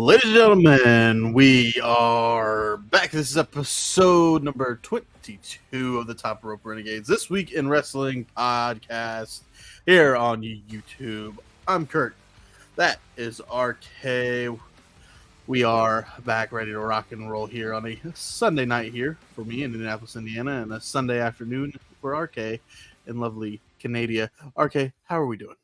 Ladies and gentlemen, we are back. This is episode number 22 of the Top Rope Renegades. This week in wrestling podcast here on YouTube. I'm Kurt. That is RK. We are back ready to rock and roll here on a Sunday night here for me in Indianapolis, Indiana, and a Sunday afternoon for RK in lovely Canada. RK, how are we doing?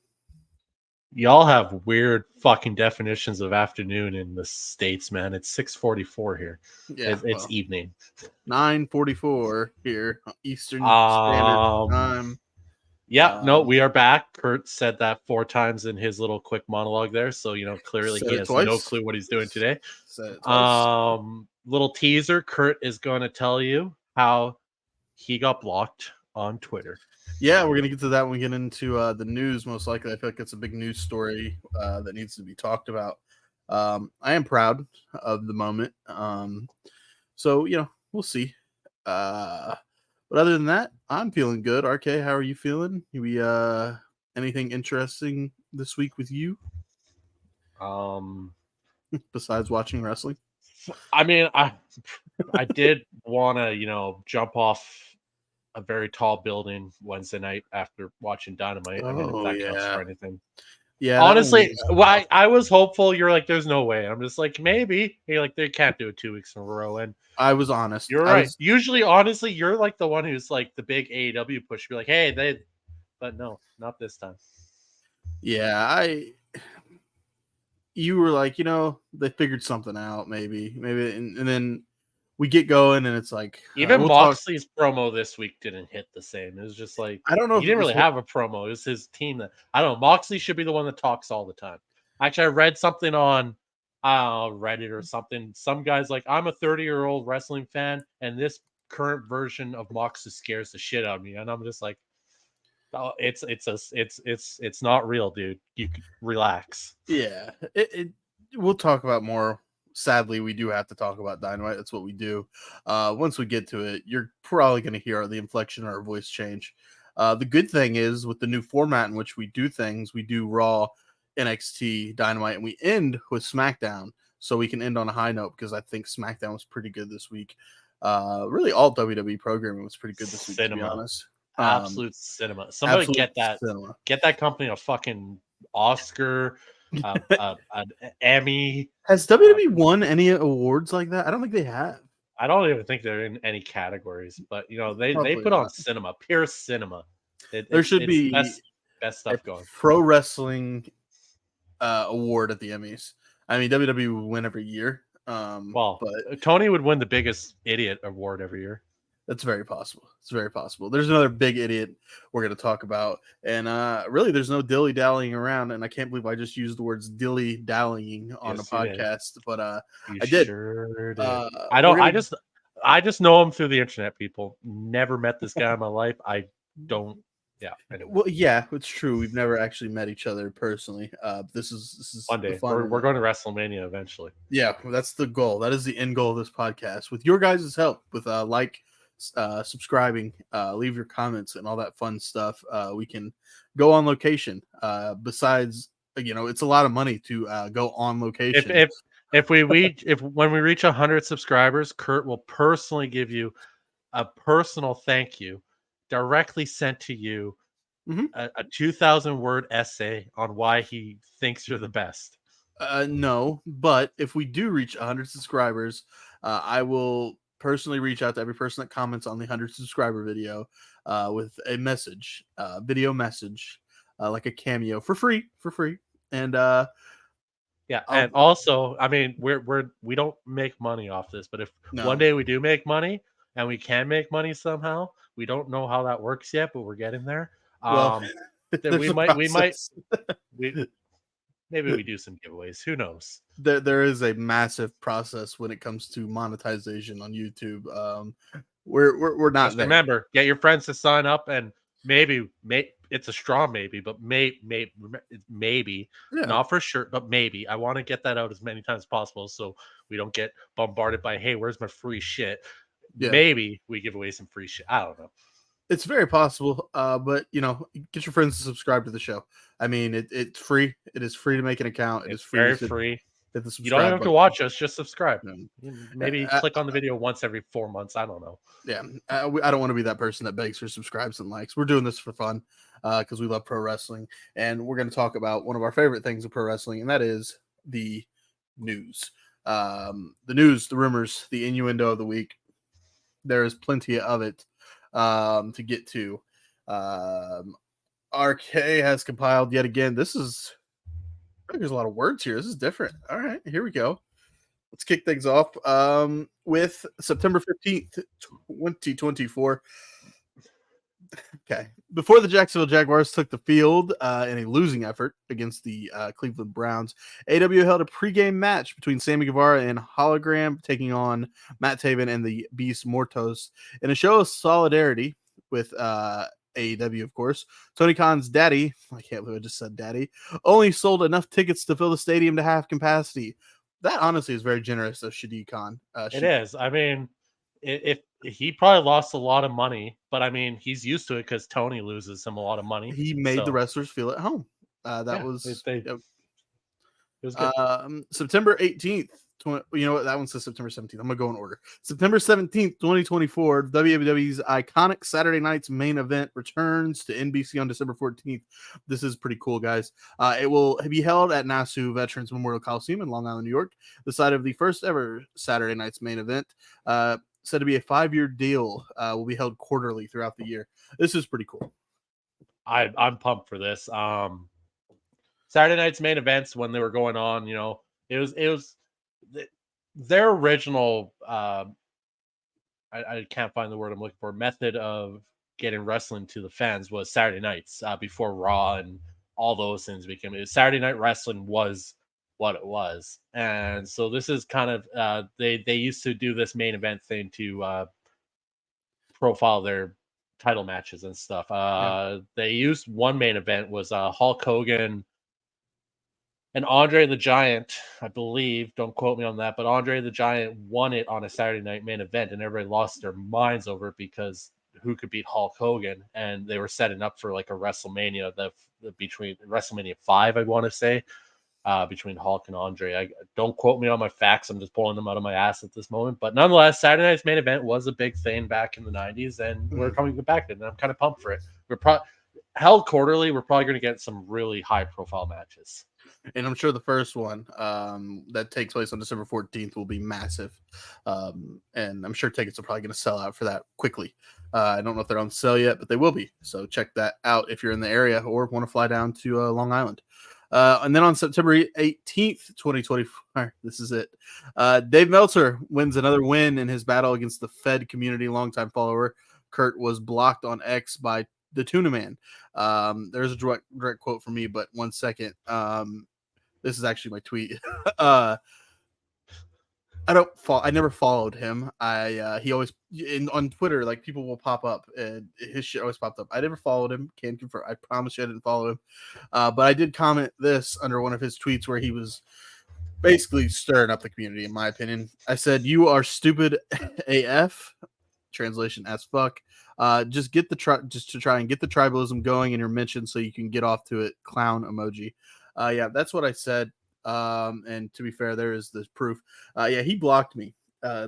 Y'all have weird fucking definitions of afternoon in the States, man. It's 6:44 here. Yeah, It's evening. 9:44 here, Eastern Standard Time. Yeah, no, we are back. Kurt said that 4 times in his little quick monologue there, so clearly he has no clue what he's doing today. Little teaser, Kurt is going to tell you how he got blocked on Twitter. Yeah, we're going to get to that when we get into the news, most likely. I feel like it's a big news story that needs to be talked about. I am proud of the moment. So, we'll see. But other than that, I'm feeling good. RK, how are you feeling? We anything interesting this week with you? Besides watching wrestling? I mean, I did want to, jump off a very tall building Wednesday night after watching Dynamite. I mean, if that counts for anything. Yeah. Honestly, I was hopeful. You're like, there's no way. I'm just like, maybe. You're like, they can't do it 2 weeks in a row. And I was honest. You're right. Usually, honestly, you're like the one who's like the big AEW push. You're like, hey, but no, not this time. Yeah, you were like, they figured something out, maybe, and then we get going, and it's like even Moxley's promo this week didn't hit the same. It was just like, I don't know. He didn't really have a promo. It was his team that I don't know. Moxley should be the one that talks all the time. Actually, I read something on Reddit or something. Some guy's like, I'm a 30-year-old wrestling fan, and this current version of Moxley scares the shit out of me. And I'm just like, oh, it's not real, dude. You can relax. Yeah, we'll talk about more. Sadly, we do have to talk about Dynamite. That's what we do. Once we get to it, you're probably going to hear the inflection in our voice change. The good thing is, with the new format in which we do things, we do Raw, NXT, Dynamite, and we end with SmackDown. So we can end on a high note because I think SmackDown was pretty good this week. Really, all WWE programming was pretty good this week, to be honest. Absolute cinema. Somebody get that company a fucking Oscar, an Emmy. Has WWE won any awards like that? I don't think they have. I don't even think they're in any categories, but they put on cinema, pure cinema. There should be best stuff going. Pro wrestling award at the Emmys. I mean, WWE would win every year. But Tony would win the biggest idiot award every year. That's very possible. It's very possible. There's another big idiot we're going to talk about. And really, there's no dilly-dallying around. And I can't believe I just used the words dilly-dallying on the podcast. But I did. Sure did. I just know him through the internet, people. Never met this guy in my life. I don't. Yeah. Anyway. Well, yeah, it's true. We've never actually met each other personally. This is one day. We're going to WrestleMania eventually. Yeah, that's the goal. That is the end goal of this podcast. With your guys' help, with subscribing, leave your comments and all that fun stuff, we can go on location. Besides, it's a lot of money to go on location. When we reach 100 subscribers, Kurt will personally give you a personal thank you directly sent to you, a 2,000-word essay on why he thinks you're the best. No, but if we do reach 100 subscribers, I will personally reach out to every person that comments on the 100 subscriber video with a message, video message, like a cameo for free. And and also, I mean, we don't make money off this, but if one day we do make money and we can make money somehow, we don't know how that works yet, but we're getting there. We might maybe we do some giveaways. Who knows? There is a massive process when it comes to monetization on YouTube. We're not just there. Remember, get your friends to sign up, and maybe it's a strong maybe, but maybe not for sure, but maybe. I want to get that out as many times as possible so we don't get bombarded by, hey, where's my free shit? Yeah. Maybe we give away some free shit. I don't know. It's very possible, but get your friends to subscribe to the show. I mean, it's free. It is free to make an account. It's very free. hit the You don't even subscribe have to button. watch us; just subscribe. Uh, Maybe uh, click on the video once every 4 months. I don't know. yeah, I don't want to be that person that begs for subscribes and likes. We're doing this for fun because we love pro wrestling, and we're going to talk about one of our favorite things of pro wrestling, and that is the news. The news, the rumors, the innuendo of the week. There is plenty of it to get to. RK has compiled yet again. There's a lot of words here. This is different. All right, here we go. Let's kick things off with September 15th, 2024. Okay. Before the Jacksonville Jaguars took the field in a losing effort against the Cleveland Browns, AEW held a pregame match between Sammy Guevara and Hologram taking on Matt Taven and the Beast Mortos in a show of solidarity with AEW, of course. Tony Khan's daddy, I can't believe I just said daddy, only sold enough tickets to fill the stadium to half capacity. That honestly is very generous of Shadi Khan. It is. I mean, if he probably lost a lot of money, but I mean, he's used to it because Tony loses him a lot of money. He made the So wrestlers feel at home. That yeah, was it was good. September 18th. You know what? That one says September 17th. I'm going to go in order. September 17th, 2024, WWE's iconic Saturday night's main event returns to NBC on December 14th. This is pretty cool, guys. It will be held at Nassau Veterans Memorial Coliseum in Long Island, New York, the site of the first ever Saturday night's main event. Said to be a 5-year deal, will be held quarterly throughout the year. This is pretty cool. I'm pumped for this. Saturday night's main events when they were going on, it was their original. I can't find the word I'm looking for. Method of getting wrestling to the fans was Saturday nights before Raw and all those things became. Saturday Night Wrestling was what it was, and so this is kind of they used to do this main event thing to profile their title matches and stuff. Yeah. They used one main event was Hulk Hogan and Andre the Giant, I believe. Don't quote me on that, but Andre the Giant won it on a Saturday night main event, and everybody lost their minds over it because who could beat Hulk Hogan? And they were setting up for like a WrestleMania between WrestleMania 5, I want to say, between Hulk and Andre. I don't quote me on my facts. I'm just pulling them out of my ass at this moment. But nonetheless, Saturday night's main event was a big thing back in the '90s, and we're coming back to it. And I'm kind of pumped for it. We're held quarterly. We're probably going to get some really high profile matches. And I'm sure the first one that takes place on December 14th will be massive. And I'm sure tickets are probably going to sell out for that quickly. I don't know if they're on sale yet, but they will be. So check that out if you're in the area or want to fly down to Long Island. And then on September 18th, 2024, this is it. Dave Meltzer wins another win in his battle against the Fed community longtime follower. Kurt was blocked on X by the Tuna Man. There's a direct quote from me, but 1 second. This is actually my tweet. I never followed him. He always on Twitter, like people will pop up and his shit always popped up. I never followed him. Can confirm. I promise you I didn't follow him. But I did comment this under one of his tweets where he was basically stirring up the community, in my opinion. I said, "You are stupid AF." Translation as fuck. Just get just to try and get the tribalism going in your mention so you can get off to it. Clown emoji. Yeah, that's what I said. And to be fair, there is this proof. Yeah, he blocked me.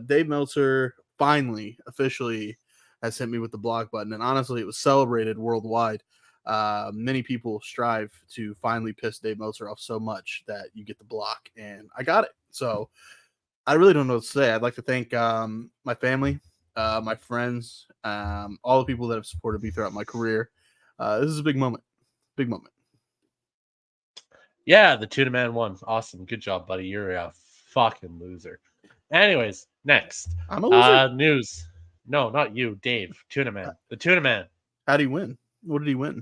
Dave Meltzer finally officially has hit me with the block button, and honestly, it was celebrated worldwide. Many people strive to finally piss Dave Meltzer off so much that you get the block, and I got it. So I really don't know what to say. I'd like to thank my family, my friends, all the people that have supported me throughout my career. This is a big moment. Big moment. Yeah, the Tuna Man won. Awesome. Good job, buddy. You're a fucking loser. Anyways, next. I'm a loser. News. No, not you, Dave. Tuna Man. The Tuna Man. How'd he win? What did he win?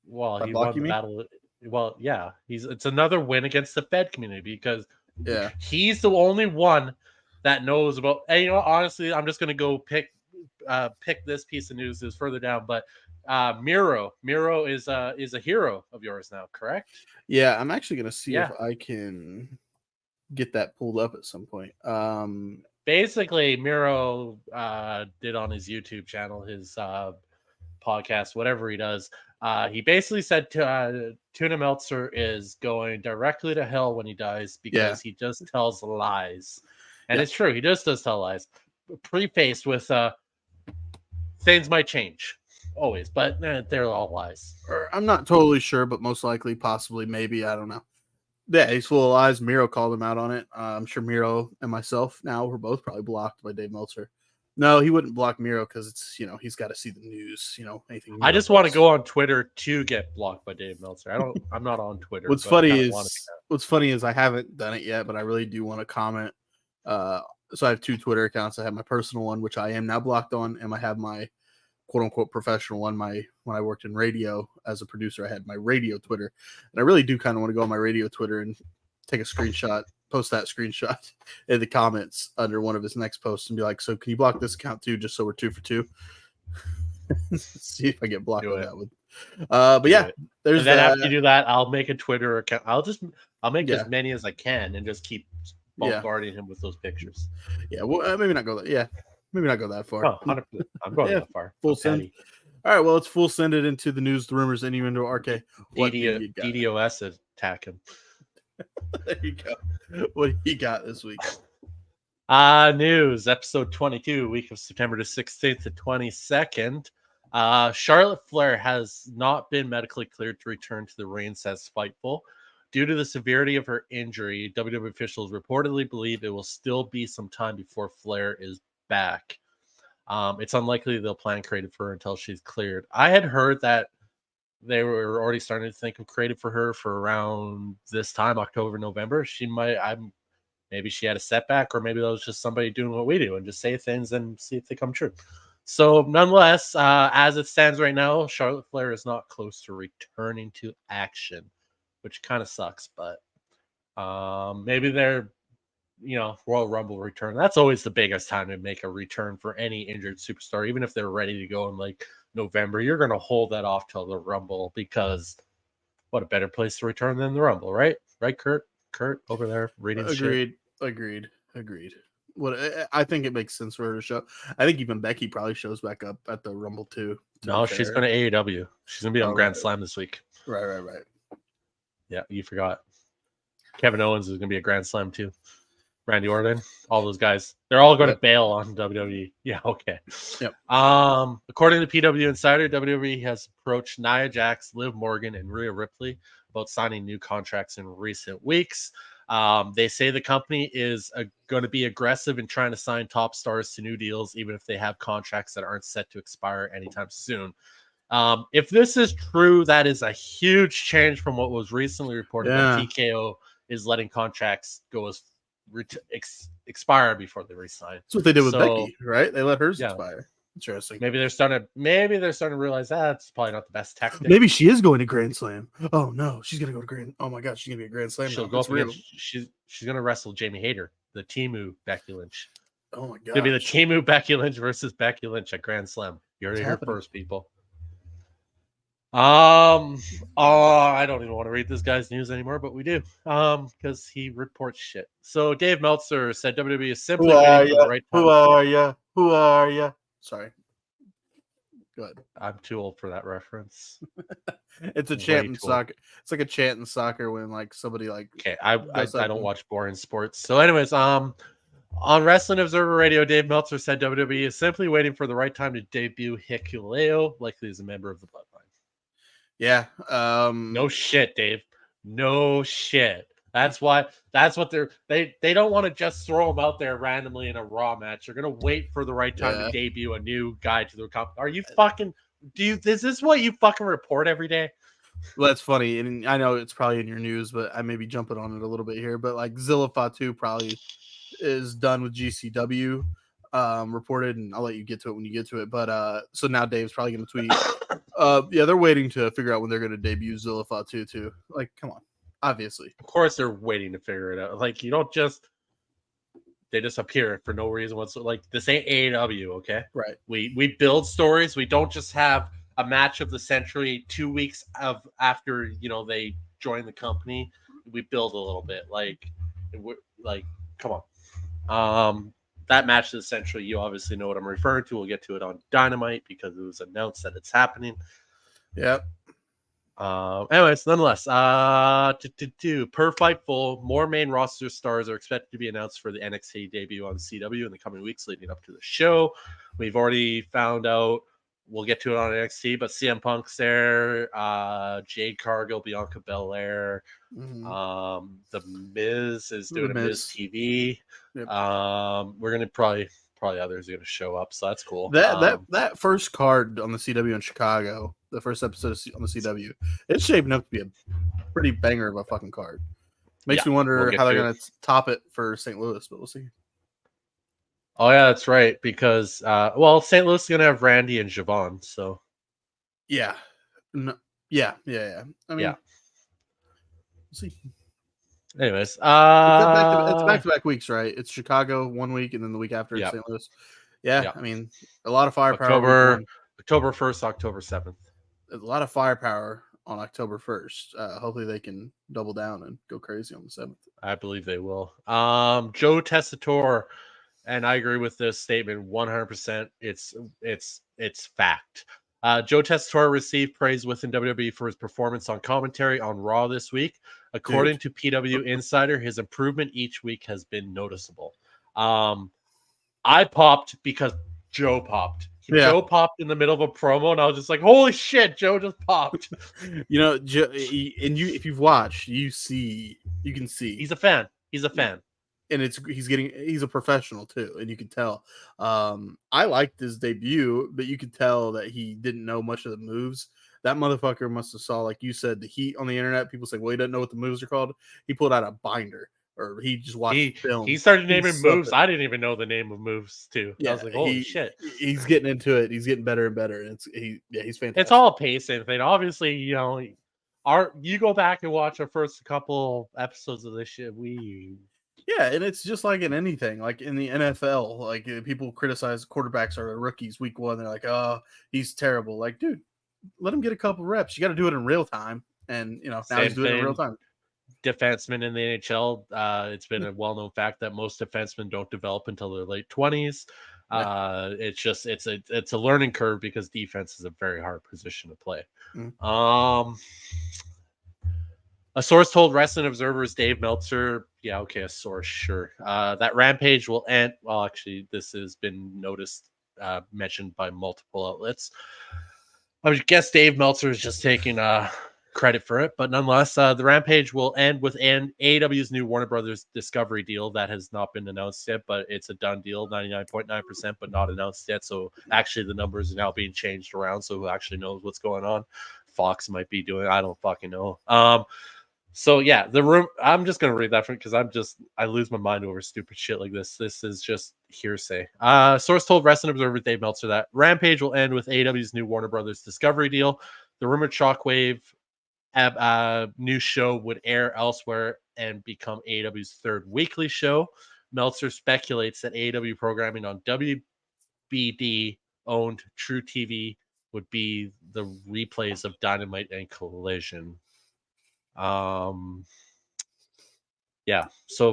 Well, By he won blocking the me? battle. Well, yeah. It's another win against the Fed community because Yeah. he's the only one that knows about. And honestly, I'm just gonna go pick this piece of news is further down, but Miro is a hero of yours now, correct? Yeah, I'm actually gonna see if Yeah. I can get that pulled up at some point. Basically, Miro did on his YouTube channel, his podcast, whatever he does. He basically said to Tuna Meltzer is going directly to hell when he dies because he just tells lies. And it's true, he just does tell lies. Prefaced with things might change. Always, but they're all lies. I'm not totally sure, but most likely, possibly, maybe, I don't know. Yeah, he's full of lies. Miro called him out on it. I'm sure Miro and myself now we're both probably blocked by Dave Meltzer. No, he wouldn't block Miro because it's he's got to see the news. Anything. I just want to go on Twitter to get blocked by Dave Meltzer. I'm not on Twitter. What's funny is I haven't done it yet, but I really do want to comment. So I have 2 Twitter accounts. I have my personal one, which I am now blocked on, and I have my quote unquote professional one. When I worked in radio as a producer, I had my radio Twitter, and I really do kind of want to go on my radio Twitter and take a screenshot, post that screenshot in the comments under one of his next posts, and be like, "So can you block this account too, just so we're 2 for 2?" See if I get blocked on that one. But yeah, there's. And then after you do that, I'll make a Twitter account. I'll make as many as I can and just keep bombarding him with those pictures. Yeah, well, maybe not go that. Yeah, maybe not go that far. Oh, 100%. I'm going that far. Full send. All right, well, let's full send it into the news, the rumors, innuendo, RK. DDoS attack him. There you go. What do you got this week? News, episode 22, week of September the 16th to 22nd. Charlotte Flair has not been medically cleared to return to the ring, says Fightful. Due to the severity of her injury, WWE officials reportedly believe it will still be some time before Flair is back. It's unlikely they'll plan creative for her until she's cleared. I had heard that they were already starting to think of creative for her for around this time, October, November. Maybe she had a setback, or maybe that was just somebody doing what we do and just say things and see if they come true. So nonetheless, as it stands right now, Charlotte Flair is not close to returning to action, which kind of sucks, but maybe they're, Royal Rumble return. That's always the biggest time to make a return for any injured superstar, even if they're ready to go in like November. You're going to hold that off till the Rumble because what a better place to return than the Rumble, right? Right, Kurt? Kurt over there reading shit. Agreed. What I think it makes sense for her to show. I think even Becky probably shows back up at the Rumble too. No, she's going to AEW. She's going to be on Grand Slam this week. Right. Yeah, you forgot. Kevin Owens is going to be a Grand Slam too. Randy Orton, all those guys. They're all going to bail on WWE. Yeah, okay. Yep. According to PW Insider, WWE has approached Nia Jax, Liv Morgan, and Rhea Ripley about signing new contracts in recent weeks. They say the company is going to be aggressive in trying to sign top stars to new deals, even if they have contracts that aren't set to expire anytime soon. If this is true, that is a huge change from what was recently reported that TKO is letting contracts go expire before they resign. That's what they did with Becky, right? They let hers expire. Interesting. Maybe they're starting to realize that's probably not the best tactic. Maybe she is going to Grand Slam. Oh no, she's gonna go to Grand. Oh my God, she's gonna be a Grand Slam. She'll go up against, she's gonna wrestle Jamie Hayter, the Timu Becky Lynch. Oh my God, it'll be the Timu Becky Lynch versus Becky Lynch at Grand Slam. You heard it here first, people. I don't even want to read this guy's news anymore, but we do, because he reports shit. So Dave Meltzer said WWE is simply waiting for the right time. Who are you? Sorry. Go ahead. I'm too old for that reference. It's a chant in soccer. It's like a chant in soccer when like somebody like. Okay, I don't watch boring sports. So, anyways, on Wrestling Observer Radio, Dave Meltzer said WWE is simply waiting for the right time to debut Hikuleo, likely as a member of the Bloodline. Yeah. No shit, Dave. No shit. That's what they don't want to just throw him out there randomly in a Raw match. They're gonna wait for the right time to debut a new guy to the company. Are you fucking? Is this what you fucking report every day? Well, that's funny, and I know it's probably in your news, but I may be jumping on it a little bit here. But like Zilla Fatu probably is done with GCW, reported, and I'll let you get to it when you get to it. But so now Dave's probably gonna tweet. Yeah, they're waiting to figure out when they're gonna debut Zilla Fatu too. Like, come on. Obviously, of course, they're waiting to figure it out. Like, you don't they just appear for no reason whatsoever. Like, this ain't AEW, okay? Right. We build stories. We don't just have a match of the century 2 weeks after they join the company. We build a little bit. Like, come on. That match of the century, you obviously know what I'm referring to. We'll get to it on Dynamite because it was announced that it's happening. Yep. Anyways, nonetheless, per Fightful, more main roster stars are expected to be announced for the NXT debut on CW in the coming weeks leading up to the show. We've already found out. We'll get to it on NXT, but CM Punk's there. Jade Cargill, Bianca Belair. The Miz is doing a Miz TV. Yep. We're gonna probably others are gonna show up, so that's cool. That first card on the CW in Chicago, the first episode on the CW, it's shaping up to be a pretty banger of a fucking card. Makes me wonder how they're gonna top it for St. Louis, but we'll see. Oh yeah, that's right. Because St. Louis is gonna have Randy and Javon, so yeah, yeah. I mean, we'll see. Anyways, it's back to back weeks, right? It's Chicago 1 week, and then the week after it's St. Louis. Yeah, I mean, a lot of firepower. October 1st, October 7th. A lot of firepower on October 1st. Hopefully they can double down and go crazy on the 7th. I believe they will. Joe Tessitore, and I agree with this statement 100%. It's fact. Joe Tessitore received praise within WWE for his performance on commentary on Raw this week. According to PW Insider, his improvement each week has been noticeable. I popped because Joe popped. Joe popped in the middle of a promo, and I was just like, "Holy shit, Joe just popped!" Joe, and if you've watched, you can see he's a fan. He's a fan, and he's a professional too, and you can tell. I liked his debut, but you could tell that he didn't know much of the moves. That motherfucker must have saw, like you said, the heat on the internet. People say, "Well, he doesn't know what the moves are called." He pulled out a binder. Or he just watched film. He started naming moves. I didn't even know the name of moves too. Yeah, I was like, "Holy shit!" He's getting into it. He's getting better and better. And he's fantastic. It's all a pacing thing. Obviously, you go back and watch our first couple episodes of this shit. And it's just like in anything, like in the NFL, like people criticize quarterbacks are rookies week 1. They're like, "Oh, he's terrible." Like, dude, let him get a couple reps. You got to do it in real time, and now he's doing it in real time. Defensemen in the NHL, it's been a well-known fact that most defensemen don't develop until their late 20s. It's a learning curve because defense is a very hard position to play. A source told Wrestling Observer's Dave Meltzer, a source, sure, that Rampage will end. Well, actually, this has been mentioned by multiple outlets. I would guess Dave Meltzer is just taking credit for it, but nonetheless, the Rampage will end with AEW's new Warner Brothers Discovery deal that has not been announced yet, but it's a done deal, 99.9%, but not announced yet. So actually, the numbers are now being changed around. So who actually knows what's going on? Fox might be doing. I don't fucking know. So yeah, the room. I'm just gonna read that because I lose my mind over stupid shit like this. This is just hearsay. Source told Wrestling Observer Dave Meltzer that Rampage will end with AEW's new Warner Brothers Discovery deal. The rumored Shockwave new show would air elsewhere and become AEW's third weekly show. Meltzer speculates that AEW programming on WBD owned True TV would be the replays of Dynamite and Collision. So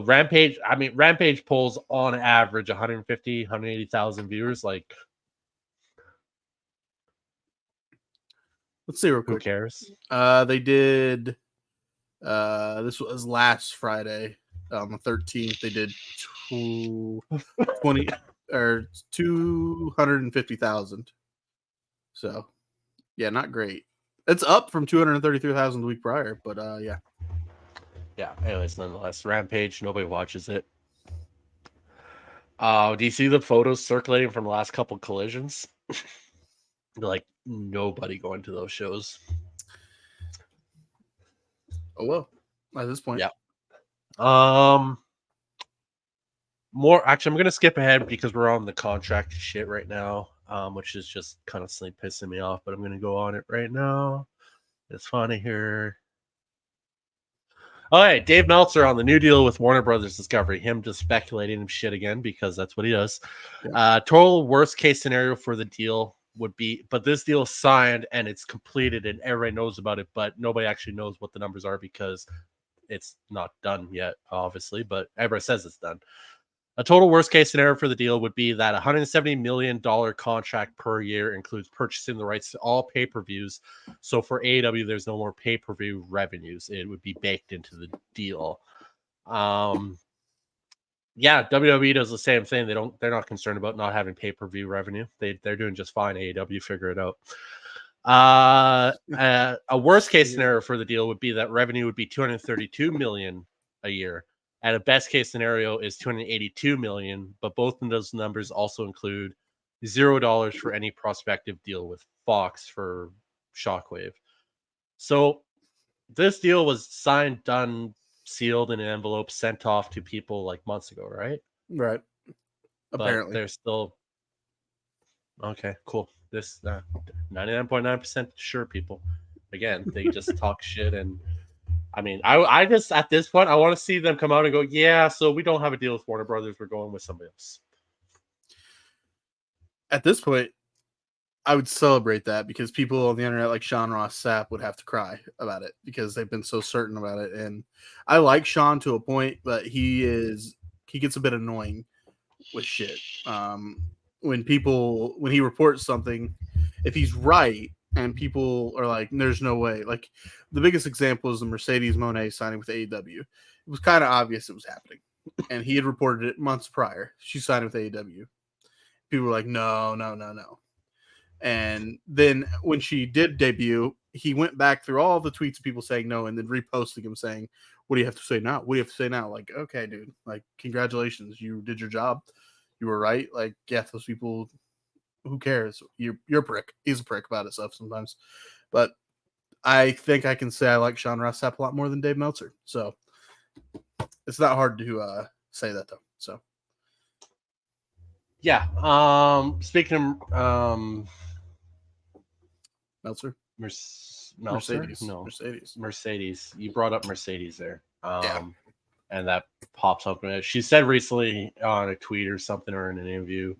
Rampage pulls on average 150, 180,000 viewers. Like, let's see real quick. Who cares? They did. This was last Friday on the 13th. They did 20 or 250,000. So, yeah, not great. It's up from 233,000 the week prior, but yeah. Yeah. Anyways, nonetheless, Rampage. Nobody watches it. Do you see the photos circulating from the last couple collisions? Like nobody going to those shows. Oh well, at this point. Yeah. More actually, I'm gonna skip ahead because we're on the contract shit right now, which is just constantly pissing me off. But I'm gonna go on it right now. It's funny here. All right, Dave Meltzer on the new deal with Warner Brothers Discovery. Him just speculating shit again because that's what he does. Yeah. Total worst case scenario for the deal would be, but this deal is signed and it's completed and everybody knows about it, but nobody actually knows what the numbers are because it's not done yet, obviously, but everybody says it's done. A total worst case scenario for the deal would be that $170 million contract per year includes purchasing the rights to all pay-per-views. So for AEW, there's no more pay-per-view revenues. It would be baked into the deal. Yeah, WWE does the same thing. They're not concerned about not having pay-per-view revenue. They're doing just fine. AEW, figure it out. A worst case scenario for the deal would be that revenue would be $232 million a year. And a best case scenario is $282 million, but both of those numbers also include $0 for any prospective deal with Fox for Shockwave. So this deal was signed, done, sealed in an envelope, sent off to people like months ago, right? Right. Apparently. But they're still okay, cool. This 99.9% sure people. Again, they just talk shit. And I mean, I just at this point I want to see them come out and go, yeah, so we don't have a deal with Warner Brothers, we're going with somebody else. At this point, I would celebrate that because people on the internet like Sean Ross Sapp would have to cry about it because they've been so certain about it. And I like Sean to a point, but he gets a bit annoying with shit. When he reports something, if he's right and people are like, there's no way. Like the biggest example is the Mercedes Moné signing with AEW. It was kind of obvious it was happening. And he had reported it months prior. She signed with AEW. People were like, no. And then when she did debut, he went back through all the tweets of people saying no and then reposting him saying, what do you have to say now? What do you have to say now? Like, okay, dude, like, congratulations. You did your job. You were right. Like, yeah, those people, who cares? You're a prick. He's a prick about his stuff sometimes. But I think I can say I like Sean Ross Sapp a lot more than Dave Meltzer. So it's not hard to say that, though. So. Yeah. Speaking of Meltzer? Meltzer? Mercedes. No. Mercedes. Mercedes. You brought up Mercedes there. Yeah. And that pops up. She said recently on a tweet or something or in an interview,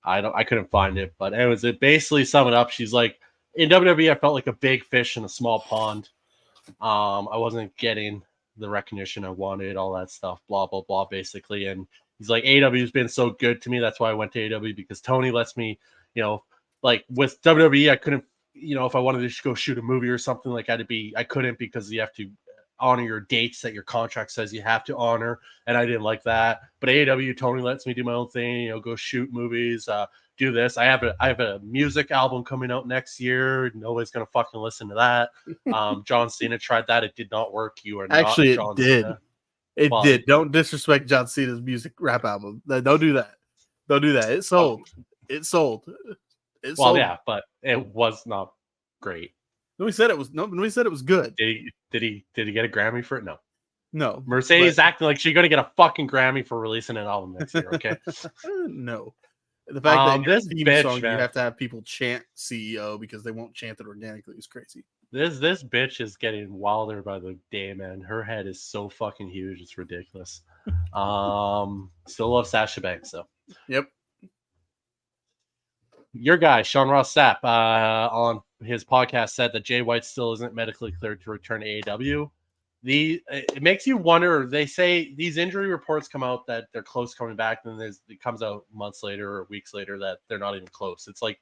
I couldn't find it, but anyways, it basically sum it up. She's like, in WWE, I felt like a big fish in a small pond. I wasn't getting the recognition I wanted, all that stuff, blah blah blah, basically. And he's like, AEW's been so good to me. That's why I went to AEW, because Tony lets me, like with WWE, I couldn't, if I wanted to go shoot a movie or something, like I couldn't, because you have to honor your dates that your contract says you have to honor, and I didn't like that. But AEW, Tony lets me do my own thing, go shoot movies, do this. I have a music album coming out next year. Nobody's gonna fucking listen to that. John Cena tried that. It did not work. You are Actually, not it John did. Cena. It did. Don't disrespect John Cena's music rap album. Don't do that. Don't do that. It sold. It sold. It sold. Yeah, but it was not great. Nobody said it was good. Did he get a Grammy for it? No. No. Mercedes acting like she's gonna get a fucking Grammy for releasing an album next year. Okay. No. The fact that this theme bitch, song, man, you have to have people chant CEO because they won't chant it organically is crazy. This bitch is getting wilder by the day, man. Her head is so fucking huge, it's ridiculous. Still love Sasha Banks though. Yep. Your guy, Sean Ross Sapp, on his podcast said that Jay White still isn't medically cleared to return to AEW. It makes you wonder. They say these injury reports come out that they're close coming back, and then it comes out months later or weeks later that they're not even close. It's like,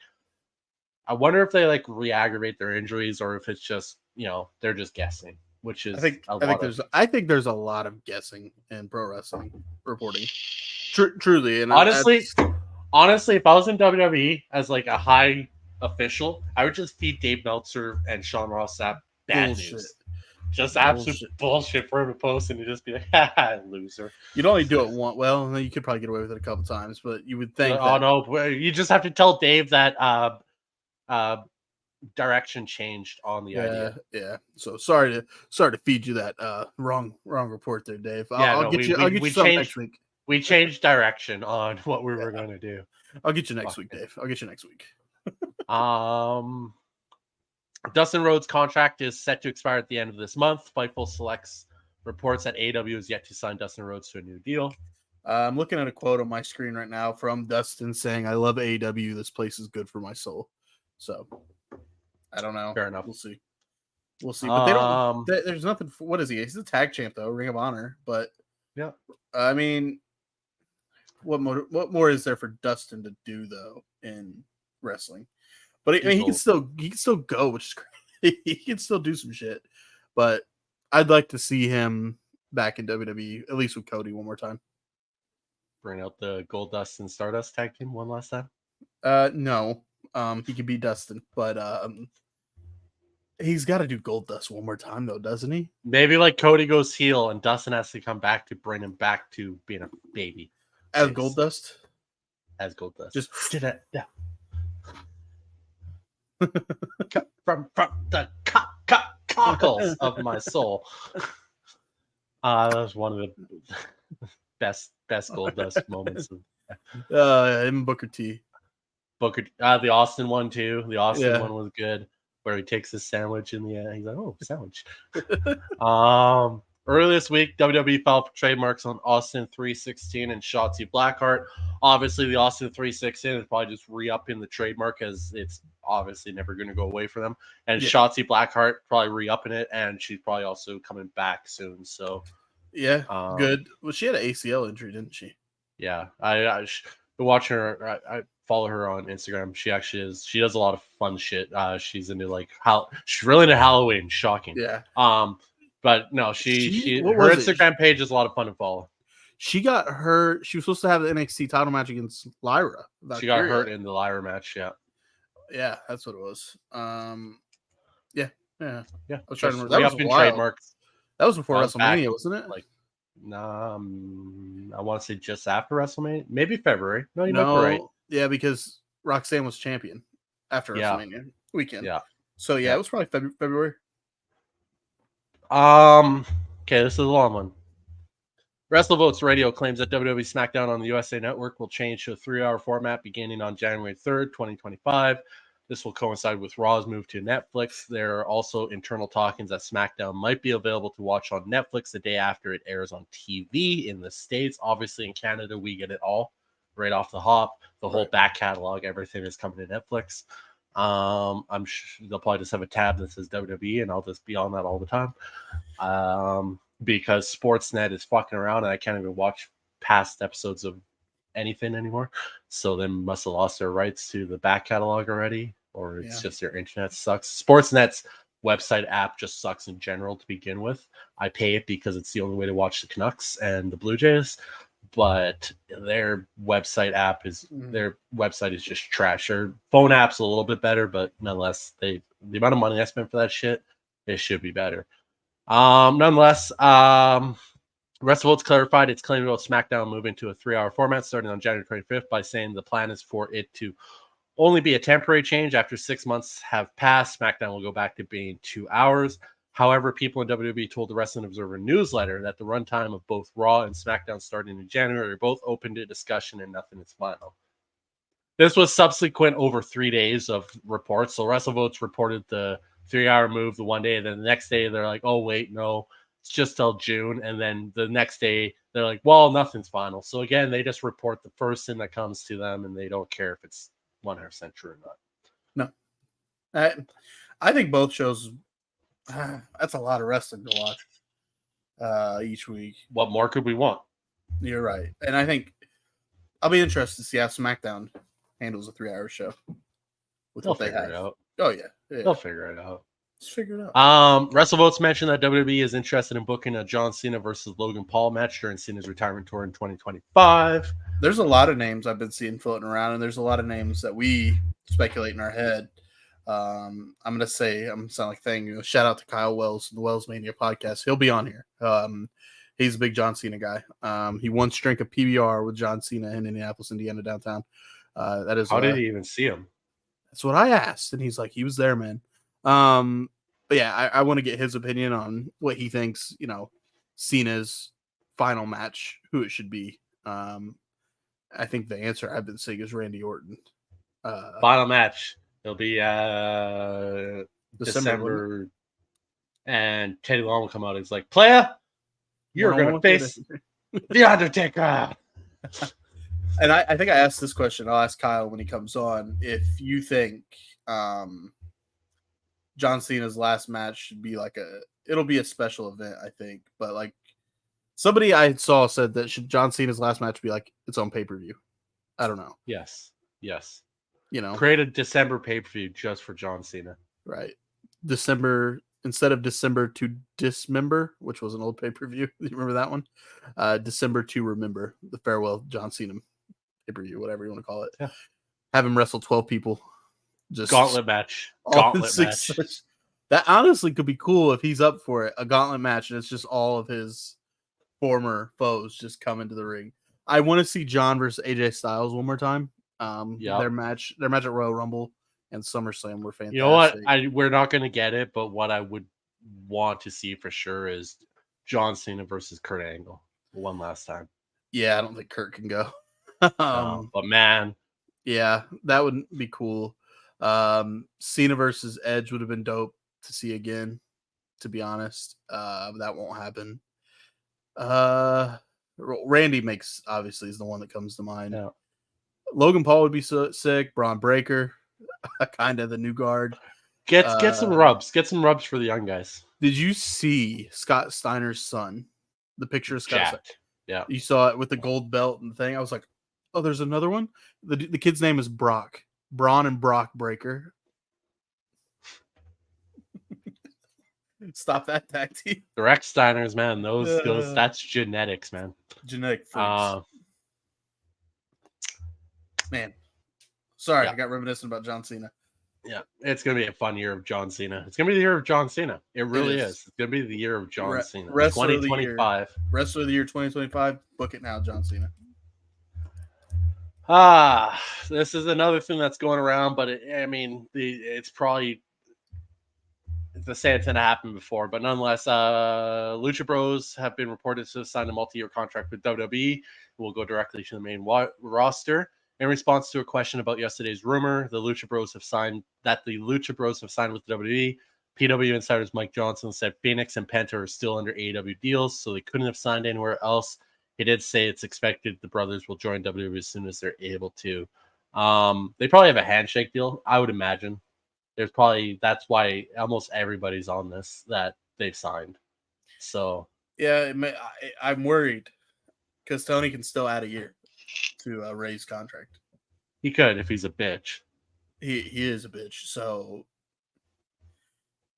I wonder if they like re-aggravate their injuries, or if it's just, they're just guessing, which is I think there's a lot of guessing in pro wrestling reporting. Truly, and honestly, if I was in WWE as like a high official, I would just feed Dave Meltzer and Sean Ross Sapp bad news. Just absolute bullshit for him to post, and you just be like, "Ha, loser." You'd only do it once. Well, you could probably get away with it a couple times, but you would think. No, you just have to tell Dave that direction changed on the idea. Yeah. So sorry to feed you that wrong report there, Dave. I'll get you something next week. We changed direction on what we were going to do. I'll get you next week, Dave. I'll get you next week. Dustin Rhodes' contract is set to expire at the end of this month. Fightful Selects reports that AEW is yet to sign Dustin Rhodes to a new deal. I'm looking at a quote on my screen right now from Dustin saying, "I love AEW. This place is good for my soul." So I don't know. Fair enough. We'll see. But they don't. There's nothing. What is he? He's a tag champ though, Ring of Honor. But yeah, I mean, what more is there for Dustin to do though in wrestling? But I mean, He's he can still go, which is great. He can still do some shit. But I'd like to see him back in WWE, at least with Cody one more time. Bring out the Goldust and Stardust tag team one last time. No, he can beat Dustin, but he's got to do Goldust one more time though, doesn't he? Maybe like Cody goes heel and Dustin has to come back to bring him back to being a baby. As face. Goldust, As Goldust. just did it. Yeah. from the cockles of my soul. That was one of the best Goldust moments. And Booker T. The Austin one too. The Austin one was good, where he takes his sandwich in the end. He's like, "Oh, sandwich." Earlier this week, WWE filed for trademarks on Austin 316 and Shotzi Blackheart. Obviously, the Austin 316 is probably just re-upping the trademark, as it's obviously never going to go away for them. And Shotzi Blackheart probably re-upping it, and she's probably also coming back soon. So yeah, good. Well, she had an ACL injury, didn't she? Yeah, I watch her. I follow her on Instagram. She actually is. She does a lot of fun shit. She's into like she's really into Halloween. Shocking. Yeah. But no, her Instagram page is a lot of fun to follow. She got hurt. She was supposed to have the NXT title match against Lyra. She got hurt in the Lyra match. Yeah. Yeah, that's what it was. Yeah. I was trying to remember. That was trademarks. That was before WrestleMania, wasn't it? Like, I want to say just after WrestleMania, maybe February. No, you might be right. Yeah, because Roxanne was champion after WrestleMania weekend. Yeah. So it was probably February. Okay, this is a long one. WrestleVotes Radio claims that WWE SmackDown on the USA Network will change to a 3-hour format beginning on January 3rd, 2025. This will coincide with Raw's move to Netflix. There are also internal talkings that SmackDown might be available to watch on Netflix the day after it airs on TV in the States. Obviously, in Canada, we get it all right off the hop. The whole back catalog, everything is coming to Netflix. I'm sure they'll probably just have a tab that says WWE, and I'll just be on that all the time. Because Sportsnet is fucking around, and I can't even watch past episodes of anything anymore. So they must have lost their rights to the back catalog already, or it's just their internet sucks. Sportsnet's website app just sucks in general to begin with. I pay it because it's the only way to watch the Canucks and the Blue Jays, but their website is just trash. Their phone app's a little bit better, but nonetheless, the amount of money I spent for that shit, it should be better. Nonetheless, WrestleVotes clarified its claim about SmackDown moving to a 3-hour format starting on January 25th by saying the plan is for it to only be a temporary change. After 6 months have passed, SmackDown will go back to being 2 hours. However, people in WWE told the Wrestling Observer newsletter that the runtime of both Raw and SmackDown starting in January are both open to discussion and nothing is final. This was subsequent over 3 days of reports. So WrestleVotes reported the 3-hour move the one day, and then the next day they're like, oh, wait, no, it's just till June. And then the next day they're like, well, nothing's final. So again, they just report the first thing that comes to them, and they don't care if it's 100% true or not. No. I think both shows, that's a lot of wrestling to watch each week. What more could we want? You're right. And I think I'll be interested to see how SmackDown handles a 3-hour show with They'll what they figure have. it out. Oh, yeah. They'll figure it out. Let's figure it out. WrestleVotes mentioned that WWE is interested in booking a John Cena versus Logan Paul match during Cena's retirement tour in 2025. There's a lot of names I've been seeing floating around, and there's a lot of names that we speculate in our head. I'm gonna sound like thing. Shout out to Kyle Wells, the Wells Mania podcast. He'll be on here. He's a big John Cena guy. He once drank a PBR with John Cena in Indianapolis, Indiana, downtown. That is how did he even see him? That's what I asked, and he's like, he was there, man. But yeah, I want to get his opinion on what he thinks. Cena's final match, who it should be. I think the answer I've been seeing is Randy Orton. Final match. It'll be December, and Teddy Long will come out. He's like, "Player, you're going to face the Undertaker." And I think I asked this question. I'll ask Kyle when he comes on if you think John Cena's last match should be it'll be a special event. I think, but Somebody I saw said that should John Cena's last match be like its own pay-per-view. I don't know. Yes. You know, Create a December pay-per-view just for John Cena. right? December instead of December to Dismember, which was an old pay-per-view. You remember that one? December to Remember, the farewell John Cena pay-per-view, whatever you want to call it. Yeah. Have him wrestle 12 people. Just Gauntlet match. all in succession. That honestly could be cool if he's up for it. A gauntlet match, and it's just all of his former foes just come into the ring. I want to see John versus AJ Styles one more time. Their match at Royal Rumble and SummerSlam were fantastic. You know what? We're not going to get it, but what I would want to see for sure is John Cena versus Kurt Angle one last time. Yeah, I don't think Kurt can go. But man, yeah, that would be cool. Cena versus Edge would have been dope to see again. To be honest, that won't happen. Randy makes obviously is the one that comes to mind. Yeah. Logan Paul would be so sick. Braun Breaker, kind of the new guard. Get some rubs. Get some rubs for the young guys. Did you see Scott Steiner's son? The picture of Scott Steiner? Yeah. You saw it with the gold belt and the thing. I was like, oh, there's another one. The kid's name is Brock. Braun and Brock Breaker. Stop that tag team. Direct Steiners, man. Those that's genetics, man. Genetic freaks. Man. Sorry, I got reminiscent about John Cena. Yeah, it's going to be a fun year of John Cena. It's going to be the year of John Cena. It really is. It's going to be the year of John Cena. 2025. Wrestler of the year 2025. Book it now, John Cena. This is another thing that's going around, but it's probably the same thing that happened before. But nonetheless, Lucha Bros have been reported to have signed a multi-year contract with WWE. We'll go directly to the main roster. In response to a question about yesterday's rumor, the Lucha Bros have signed with WWE. PW Insider's Mike Johnson said Phoenix and Penta are still under AEW deals, so they couldn't have signed anywhere else. He did say it's expected the brothers will join WWE as soon as they're able to. They probably have a handshake deal, I would imagine. That's why almost everybody's on this that they've signed. So yeah, I'm worried because Tony can still add a year to Ray's contract. He could if he's a bitch. He is a bitch. So,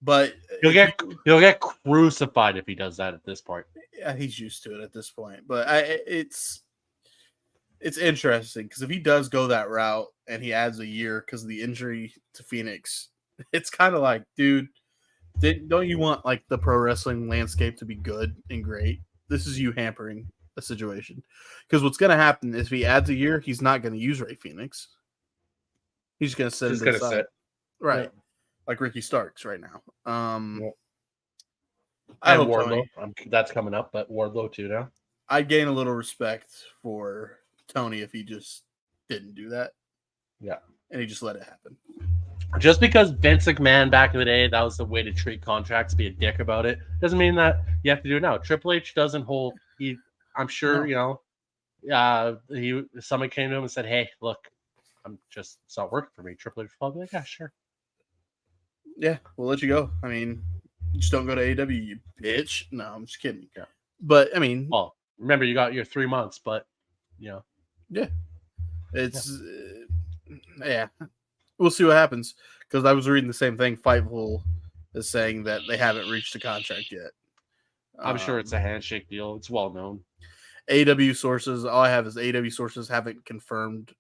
but he'll get crucified if he does that at this point. Yeah, he's used to it at this point. But it's interesting because if he does go that route and he adds a year because of the injury to Phoenix, it's kind of like, dude, don't you want like the pro wrestling landscape to be good and great? This is you hampering a situation, because what's going to happen is if he adds a year, he's not going to use Ray Phoenix. He's going to sit it aside, right? Yeah. Like Ricky Starks right now. I hope Wardlow. That's coming up, but Wardlow too now. I'd gain a little respect for Tony if he just didn't do that. Yeah, and he just let it happen. Just because Vince McMahon back in the day, that was the way to treat contracts, be a dick about it, doesn't mean that you have to do it now. Triple H doesn't hold. I'm sure, somebody came to him and said, hey, look, it's not working for me. Triple H will probably be like, yeah, sure. Yeah, we'll let you go. I mean, just don't go to AEW, you bitch. No, I'm just kidding. Yeah. But, I mean. Well, remember, you got your 3 months, but, Yeah. It's, yeah. We'll see what happens. Because I was reading the same thing. Fightful is saying that they haven't reached a contract yet. I'm sure it's a handshake deal. It's well known. AEW sources, all I have is AEW sources haven't confirmed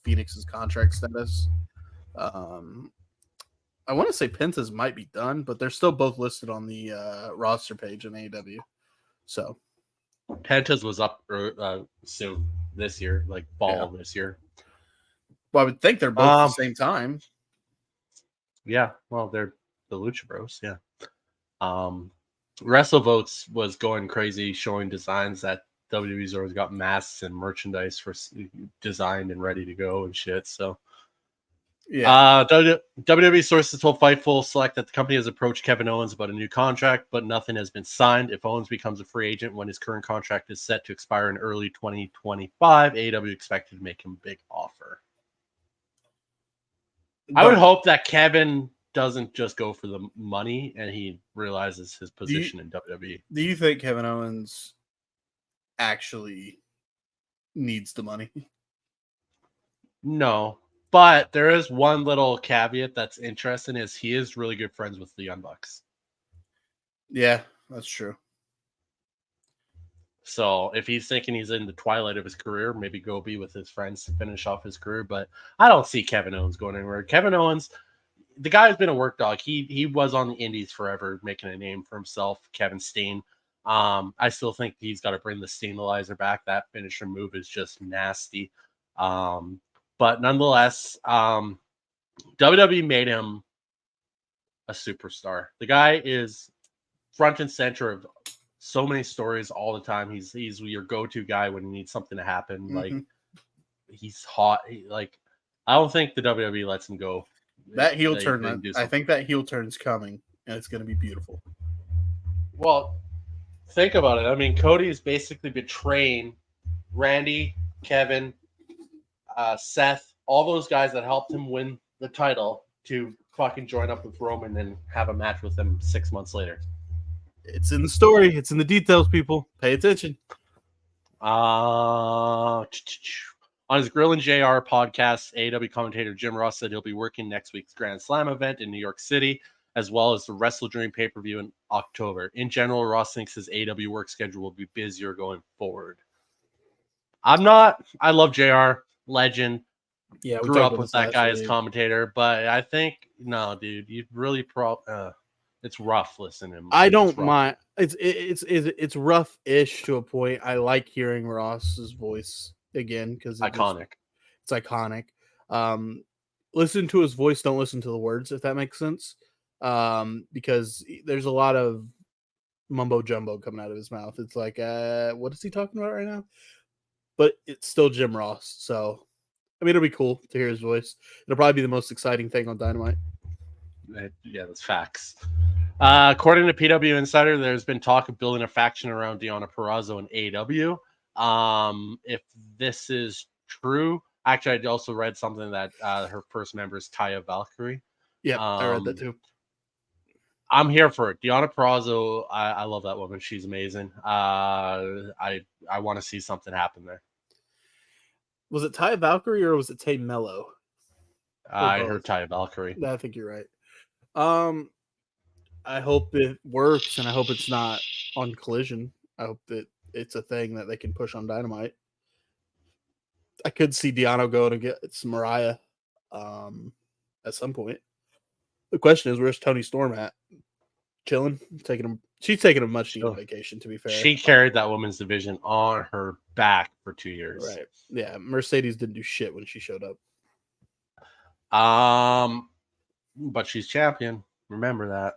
Phoenix's contract status. I want to say Penta's might be done, but they're still both listed on the roster page in AEW. So Penta's was up soon this year, like fall this year. Well, I would think they're both at the same time. Yeah, well, they're the Lucha Bros. Yeah. WrestleVotes was going crazy, showing designs that WWE's always got masks and merchandise for designed and ready to go and shit. So, yeah. WWE sources told Fightful Select that the company has approached Kevin Owens about a new contract, but nothing has been signed. If Owens becomes a free agent when his current contract is set to expire in early 2025, AEW expected to make him a big offer. I would hope that Kevin doesn't just go for the money and he realizes his position in WWE. Do you think Kevin Owens actually needs the money. No, but there is one little caveat that's interesting: is he is really good friends with the Young Bucks. Yeah, that's true. So if he's thinking he's in the twilight of his career, maybe go be with his friends to finish off his career. But I don't see Kevin Owens going anywhere. Kevin Owens, the guy's been a work dog. He was on the Indies forever, making a name for himself. Kevin Steen. I still think he's got to bring the Steamalizer back. That finisher move is just nasty. But nonetheless, WWE made him a superstar. The guy is front and center of so many stories all the time. He's your go-to guy when you need something to happen. Like he's hot. Like I don't think the WWE lets him go. That heel They turn, do I something. think that heel turn's coming, and it's going to be beautiful. Well, think about it. I mean, Cody has basically betraying Randy, Kevin, Seth, all those guys that helped him win the title to fucking join up with Roman and have a match with him 6 months later. It's in the story. It's in the details, people. Pay attention. On his Grill and JR podcast, AEW commentator Jim Ross said he'll be working next week's Grand Slam event in New York City, as well as the Wrestle Dream pay-per-view in October. In general, Ross thinks his AEW work schedule will be busier going forward. I love JR, legend. Yeah, we Grew talked up about with this that last guy as week. commentator, but I think, no, dude, you really it's rough listening to him. I don't It's rough. mind. It's rough-ish to a point. I like hearing Ross's voice again because Iconic. It's iconic. Listen to his voice. Don't listen to the words, if that makes sense. Because there's a lot of mumbo jumbo coming out of his mouth. It's like, what is he talking about right now? But it's still Jim Ross. So, I mean, it'll be cool to hear his voice. It'll probably be the most exciting thing on Dynamite. Yeah, that's facts. According to PW Insider, there's been talk of building a faction around Deonna Purrazzo and AEW. If this is true, actually, I also read something that her first member is Taya Valkyrie. Yep, I read that too. I'm here for it. Deonna Purrazzo, I love that woman. She's amazing. I want to see something happen there. Was it Taya Valkyrie or was it Tay Mello? I heard Taya Valkyrie. I think you're right. I hope it works, and I hope it's not on Collision. I hope that it's a thing that they can push on Dynamite. I could see Deonna going to get some Mariah at some point. The question is, where's Tony Storm at? Chilling, she's taking a much needed vacation. To be fair, she carried that women's division on her back for 2 years. Right? Yeah, Mercedes didn't do shit when she showed up. But she's champion. Remember that.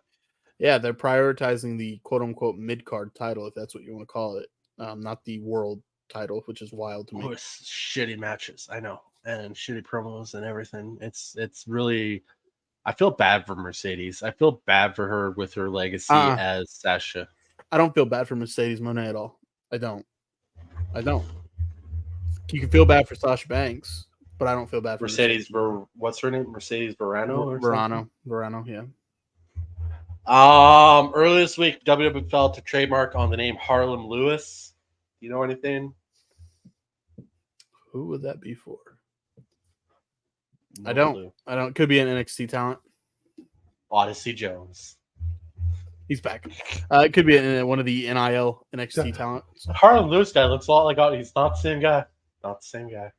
Yeah, they're prioritizing the quote unquote mid card title, if that's what you want to call it, not the world title, which is wild to me. It's shitty matches, I know, and shitty promos and everything. It's really. I feel bad for Mercedes. I feel bad for her with her legacy as Sasha. I don't feel bad for Mercedes Moné at all. I don't. You can feel bad for Sasha Banks, but I don't feel bad for Mercedes. What's her name? Mercedes Verano. Verano, yeah. Earlier this week, WWE fell to trademark on the name Harlem Lewis. Do you know anything? Who would that be for? No I don't. clue. I don't. Could be an NXT talent. Odyssey Jones. He's back. It could be one of the NIL NXT talents. Harlem Lewis guy looks a lot like he's not the same guy. Not the same guy.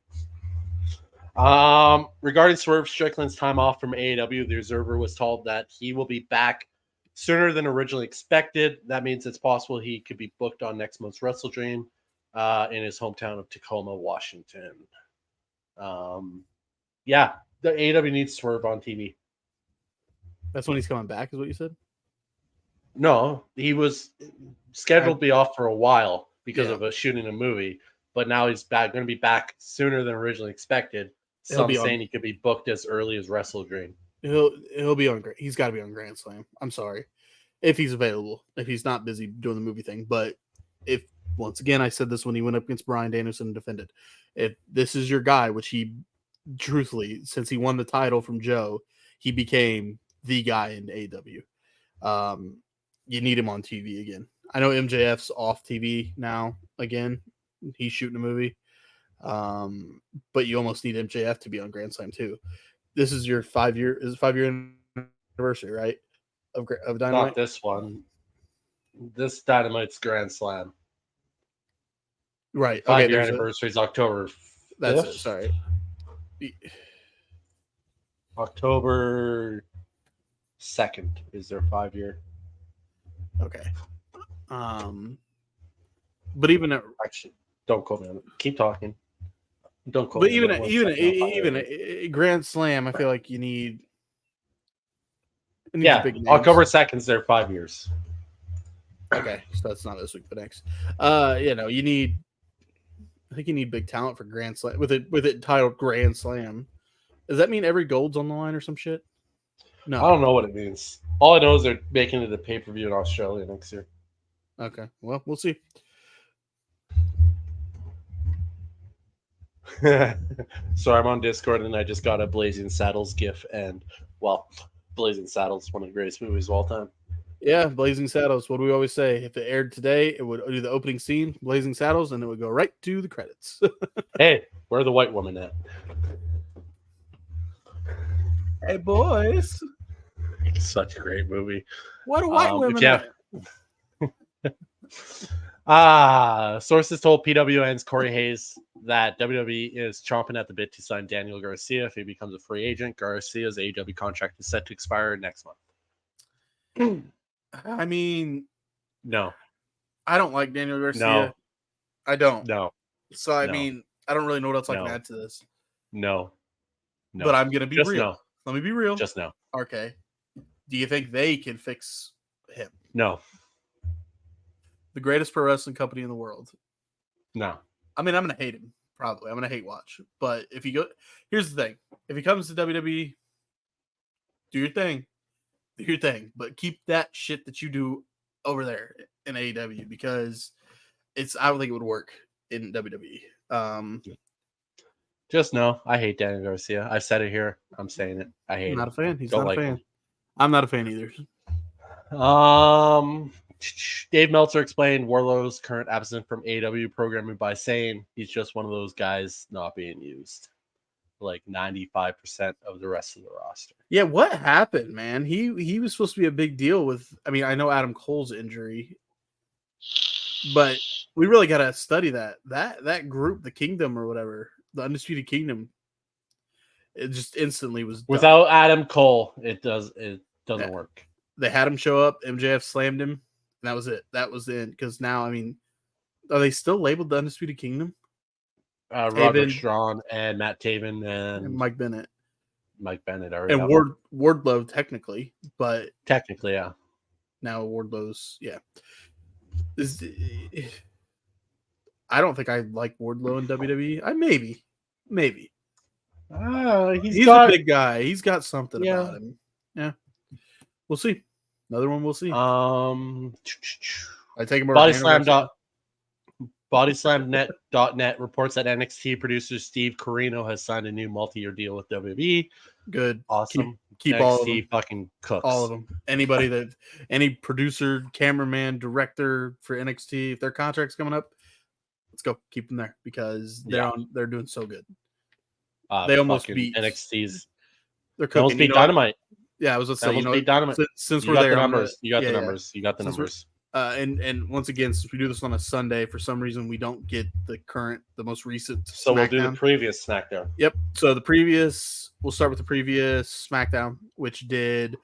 Regarding Swerve Strickland's time off from AEW, the Observer was told that he will be back sooner than originally expected. That means it's possible he could be booked on next month's Wrestle Dream in his hometown of Tacoma, Washington. Yeah, the AEW needs Swerve on TV. That's when he's coming back, is what you said? No, he was scheduled to be off for a while because of shooting a movie, but now he's going to be back sooner than originally expected. Some saying he could be booked as early as Wrestle Dream. He'll be on. He's got to be on Grand Slam. I'm sorry, if he's available. If he's not busy doing the movie thing, but if once again, I said this when he went up against Bryan Danielson and defended. If this is your guy, which he truthfully, since he won the title from Joe, he became the guy in AEW. You need him on TV again. I know MJF's off TV now again. He's shooting a movie. But you almost need MJF to be on Grand Slam too. This is your 5-year 5-year anniversary, right? Of Dynamite. Not this one. This Dynamite's Grand Slam. Right. Okay. 5-year anniversary is October 5th. That's it. Sorry. October 2nd is their 5-year. Okay. But even actually, don't quote me on it. Keep talking. Don't quote but me. Even a Grand Slam, I feel like you need. Yeah, big names. October 2nd is their 5 years. Okay, so that's not this week, but next. You need. I think you need big talent for Grand Slam with it titled Grand Slam. Does that mean every gold's on the line or some shit? No, I don't know what it means. All I know is they're making it a pay-per-view in Australia next year. Okay, well, we'll see. So I'm on Discord and I just got a Blazing Saddles gif, and Blazing Saddles, one of the greatest movies of all time. Yeah, Blazing Saddles. What do we always say? If it aired today, it would do the opening scene, Blazing Saddles, and it would go right to the credits. Hey, where the white woman at? Hey, boys. Such a great movie. What a white woman at? Sources told PWN's Corey Hayes that WWE is chomping at the bit to sign Daniel Garcia if he becomes a free agent. Garcia's AEW contract is set to expire next month. I mean, no. I don't like Daniel Garcia. No. I don't. No. So, I mean, I don't really know what else I can add to this. No. But I'm going to be Just real. No. Let me be real. Just no. Okay. Do you think they can fix him? No. The greatest pro wrestling company in the world. No. I mean, I'm going to hate him. Probably. I'm going to hate watch. But if he here's the thing. If he comes to WWE, do your thing. Do your thing. But keep that shit that you do over there in AEW, because I don't think it would work in WWE. Just no. I hate Daniel Garcia. I've said it here. I'm saying it. I hate him. Not a fan. He's Don't not like a fan. him. I'm not a fan either. Dave Meltzer explained Wardlow's current absence from AEW programming by saying he's just one of those guys not being used. Like 95% of the rest of the roster. Yeah, what happened, man? He was supposed to be a big deal with. I mean, I know Adam Cole's injury, but we really got to study that group, the Kingdom or whatever, the Undisputed Kingdom. It just instantly was done. Without Adam Cole. It doesn't work. They had him show up. MJF slammed him. And that was it. That was the end. Because now, I mean, are they still labeled the Undisputed Kingdom? Roderick Strong and Matt Taven and Mike Bennett. Already and Wardlow technically, but technically, yeah. Now Wardlow's, yeah. I don't think I like Wardlow in WWE. Maybe. He's a big guy. He's got something about him. Yeah, we'll see. Another one. We'll see. I take him. BodySlamNet.net reports that NXT producer Steve Corino has signed a new multi-year deal with WWE. Good. Awesome. Keep NXT all of them. Fucking cooks. All of them. Any producer, cameraman, director for NXT, if their contract's coming up, let's go. Keep them there because they're doing so good. They almost beat NXT's. They're cooking. Almost beat Dynamite. Yeah, I was going to say, beat Dynamite. Since you we're got there, the numbers. You got the numbers. You got the numbers. And once again, since we do this on a Sunday, for some reason we don't get the most recent. So SmackDown. We'll do the previous SmackDown. Yep. So we'll start with the previous SmackDown, which did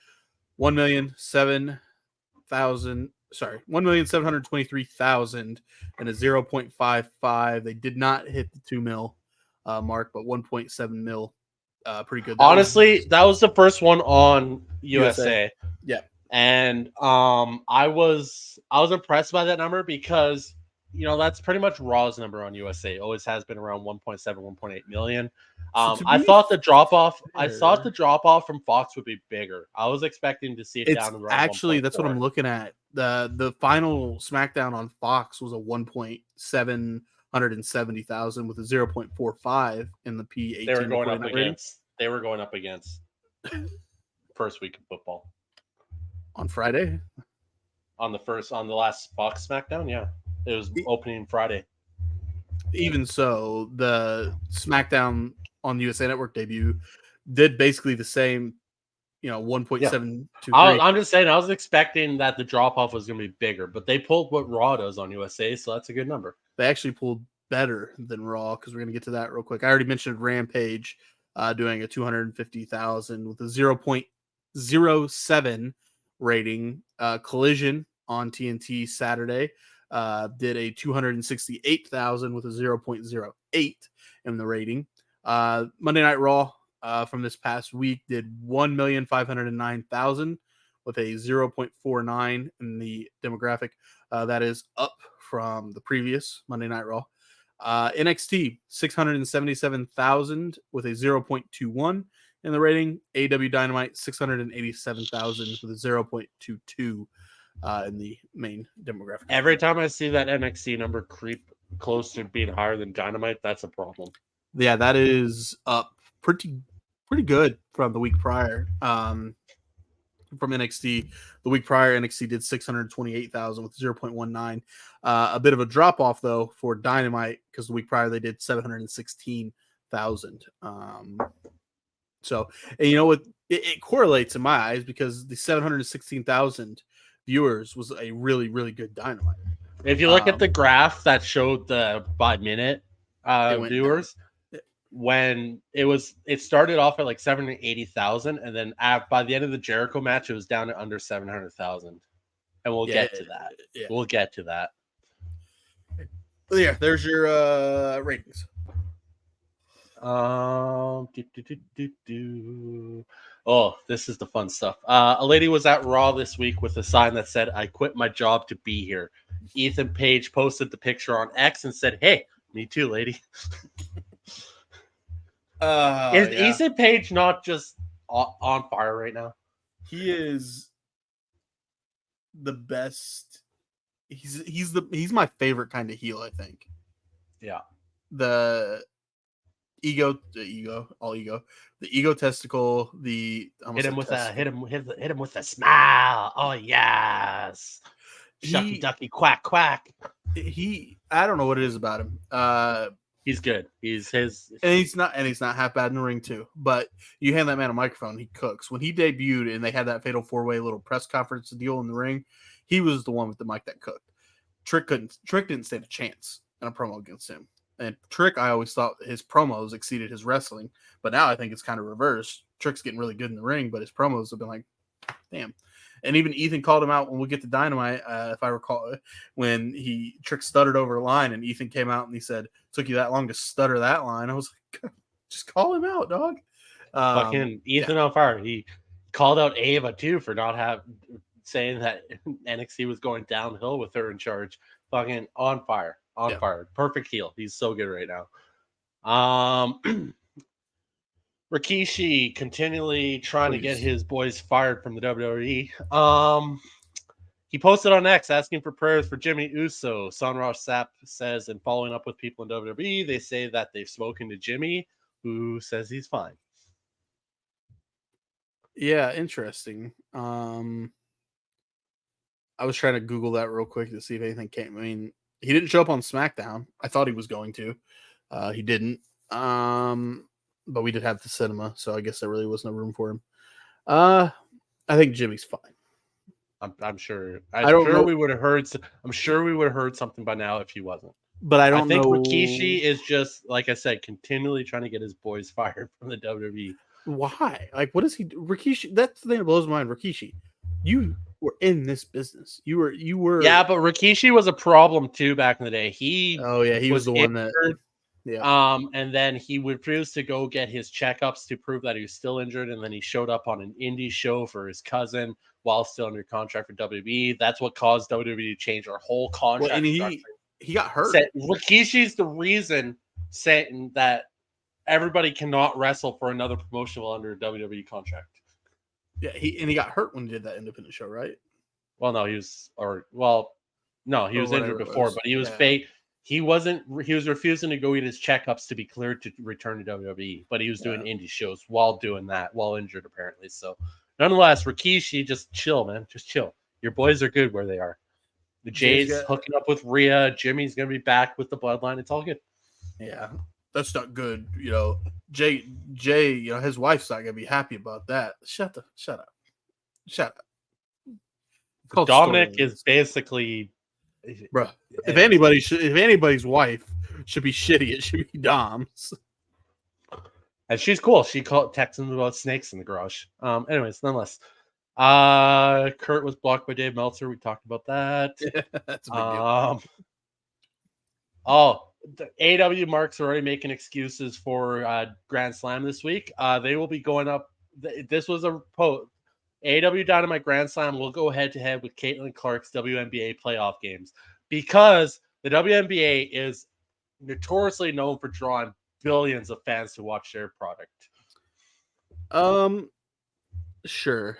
1,723,000 and a 0.55. They did not hit the 2 mil mark, but 1.7 mil. Pretty good. That was the first one on USA. Yeah. And I was impressed by that number because that's pretty much Raw's number on USA. It always has been around 1.7, 1.8 million. I thought the drop off from Fox would be bigger. I was expecting to see it down around. Actually, 1.4. that's what I'm looking at. The final SmackDown on Fox was a 1.770,000 with a 0.45 in the P18. They were going up against first week of football. On Friday? on the last Fox SmackDown. Yeah, it was opening Friday. Even so, the SmackDown on the USA Network debut did basically the same, 1.723. I'm just saying, I was expecting that the drop off was going to be bigger, but they pulled what Raw does on USA, so that's a good number. They actually pulled better than Raw because we're going to get to that real quick. I already mentioned Rampage doing a 250,000 with a 0.07 rating. Collision on TNT Saturday did a 268,000 with a 0.08 in the rating. Monday Night Raw from this past week did 1,509,000 with a 0.49 in the demographic. That is up from the previous Monday Night Raw. NXT 677,000 with a 0.21 in the rating. AEW Dynamite 687,000 with a 0.22 in the main demographic. Every time I see that NXT number creep close to being higher than Dynamite, that's a problem. Yeah, that is up pretty good from the week prior. From NXT, the week prior, NXT did 628,000 with 0.19. A bit of a drop off though for Dynamite because the week prior they did 716,000. So, and you know what? It correlates in my eyes because the 716,000 viewers was a really good Dynamite. If you look at the graph that showed the by minute viewers, down. When it started off at like 780,000, and then by the end of the Jericho match, it was down to under 700,000. And we'll get to that. Yeah. We'll get to that. Yeah, there's your ratings. Oh, this is the fun stuff. A lady was at Raw this week with a sign that said, "I quit my job to be here." Ethan Page posted the picture on X and said, "Hey, me too, lady." Is Ethan Page not just on fire right now? He is the best. He's my favorite kind of heel, I think. Yeah. The ego, the egotistical, hit him with a smile. Oh yes. Shucky ducky quack quack. I don't know what it is about him. He's good. He's not half bad in the ring too. But you hand that man a microphone, he cooks. When he debuted and they had that fatal 4-way little press conference deal in the ring, he was the one with the mic that cooked. Trick didn't stand a chance in a promo against him. And Trick, I always thought his promos exceeded his wrestling, but now I think it's kind of reversed. Trick's getting really good in the ring, but his promos have been like, damn. And even Ethan called him out when we get to Dynamite, if I recall, when Trick stuttered over a line, and Ethan came out and he said, "Took you that long to stutter that line?" I was like, just call him out, dog. Fucking Ethan on fire. He called out Ava too for not saying that NXT was going downhill with her in charge. Fucking on fire. Fire. Perfect heel. He's so good right now. Rikishi continually trying to get his boys fired from the WWE. He posted on X asking for prayers for Jimmy Uso. Sonraj Sapp says, in following up with people in WWE, they say that they've spoken to Jimmy, who says he's fine. Yeah, interesting. I was trying to Google that real quick to see if anything came. I mean, he didn't show up on SmackDown. I thought he was going to. He didn't. But we did have the cinema, so I guess there really was no room for him. I think Jimmy's fine. I'm sure. I'm sure we would have heard something by now if he wasn't. But I think Rikishi is just, like I said, continually trying to get his boys fired from the WWE. Why? Like, what does he do? Rikishi, that's the thing that blows my mind. Rikishi, you were in this business. You were. Yeah, but Rikishi was a problem too back in the day. He was the one that. Yeah. And then he refused to go get his checkups to prove that he was still injured, and then he showed up on an indie show for his cousin while still under contract for WWE. That's what caused WWE to change our whole contract. Well, and he got hurt. Rikishi's the reason saying that everybody cannot wrestle for another promotion while under a WWE contract. Yeah, he got hurt when he did that independent show, right? Well, no, he was injured before, but he was fake. He was refusing to go get his checkups to be cleared to return to WWE, but he was doing indie shows while doing that, while injured apparently. So nonetheless, Rikishi, just chill, man. Just chill. Your boys are good where they are. The Jay's hooking up with Rhea. Jimmy's gonna be back with the bloodline. It's all good. Yeah, that's not good. Jay, his wife's not gonna be happy about that. Shut up. Dominic is basically, bro. If anybody's wife should be shitty, it should be Dom's. And she's cool. She texted him about snakes in the garage. Anyways, nonetheless. Kurt was blocked by Dave Meltzer. We talked about that. That's a big deal. The AEW marks are already making excuses for Grand Slam this week. They will be going up. This was a post. AEW Dynamite Grand Slam will go head to head with Caitlin Clark's WNBA playoff games because the WNBA is notoriously known for drawing billions of fans to watch their product. Sure.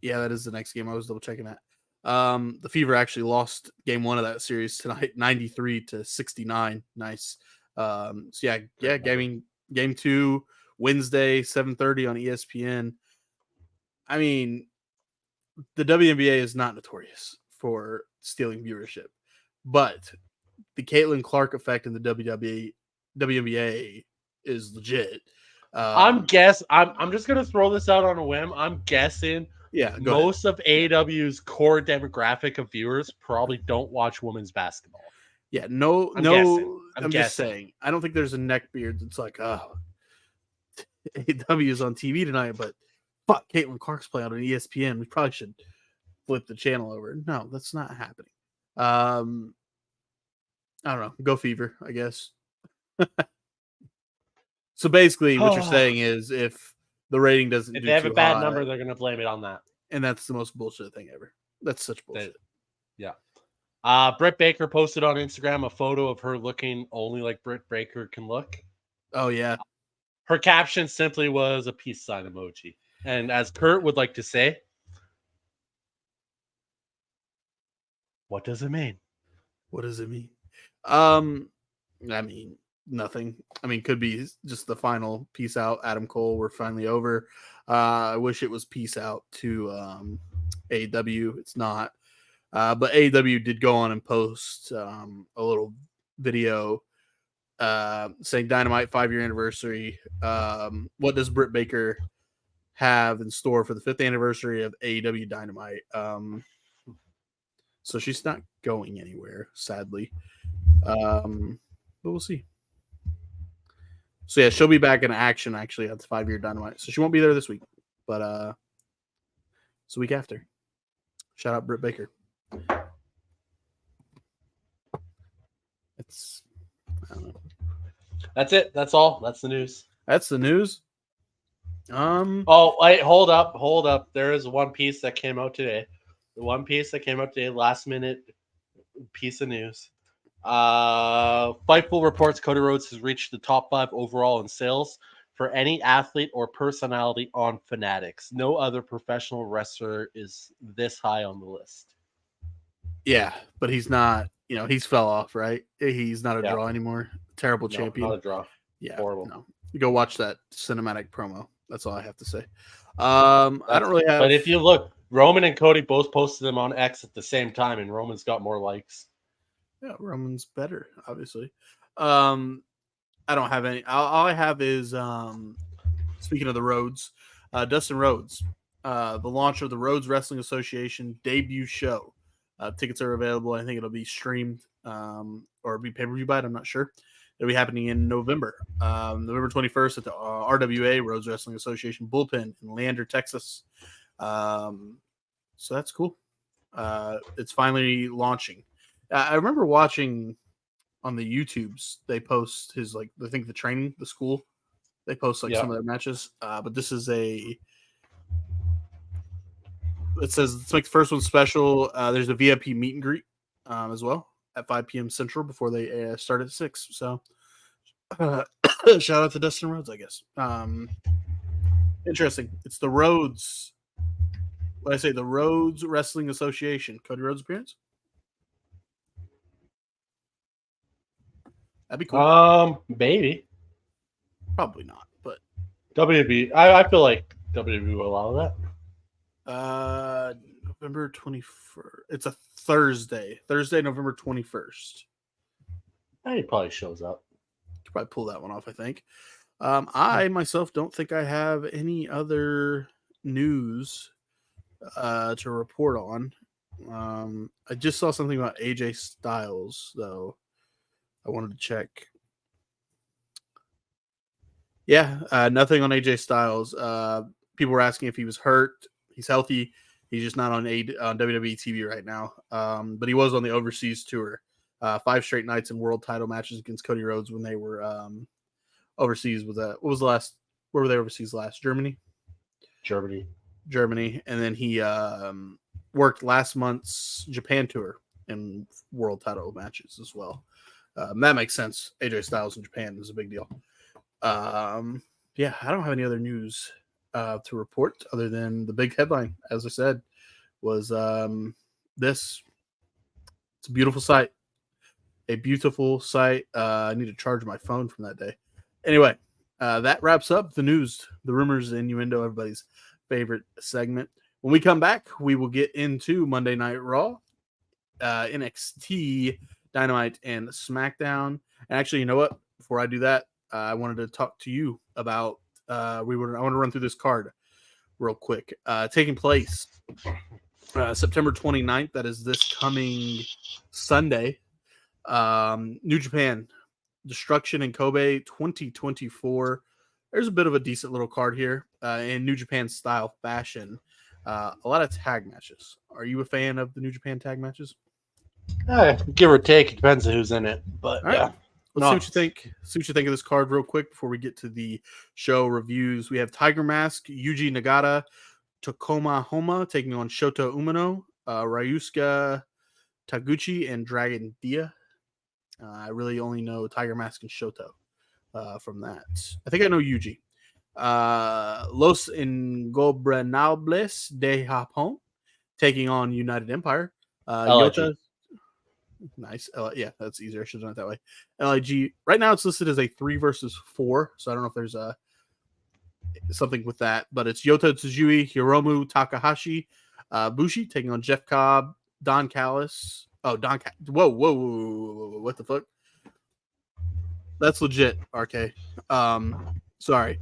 Yeah, that is the next game. I was double checking that. The Fever actually lost game 1 of that series tonight, 93-69. Nice. So yeah, game 2 Wednesday, 7:30 on ESPN. I mean, the WNBA is not notorious for stealing viewership, but the Caitlin Clark effect in the WNBA is legit. I'm just gonna throw this out on a whim. I'm guessing most of AEW's core demographic of viewers probably don't watch women's basketball. Yeah, I'm just saying. I don't think there's a neckbeard that's like, oh, AEW is on TV tonight, but fuck, Caitlin Clark's playing on ESPN. We probably should flip the channel over. No, that's not happening. I don't know. Go Fever, I guess. So basically, what you're saying is if the rating doesn't, if they have a bad number, they're going to blame it on that. And that's the most bullshit thing ever. That's such bullshit. Yeah. Britt Baker posted on Instagram a photo of her looking only like Britt Baker can look. Oh, yeah. Her caption simply was a peace sign emoji. And as Kurt would like to say, what does it mean? What does it mean? I mean, nothing. I mean, could be just the final peace out. Adam Cole, we're finally over. I wish it was peace out to AEW. It's not. But AEW did go on and post a little video saying Dynamite 5-year anniversary. What does Britt Baker have in store for the 5th anniversary of AEW Dynamite? So she's not going anywhere, sadly. But we'll see. So yeah, she'll be back in action actually at the 5-year Dynamite. So she won't be there this week, but it's the week after. Shout out Britt Baker. I don't know. That's it. That's all. That's the news. That's the news. Oh, wait, hold up. There is one piece that came out today. The one piece that came out today, last minute piece of news. Fightful reports Cody Rhodes has reached the top 5 overall in sales for any athlete or personality on Fanatics. No other professional wrestler is this high on the list. Yeah, but he's not, he's fell off, right? He's not a draw anymore. Terrible champion. Not a draw. Yeah. Horrible. No. You go watch that cinematic promo. That's all I have to say. I don't really have. But if you look, Roman and Cody both posted them on X at the same time, and Roman's got more likes. Yeah, Roman's better, obviously. I don't have any. All I have is speaking of the Rhodes, Dustin Rhodes, the launch of the Rhodes Wrestling Association debut show. Tickets are available. I think it'll be streamed or be pay-per-view by it. I'm not sure. It'll be happening in November. November 21st at the RWA, Rhodes Wrestling Association Bullpen in Leander, Texas. So that's cool. It's finally launching. I remember watching on the YouTubes, they post his, I think the school, they post some of their matches. But this is it says let's make the first one special. There's a VIP meet and greet as well at 5 p.m. Central before they start at 6. So shout out to Dustin Rhodes, I guess. Interesting. It's the Rhodes. What did I say? The Rhodes Wrestling Association. Cody Rhodes appearance? That'd be cool. Maybe. Probably not, but WB. I feel like WWE will allow that. November 21st. It's a Thursday. Thursday, November 21st. He probably shows up. Could probably pull that one off, I think. I myself don't think I have any other news to report on. I just saw something about AJ Styles, though. I wanted to check. Yeah, nothing on AJ Styles. People were asking if he was hurt. He's healthy. He's just not on WWE TV right now. But he was on the overseas tour. 5 straight nights in world title matches against Cody Rhodes when they were overseas. What was the last? Where were they overseas last? Germany. And then he worked last month's Japan tour in world title matches as well. That makes sense. AJ Styles in Japan is a big deal. Yeah, I don't have any other news to report other than the big headline, as I said, was this. It's a beautiful sight. A beautiful sight. I need to charge my phone from that day. Anyway, that wraps up the news, the rumors, the innuendo, everybody's favorite segment. When we come back, we will get into Monday Night Raw, NXT, Dynamite, and SmackDown. And actually, you know what? Before I do that, I wanted to talk to you about. I want to run through this card real quick. Taking place September 29th. That is this coming Sunday. New Japan Destruction in Kobe 2024. There's a bit of a decent little card here in New Japan style fashion. A lot of tag matches. Are you a fan of the New Japan tag matches? Give or take, it depends on who's in it. But right. yeah, let's see what you think. See what you think of this card real quick before we get to the show reviews. We have Tiger Mask, Yuji Nagata, Tokoma Homa taking on Shota Umino, Ryusuke Taguchi, and Dragon Dia. I really only know Tiger Mask and Shoto from that. I think I know Yuji. Los Ingobernables de Japón taking on United Empire. Yota. Nice. Yeah, that's easier. I should have done it that way. LIG. Right now it's listed as a 3 versus 4. So I don't know if there's something with that. But it's Yota Tsujui, Hiromu Takahashi, Bushi taking on Jeff Cobb, Don Callis. Oh, Whoa. What the fuck? That's legit, RK. Sorry.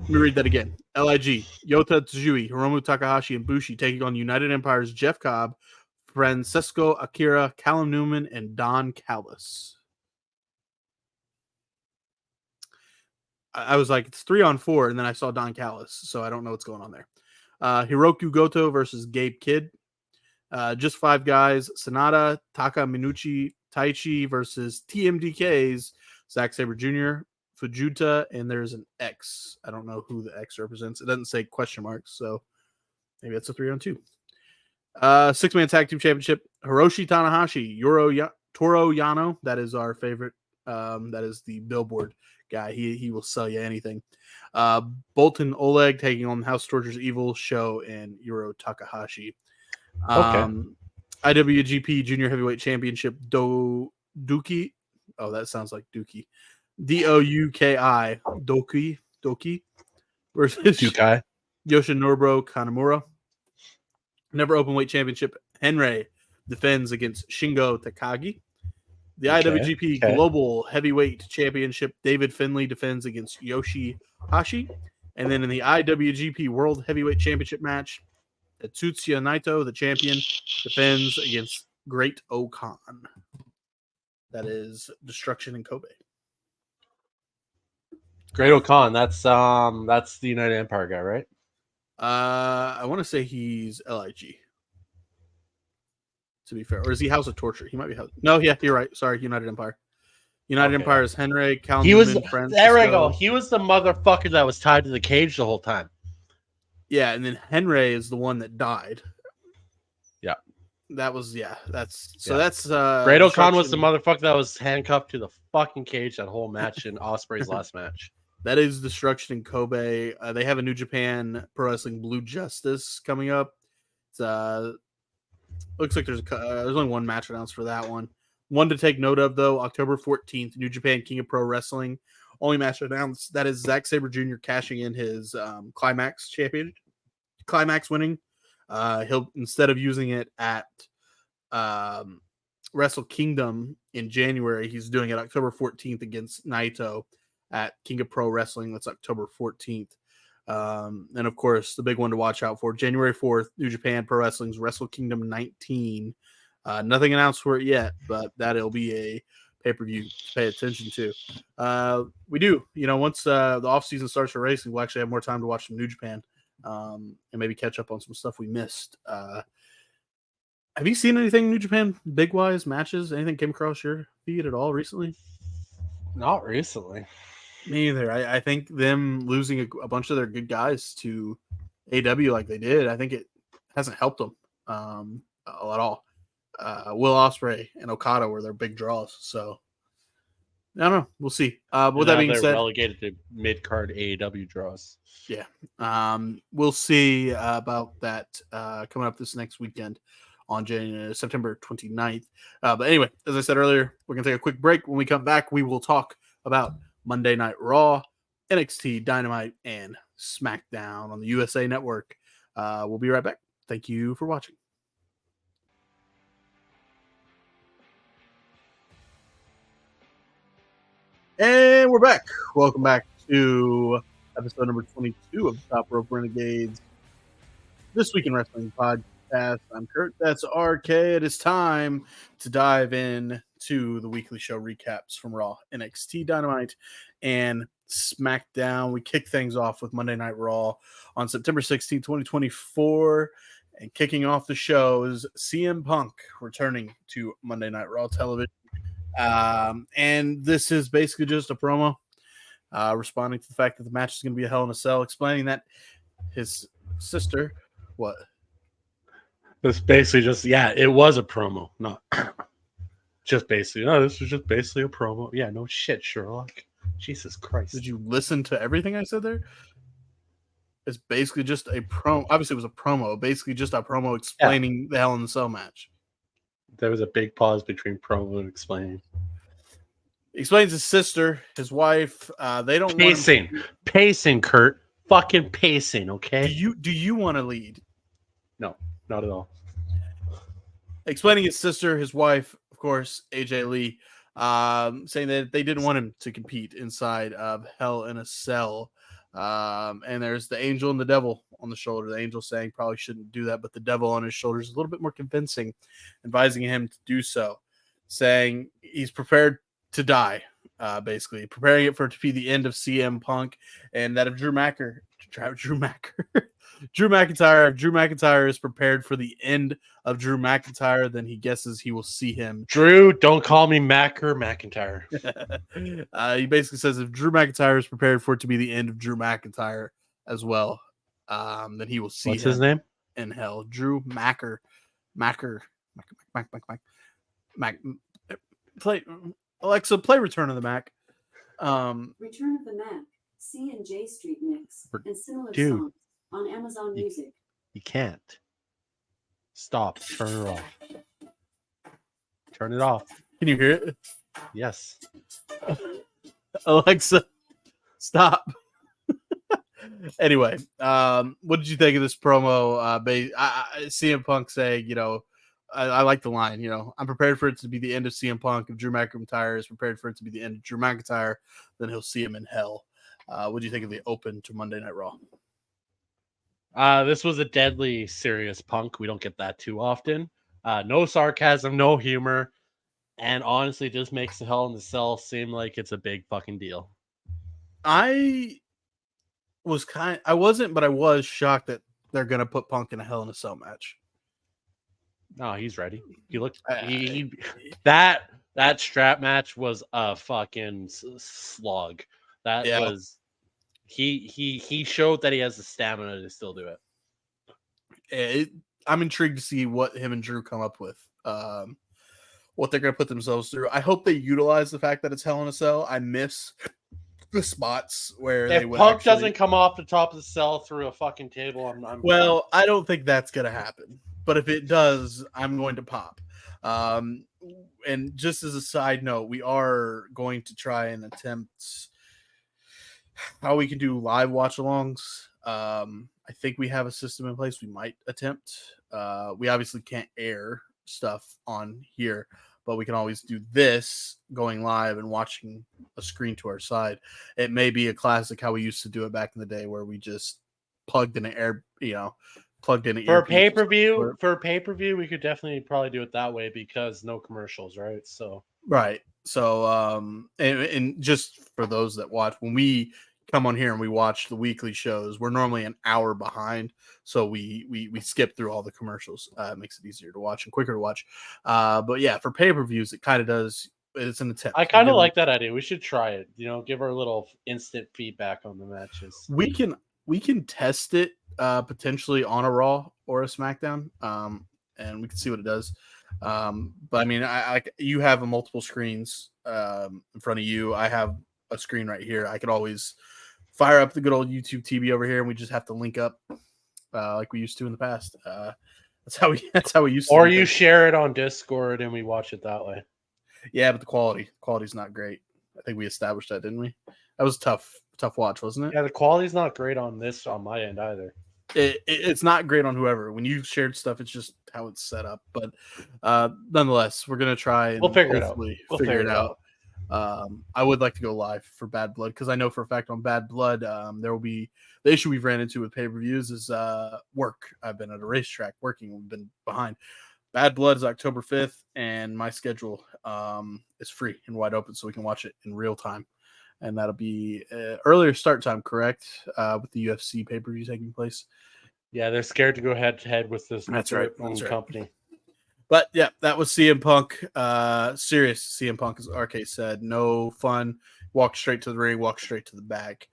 Let me read that again. LIG, Yota Tsujui, Hiromu Takahashi, and Bushi taking on United Empire's Jeff Cobb, Francesco Akira, Callum Newman, and Don Callis. I was like, it's 3-on-4, and then I saw Don Callis, so I don't know what's going on there. Hiroku Goto versus Gabe Kidd. Just 5 guys. Sanada, Taka Minucci, Taichi versus TMDK's Zack Sabre Jr., Fujita, and there's an X. I don't know who the X represents. It doesn't say question marks, so maybe it's a 3-on-2. 6-man tag team championship. Hiroshi Tanahashi, Toru Yano. That is our favorite. That is the Billboard guy. He will sell you anything. Bolton Oleg taking on House Torture's Evil Show and Yuro Takahashi. IWGP Junior Heavyweight Championship Douki. Oh, that sounds like Dookie. Douki Doki versus Dukai. Yoshinori Kanemaru. Never Openweight Championship Henry defends against Shingo Takagi. The IWGP Global Heavyweight Championship David Finlay defends against Yoshi-Hashi. And then in the IWGP World Heavyweight Championship match, Tetsuya Naito, the champion, defends against Great Okan. That is Destruction in Kobe. Great Okan, that's the United Empire guy, right? I want to say he's LIG. To be fair, or is he House of Torture? He might be House. No, yeah, you're right. Sorry, United Empire. United Empire is Henry. Cal He was Francisco. there. We go. He was the motherfucker that was tied to the cage the whole time. Yeah, and then Henry is the one that died. Yeah, that was That's Great Okan was the motherfucker that was handcuffed to the fucking cage that whole match in Ospreay's last match. That is Destruction in Kobe. They have a New Japan Pro Wrestling Blue Justice coming up. It's looks like there's only one match announced for that one. One to take note of though: October 14th, New Japan King of Pro Wrestling only match announced. That is Zack Sabre Jr. cashing in his Climax winning. He'll, instead of using it at Wrestle Kingdom in January, he's doing it October 14th against Naito at King of Pro Wrestling. That's October 14th. And of course, the big one to watch out for, January 4th, New Japan Pro Wrestling's Wrestle Kingdom 19. Nothing announced for it yet, but that'll be a pay-per-view to pay attention to. We do, once the off-season starts for racing, we'll actually have more time to watch some New Japan and maybe catch up on some stuff we missed. Have you seen anything New Japan big-wise, matches? Anything came across your feed at all recently? Not recently. Me either. I think them losing a bunch of their good guys to AEW like they did, I think it hasn't helped them at all. Will Ospreay and Okada were their big draws, so I don't know. We'll see. With that being said, relegated to mid-card AEW draws. Yeah, we'll see about that coming up this next weekend on September 29th. But anyway, as I said earlier, we're going to take a quick break. When we come back, we will talk about Monday Night Raw, NXT, Dynamite, and SmackDown on the USA Network. We'll be right back. Thank you for watching. And we're back. Welcome back to episode number 22 of the Top Rope Renegades This Week in Wrestling podcast. I'm Kurt. That's RK. It is time to dive in to the weekly show recaps from Raw, NXT, Dynamite, and SmackDown. We kick things off with Monday Night Raw on September 16, 2024. And kicking off the show is CM Punk returning to Monday Night Raw television. And this is basically just a promo responding to the fact that the match is going to be a Hell in a Cell, explaining that his sister, what? It's basically just, it was a promo. Not just basically, no, this was just basically a promo. Yeah, no shit, Sherlock. Jesus Christ. Did you listen to everything I said there? It's basically just a promo. Obviously, it was a promo. Basically, just a promo explaining the Hell in a Cell match. There was a big pause between promo and explaining. He explains his sister, his wife. They don't pacing, Kurt. Fucking pacing. Okay. Do you want to lead? No, not at all. Explaining his sister, his wife, of course, AJ Lee, saying that they didn't want him to compete inside of Hell in a Cell. And there's the angel and the devil on the shoulder. The angel saying probably shouldn't do that, but the devil on his shoulder is a little bit more convincing, advising him to do so, saying he's prepared to die, basically preparing it for it to be the end of CM Punk, and that if Drew McIntyre is prepared for the end of Drew McIntyre, then he guesses he will see him. Drew, don't call me McIntyre. He basically says if Drew McIntyre is prepared for it to be the end of Drew McIntyre as well, then he will see. What's his name? In hell, Drew Macker. Play Alexa, play Return of the Mac. Return of the Mac, C and J Street mix, and similar songs on Amazon Music. You can't. Stop. Turn it off. Turn it off. Can you hear it? Yes. Alexa, stop. Anyway, what did you think of this promo? CM Punk saying, I like the line, I'm prepared for it to be the end of CM Punk. If Drew McIntyre is prepared for it to be the end of Drew McIntyre, then he'll see him in hell. What do you think of the open to Monday Night Raw? This was a deadly serious Punk. We don't get that too often. No sarcasm, no humor. And honestly, just makes the Hell in the Cell seem like it's a big fucking deal. I wasn't, but I was shocked that they're going to put Punk in a Hell in a Cell match. No, he's ready. He looked. That strap match was a fucking slog. Was. He showed that he has the stamina to still do it. I'm intrigued to see what him and Drew come up with. What they're going to put themselves through. I hope they utilize the fact that it's Hell in a Cell. I miss the spots where if Punk doesn't come off the top of the cell through a fucking table, I don't think that's going to happen. But if it does, I'm going to pop. And just as a side note, we are going to try and attempt how we can do live watch-alongs. I think we have a system in place we might attempt. We obviously can't air stuff on here, but we can always do this going live and watching a screen to our side. It may be a classic how we used to do it back in the day where we just plugged in plugged in an For earpiece. pay-per-view, we could definitely probably do it that way because no commercials, right? So Right. So, and just for those that watch, when we come on here and we watch the weekly shows, we're normally an hour behind. So we skip through all the commercials. It makes it easier to watch and quicker to watch. But yeah, for pay-per-views, it kind of does. It's an attempt. I kind of like that idea. We should try it. Give our little instant feedback on the matches. We can test it potentially on a Raw or a SmackDown, and we can see what it does. But I mean, you have multiple screens in front of you. I have a screen right here. I could always fire up the good old YouTube TV over here, and we just have to link up like we used to in the past. That's how we used to. Or you share it on Discord and we watch it that way. Yeah, but the quality's not great. I think we established that, didn't we? That was tough watch, wasn't it? Yeah, the quality's not great on my end either. It's not great on whoever. When you shared stuff, it's just how it's set up. But nonetheless, we're gonna try and we'll figure it out. We'll figure it out. I would like to go live for Bad Blood because I know for a fact on Bad Blood there will be the issue we've ran into with pay-per-views is work. I've been at a racetrack working. We've been behind. Bad Blood is October 5th, and my schedule is free and wide open, so we can watch it in real time. And that'll be earlier start time, correct? With the UFC pay-per-view taking place. Yeah, they're scared to go head-to-head with this company. But yeah, that was CM Punk. Serious CM Punk, as RK said. No fun. Walk straight to the ring, walk straight to the back.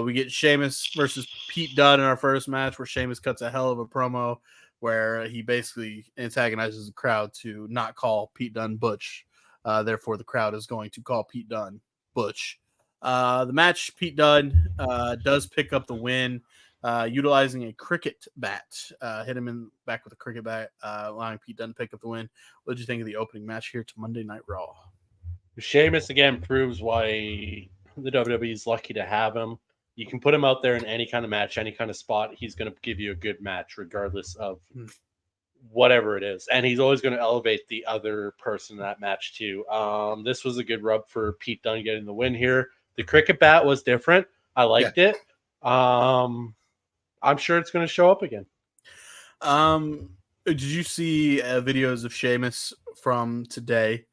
We get Sheamus versus Pete Dunne in our first match, where Sheamus cuts a hell of a promo where he basically antagonizes the crowd to not call Pete Dunne Butch. Therefore, the crowd is going to call Pete Dunne Butch. The match, Pete Dunne does pick up the win, utilizing a cricket bat. Hit him in the back with a cricket bat, allowing Pete Dunne to pick up the win. What did you think of the opening match here to Monday Night Raw? Sheamus again proves why the WWE is lucky to have him. You can put him out there in any kind of match, any kind of spot. He's going to give you a good match, regardless of whatever it is. And he's always going to elevate the other person in that match, too. This was a good rub for Pete Dunne getting the win here. The cricket bat was different. I liked it. I'm sure it's going to show up again. Did you see videos of Sheamus from today?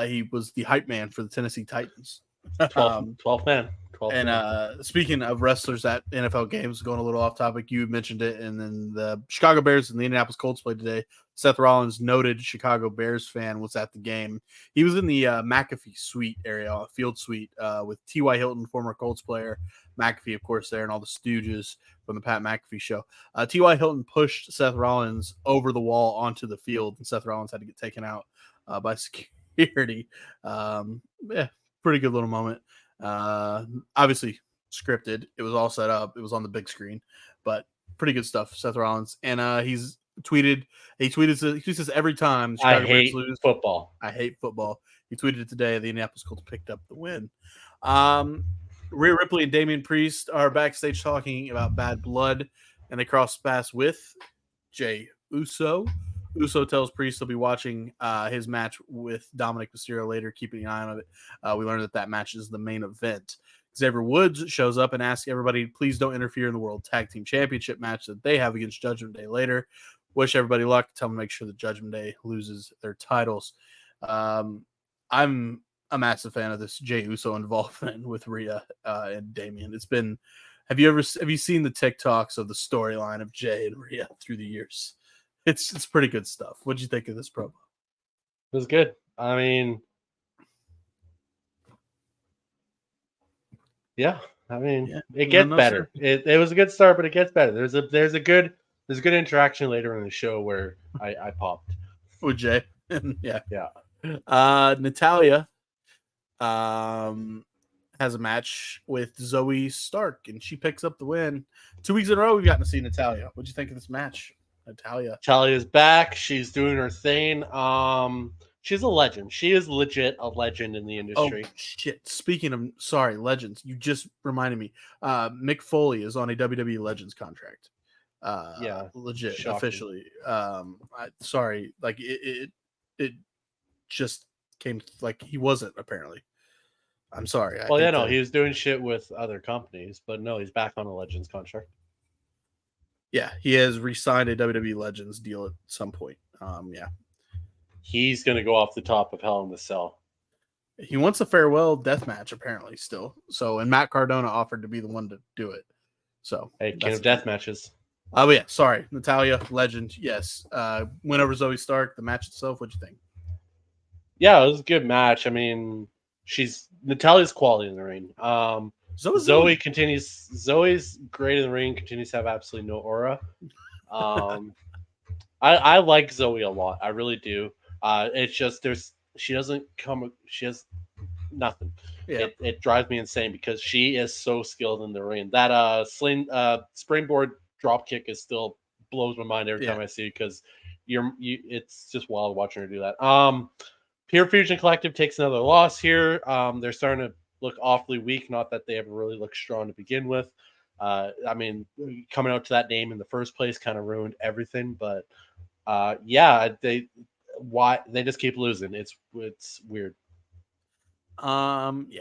He was the hype man for the Tennessee Titans. 12th man. And speaking of wrestlers at NFL games, going a little off topic, you mentioned it, and then the Chicago Bears and the Indianapolis Colts played today. Seth Rollins, noted Chicago Bears fan, was at the game. He was in the McAfee suite area, field suite, with T.Y. Hilton, former Colts player, McAfee, of course, there, and all the Stooges from the Pat McAfee show. T.Y. Hilton pushed Seth Rollins over the wall onto the field, and Seth Rollins had to get taken out by security. Pretty good little moment. Obviously scripted. It was all set up. It was on the big screen, but pretty good stuff. Seth Rollins, and he tweets this every time. I hate football. I hate football. He tweeted it today. The Indianapolis Colts picked up the win. Rhea Ripley and Damian Priest are backstage talking about Bad Blood, and they cross paths with Jey Uso. Uso tells Priest he'll be watching his match with Dominic Mysterio later, keeping an eye on it. We learned that match is the main event. Xavier Woods shows up and asks everybody, please don't interfere in the World Tag Team Championship match that they have against Judgment Day later. Wish everybody luck. Tell them to make sure that Judgment Day loses their titles. I'm a massive fan of this Jey Uso involvement with Rhea and Damian. It's been. Have you seen the TikToks of the storyline of Jey and Rhea through the years? It's pretty good stuff. What'd you think of this promo? It was good. I mean, it gets better. Sure. It was a good start, but it gets better. There's a good interaction later in the show where I popped with Jey. yeah. Natalya has a match with Zoe Stark, and she picks up the win. 2 weeks in a row, we've gotten to see Natalya. What'd you think of this match? Natalya's back. She's doing her thing. she's a legend. She is legit a legend in the industry. Oh shit! Speaking of legends, you just reminded me. Mick Foley is on a WWE Legends contract. Yeah, Legit, shocking. officially. Sorry, like it just came like he wasn't apparently. I'm sorry. Well, yeah, no, he was doing shit with other companies, but no, he's back on a Legends contract. Yeah, he has re-signed a WWE Legends deal at some point. Yeah, he's gonna go off the top of Hell in the Cell. He wants a farewell death match apparently still. So, and Matt Cardona offered to be the one to do it. So, hey, king of death matches. Oh yeah, sorry, Natalya, legend. Yes, win over Zoe Stark. The match itself, what'd you think? Yeah, it was a good match. I mean, Natalya's quality in the ring. Zoe continues. Zoe's great in the ring. Continues to have absolutely no aura. I like Zoe a lot. I really do. It's just she doesn't come. She has nothing. Yeah. It drives me insane because she is so skilled in the ring. That springboard drop kick is still blows my mind every time I see it because it's just wild watching her do that. Pure Fusion Collective takes another loss here. They're starting to look awfully weak. Not that they ever really looked strong to begin with. I mean, coming out to that name in the first place kind of ruined everything. But yeah, they just keep losing. It's weird. Yeah.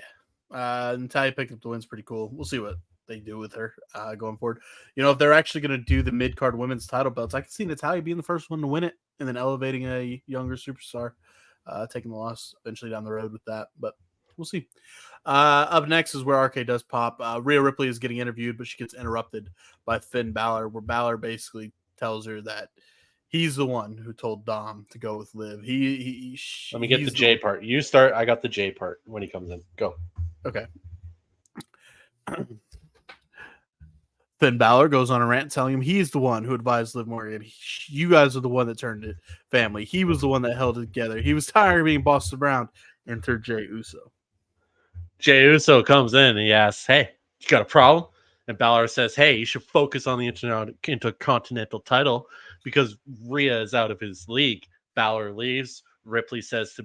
Natalya picked up the win's pretty cool. We'll see what they do with her going forward. You know, if they're actually going to do the mid-card women's title belts, I can see Natalya being the first one to win it and then elevating a younger superstar, taking the loss eventually down the road with that. But we'll see. Up next is where RK does pop. Rhea Ripley is getting interviewed, but she gets interrupted by Finn Balor, where Balor basically tells her that he's the one who told Dom to go with Liv. Let me get the J part. You start. I got the J part when he comes in. Go. Okay. Finn Balor goes on a rant telling him he's the one who advised Liv Morgan. You guys are the one that turned it family. He was the one that held it together. He was tired of being bossed around. Enter Jey Uso. Jey Uso comes in and he asks, "Hey, you got a problem?" And Balor says, "Hey, you should focus on the Intercontinental title because Rhea is out of his league." Balor leaves. Ripley says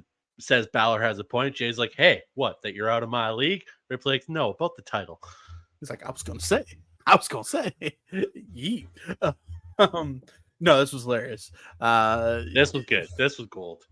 Balor has a point. Jay's like, "Hey, what? That you're out of my league?" Ripley like, "No, about the title." He's like, I was gonna say. Yeet. No, this was hilarious. This was good. This was gold.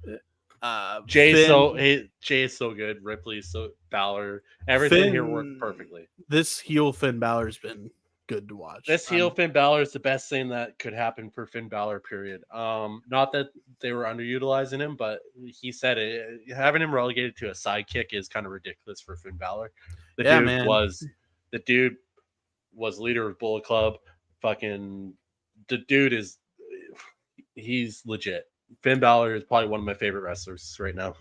Jay is so good. Ripley, so Balor, everything here worked perfectly. This heel Finn Balor's been good to watch. This heel Finn Balor is the best thing that could happen for Finn Balor. Period. Not that they were underutilizing him, but he said it. Having him relegated to a sidekick is kind of ridiculous for Finn Balor. The dude was leader of Bullet Club. Fucking the dude he's legit. Finn Balor is probably one of my favorite wrestlers right now.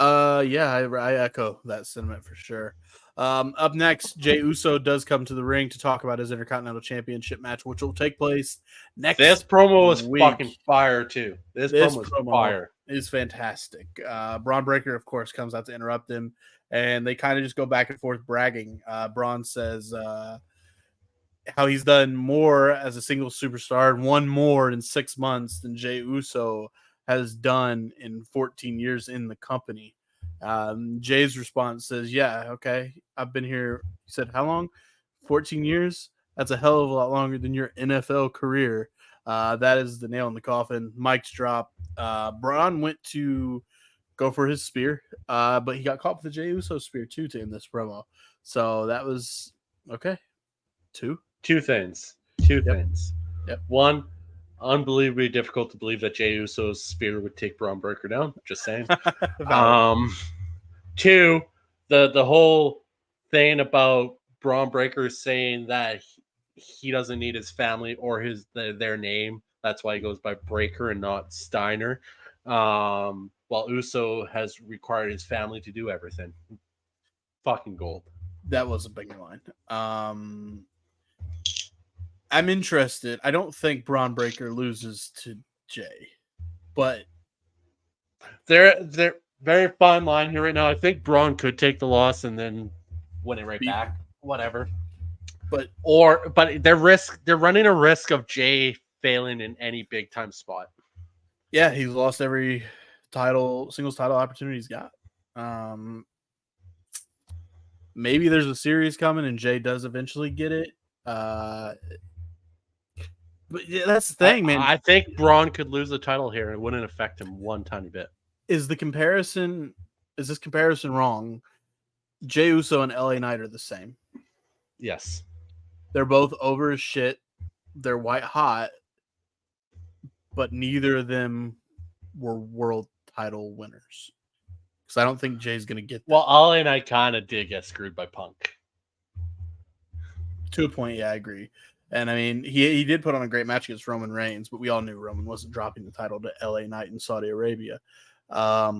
Yeah, I echo that sentiment for sure. Up next, Jey Uso does come to the ring to talk about his Intercontinental Championship match, which will take place next. This promo was fucking fire too. This promo fire. Is fantastic. Braun Breaker, of course, comes out to interrupt him, and they kind of just go back and forth bragging. Braun says how he's done more as a single superstar and won more in 6 months than Jey Uso has done in 14 years in the company. Jay's response says, yeah, okay, I've been here. He said, how long? 14 years? That's a hell of a lot longer than your NFL career. That is the nail in the coffin. Mic's drop. Braun went to go for his spear, but he got caught with the Jey Uso spear too in this promo. So that was okay. Two things. Yep. One, unbelievably difficult to believe that Jey Uso's spear would take Braun Breaker down. Just saying. Two, the whole thing about Braun Breaker saying that he doesn't need his family or their name. That's why he goes by Breaker and not Steiner. While Uso has required his family to do everything. Fucking gold. That was a big line. I'm interested. I don't think Braun Breaker loses to Jay, but they're very fine line here right now. I think Braun could take the loss and then win it right back. Whatever. But they're running a risk of Jay failing in any big time spot. Yeah, he's lost every singles title opportunity he's got. Maybe there's a series coming and Jay does eventually get it. But yeah, that's the thing, man. I think Braun could lose the title here and it wouldn't affect him one tiny bit. Is this comparison wrong? Jey Uso and LA Knight are the same. Yes. They're both over as shit. They're white hot, but neither of them were world title winners. Because I don't think Jay's going to get that. Well, LA Knight kind of did get screwed by Punk. To a point, yeah, I agree. And I mean, he did put on a great match against Roman Reigns, but we all knew Roman wasn't dropping the title to LA Knight in Saudi Arabia. I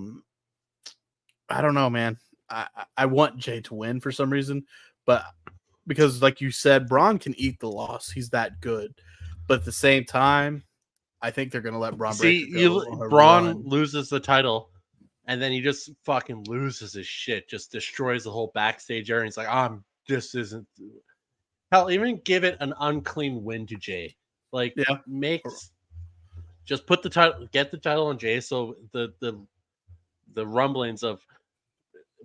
don't know, man. I want Jay to win for some reason, but because, like you said, Braun can eat the loss. He's that good. But at the same time, I think they're going to let Braun Breaker go. Braun loses the title, and then he just fucking loses his shit, just destroys the whole backstage area. And he's like, this isn't... Hell, even give it an unclean win to Jay. Like, just put the title, get the title on Jay, so the rumblings of...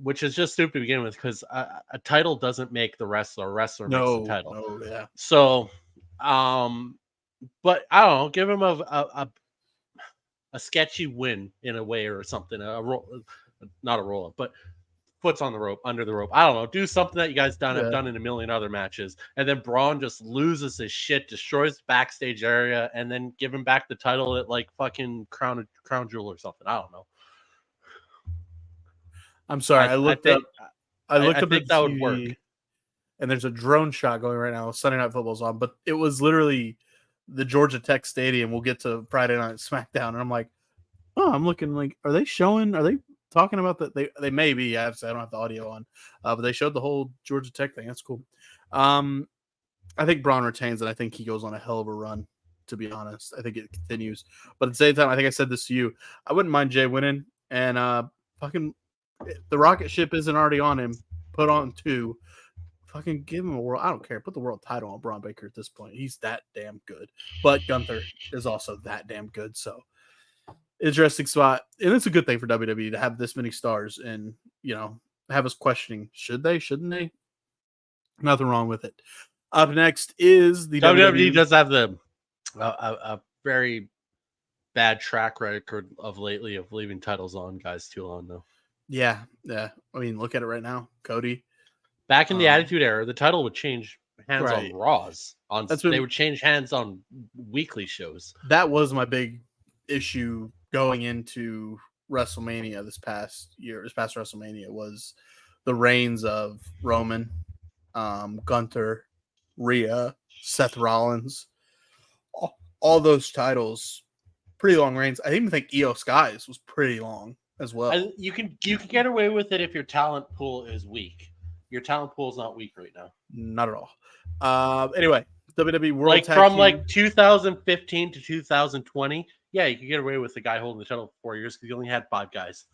Which is just stupid to begin with, because a title doesn't make the wrestler. A wrestler makes the title. No, yeah. So, but I don't know. Give him a sketchy win in a way or something. Not a roll up, but foot's on the rope, under the rope. I don't know. Do something that you guys have done in a million other matches, and then Braun just loses his shit, destroys the backstage area, and then give him back the title at like fucking Crown Jewel or something. I don't know. I'm sorry. I looked up at the that would TV, work. and there's a drone shot going right now. Sunday Night Football's on, but it was literally the Georgia Tech Stadium. We'll get to Friday Night SmackDown, and I'm like, oh, I'm looking like, are they talking about that? They may be. I don't have the audio on, but they showed the whole Georgia Tech thing. That's cool. I think Braun retains, and I think he goes on a hell of a run. To be honest, I think it continues. But at the same time, I think I said this to you. I wouldn't mind Jay winning, and fucking. The rocket ship isn't already on him. Put on 2. Fucking give him a world. I don't care. Put the world title on Braun Breaker at this point. He's that damn good. But Gunther is also that damn good. So interesting spot. And it's a good thing for WWE to have this many stars and, have us questioning, should they? Shouldn't they? Nothing wrong with it. Up next is the WWE does have a very bad track record of lately of leaving titles on guys too long, though. Yeah. I mean, look at it right now. Cody. Back in the Attitude Era, the title would change hands on Raws. They would change hands on weekly shows. That was my big issue going into WrestleMania this past WrestleMania was the reigns of Roman, Gunther, Rhea, Seth Rollins. All those titles, pretty long reigns. I even think Io Sky's was pretty long as well. And you can get away with it if your talent pool is weak. Your talent pool is not weak right now. Not at all. Anyway, WWE World Tag from Team. like 2015 to 2020. Yeah, you could get away with the guy holding the title for 4 years because you only had 5 guys.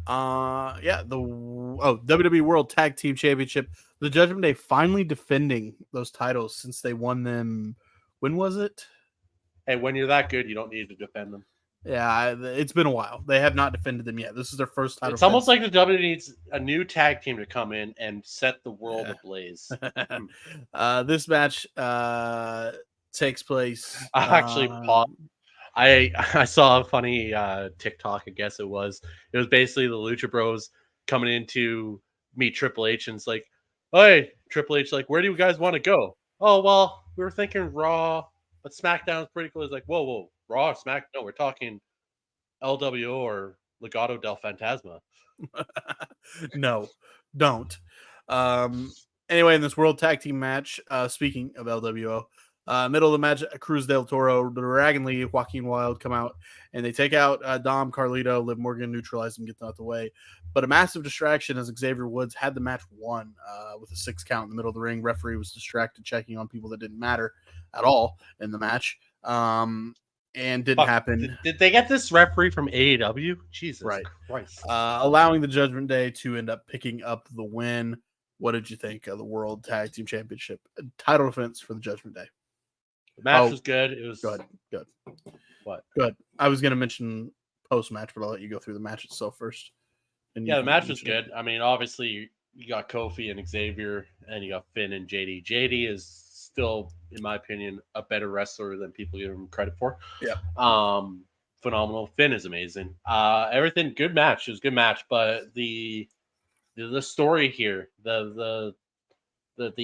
WWE World Tag Team Championship. The Judgment Day finally defending those titles since they won them. When was it? Hey, when you're that good, you don't need to defend them. Yeah, it's been a while. They have not defended them yet. This is their first title. It's almost like the WWE needs a new tag team to come in and set the world ablaze. This match takes place. Actually, I saw a funny TikTok. I guess it was basically the Lucha Bros coming in to meet Triple H, and it's like, hey, Triple H, like, where do you guys want to go? Oh, well, we were thinking Raw, but SmackDown's pretty cool. It's like, whoa, Raw, SmackDown. No, we're talking LWO or Legado del Fantasma. No, don't. Anyway, in this World Tag Team match, speaking of LWO, middle of the match, Cruz del Toro, Dragon Lee, Joaquin Wilde come out, and they take out Dom, Carlito, Liv Morgan, neutralize them, get them out the way. But a massive distraction as Xavier Woods had the match won with a 6 count in the middle of the ring. Referee was distracted checking on people that didn't matter at all in the match. And didn't happen. Did they get this referee from AEW? Jesus Christ. Allowing the Judgment Day to end up picking up the win. What did you think of the World Tag Team Championship title defense for the Judgment Day? The match was good. It was good. What? Good. I was going to mention post-match, but I'll let you go through the match itself first. And Yeah, the match was good. I mean, obviously you got Kofi and Xavier, and you got Finn and JD. JD is still, in my opinion, a better wrestler than people give him credit for. Yeah. Phenomenal. Finn is amazing. Everything good match. It was a good match, but the story here, the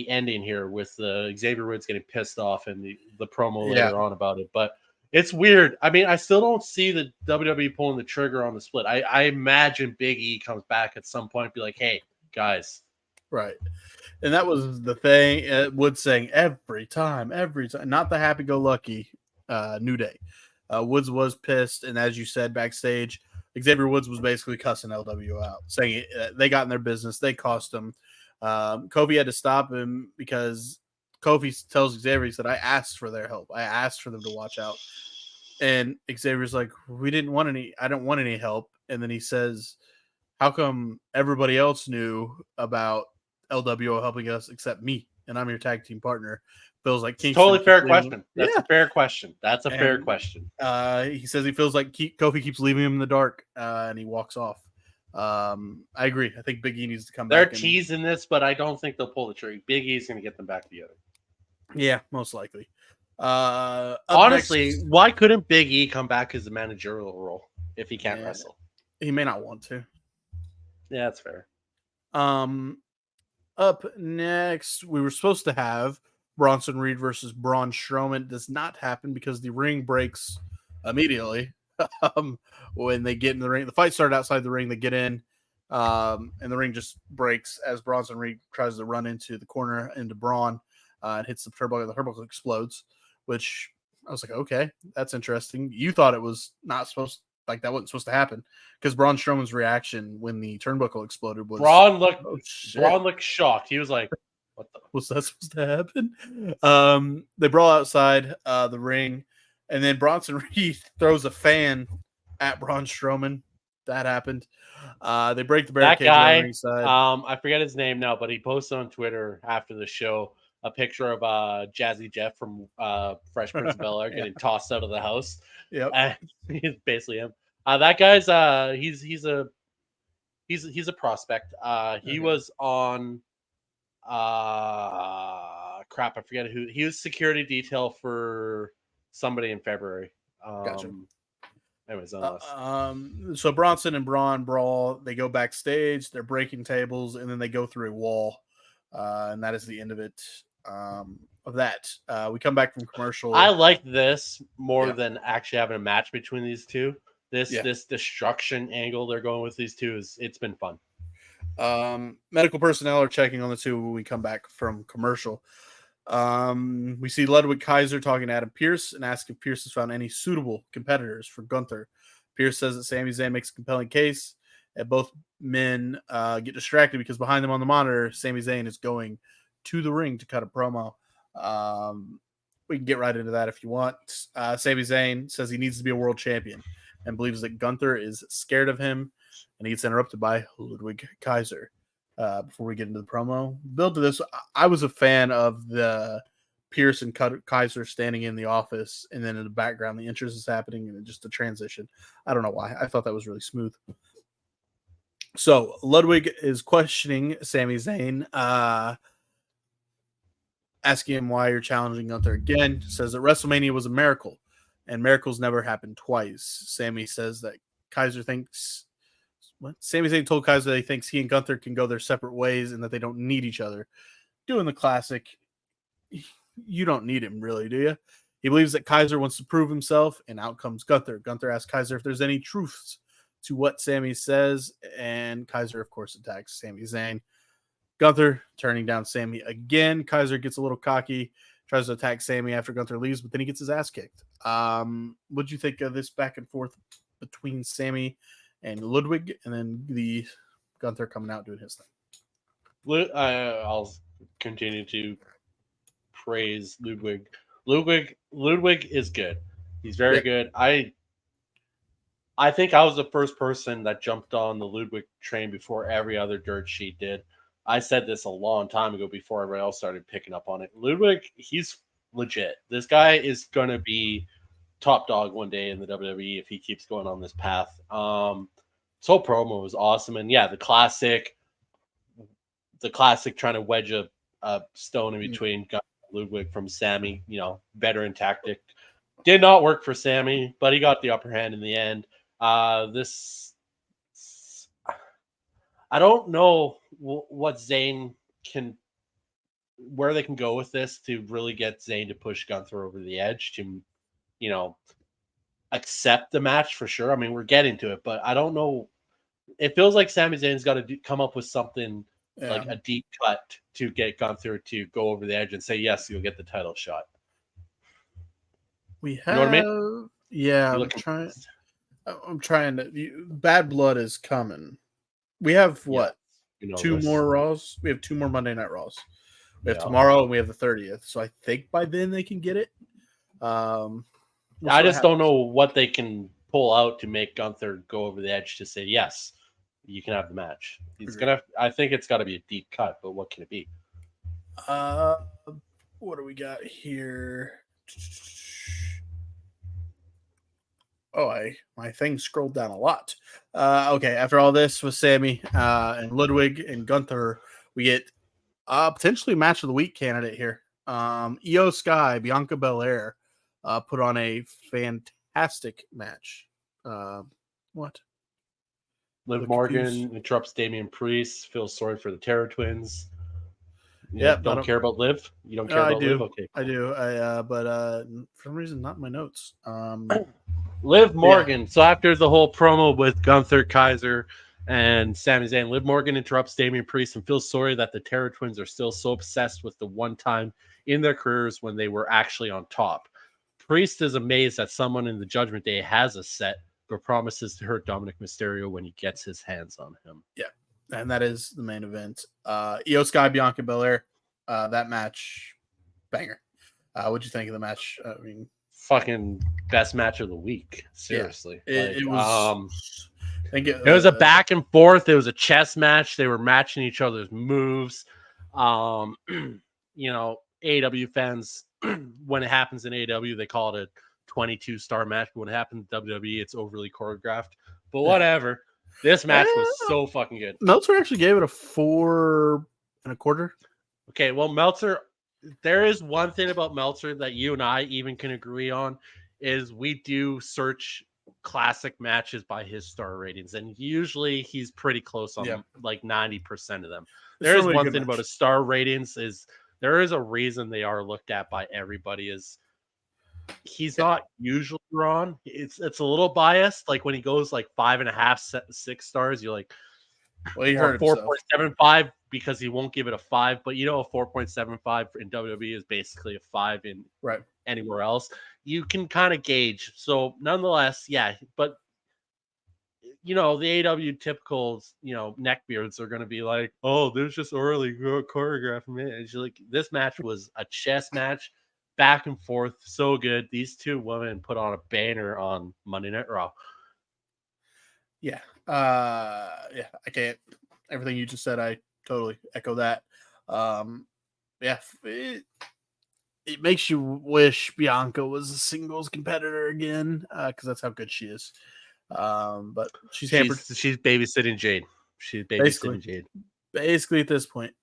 ending here with Xavier Woods getting pissed off and the promo later on about it, but it's weird. I mean, I still don't see the WWE pulling the trigger on the split. I imagine Big E comes back at some point and be like, hey, guys. Right. And that was the thing Woods saying every time, not the happy-go-lucky New Day. Woods was pissed, and as you said backstage, Xavier Woods was basically cussing LW out, saying they got in their business, they cost him. Kofi had to stop him because Kofi tells Xavier, he said, I asked for their help. I asked for them to watch out. And Xavier's like, I don't want any help. And then he says, how come everybody else knew about LWO helping us except me? And I'm your tag team partner. Feels like Kingston. Totally fair question. That's a fair question. That's a fair question. He says he feels like Kofi keeps leaving him in the dark, and he walks off. I agree. I think Big E needs to come back. They're teasing this, but I don't think they'll pull the trigger. Big E's going to get them back together. Yeah, most likely. Honestly, why couldn't Big E come back as a managerial role if he can't wrestle? He may not want to. Yeah, that's fair. Up next, we were supposed to have Bronson Reed versus Braun Strowman. It does not happen because the ring breaks immediately. When they get in the ring, the fight started outside the ring. They get in, and the ring just breaks as Bronson Reed tries to run into the corner into Braun and hits the turnbuckle. The turnbuckle explodes, which I was like, okay, that's interesting. You thought it was not supposed, like that wasn't supposed to happen, because Braun Strowman's reaction when the turnbuckle exploded was Braun looked shocked. He was like, what the was that supposed to happen? They brawl outside the ring, and then Bronson Reed throws a fan at Braun Strowman. That happened. They break the barricade. That guy, ringside. I forget his name now, but he posted on Twitter after the show a picture of Jazzy Jeff from Fresh Prince of Bel-Air getting tossed out of the house. Yep, he's basically him. That guy's he's a prospect. He was on crap, I forget who. He was security detail for somebody in February. Gotcha. Anyways, so Bronson and Braun brawl. They go backstage. They're breaking tables, and then they go through a wall, and that is the end of it. Of that, we come back from commercial. I like this more than actually having a match between these two. This destruction angle they're going with these two it's been fun. Medical personnel are checking on the two when we come back from commercial. We see Ludwig Kaiser talking to Adam Pearce and ask if Pearce has found any suitable competitors for Gunther. Pearce says that Sami Zayn makes a compelling case, and both men get distracted because behind them on the monitor, Sami Zayn is going to the ring to cut a promo. We can get right into that if you want. Sami Zayn says he needs to be a world champion and believes that Gunther is scared of him, and he gets interrupted by Ludwig Kaiser. Before we get into the promo, build to this, I was a fan of the Pearce and Kaiser standing in the office, and then in the background, the entrance is happening, and just the transition. I don't know why. I thought that was really smooth. So Ludwig is questioning Sami Zayn, asking him why you're challenging Gunther again. Says that WrestleMania was a miracle, and miracles never happen twice. Sami says that Kaiser thinks. What? Sami Zayn told Kaiser that he thinks he and Gunther can go their separate ways and that they don't need each other. Doing the classic, you don't need him, really, do you? He believes that Kaiser wants to prove himself, and out comes Gunther. Gunther asks Kaiser if there's any truths to what Sami says, and Kaiser, of course, attacks Sami Zayn. Gunther turning down Sami again. Kaiser gets a little cocky, tries to attack Sami after Gunther leaves, but then he gets his ass kicked. What'd you think of this back and forth between Sami and Ludwig, and then the Gunther coming out doing his thing? I'll continue to praise Ludwig. Ludwig is good. He's very good. I think I was the first person that jumped on the Ludwig train before every other dirt sheet did. I said this a long time ago before everybody else started picking up on it. Ludwig, he's legit. This guy is going to be top dog one day in the WWE if he keeps going on this path. This whole promo was awesome, and yeah, the classic trying to wedge a stone in between Ludwig from Sammy. Veteran tactic. Did not work for Sammy, but he got the upper hand in the end. This I don't know what Zayn where they can go with this to really get Zayn to push Gunther over the edge to, accept the match for sure. I mean, we're getting to it, but I don't know. It feels like Sami Zayn's got to come up with something like a deep cut to get Gunther to go over the edge and say, yes, you'll get the title shot. We have, you know what I mean? Yeah, I'm trying to. Bad Blood is coming. We have what? Two more Raws. We have 2 more Monday Night Raws. We have tomorrow and we have the 30th. So I think by then they can get it. I just don't know what they can pull out to make Gunther go over the edge to say, yes, you can have the match. I think it's got to be a deep cut, but what can it be? What do we got here? Oh, my thing scrolled down a lot. Okay, after all this with Sammy and Ludwig and Gunther, we get potentially match of the week candidate here. Io Sky, Bianca Belair put on a fantastic match. What? Liv Morgan interrupts Damian Priest, feels sorry for the Terror Twins. Don't care about Liv? You don't care about Liv? Okay. Cool. I do. But for some reason, not in my notes. Liv Morgan. Yeah. So after the whole promo with Gunther, Kaiser, and Sami Zayn, Liv Morgan interrupts Damian Priest and feels sorry that the Terror Twins are still so obsessed with the one time in their careers when they were actually on top. Priest is amazed that someone in the Judgment Day has a set, but promises to hurt Dominic Mysterio when he gets his hands on him. Yeah, and that is the main event. Io Sky, Bianca Belair, that match, banger. What'd you think of the match? I mean, fucking best match of the week. Seriously, yeah, it was. It was a back and forth. It was a chess match. They were matching each other's moves. AEW fans, when it happens in AEW, they call it a 22-star match. But when it happens in WWE, it's overly choreographed. But whatever. This match was so fucking good. Meltzer actually gave it a 4.25. Okay, well, Meltzer, there is one thing about Meltzer that you and I even can agree on, is we do search classic matches by his star ratings, and usually he's pretty close on like 90% of them. There is one thing about his star ratings is there is a reason they are looked at by everybody. Is he's not usually wrong. It's a little biased. Like when he goes like 5.5, 6 stars, you're like, well, he heard 4.75 because he won't give it a 5. But a 4.75 in WWE is basically a 5 in anywhere else. You can kind of gauge. So nonetheless, yeah. But the AEW typicals, neckbeards are going to be like, oh, there's just early choreographed match. Like this match was a chess match, back and forth, so good. These two women put on a banner on Monday Night Raw. Yeah. I can't. Everything you just said, I totally echo that. It makes you wish Bianca was a singles competitor again, because that's how good she is. But she's hampered. She's babysitting Jade. She's babysitting Jade. Basically, at this point.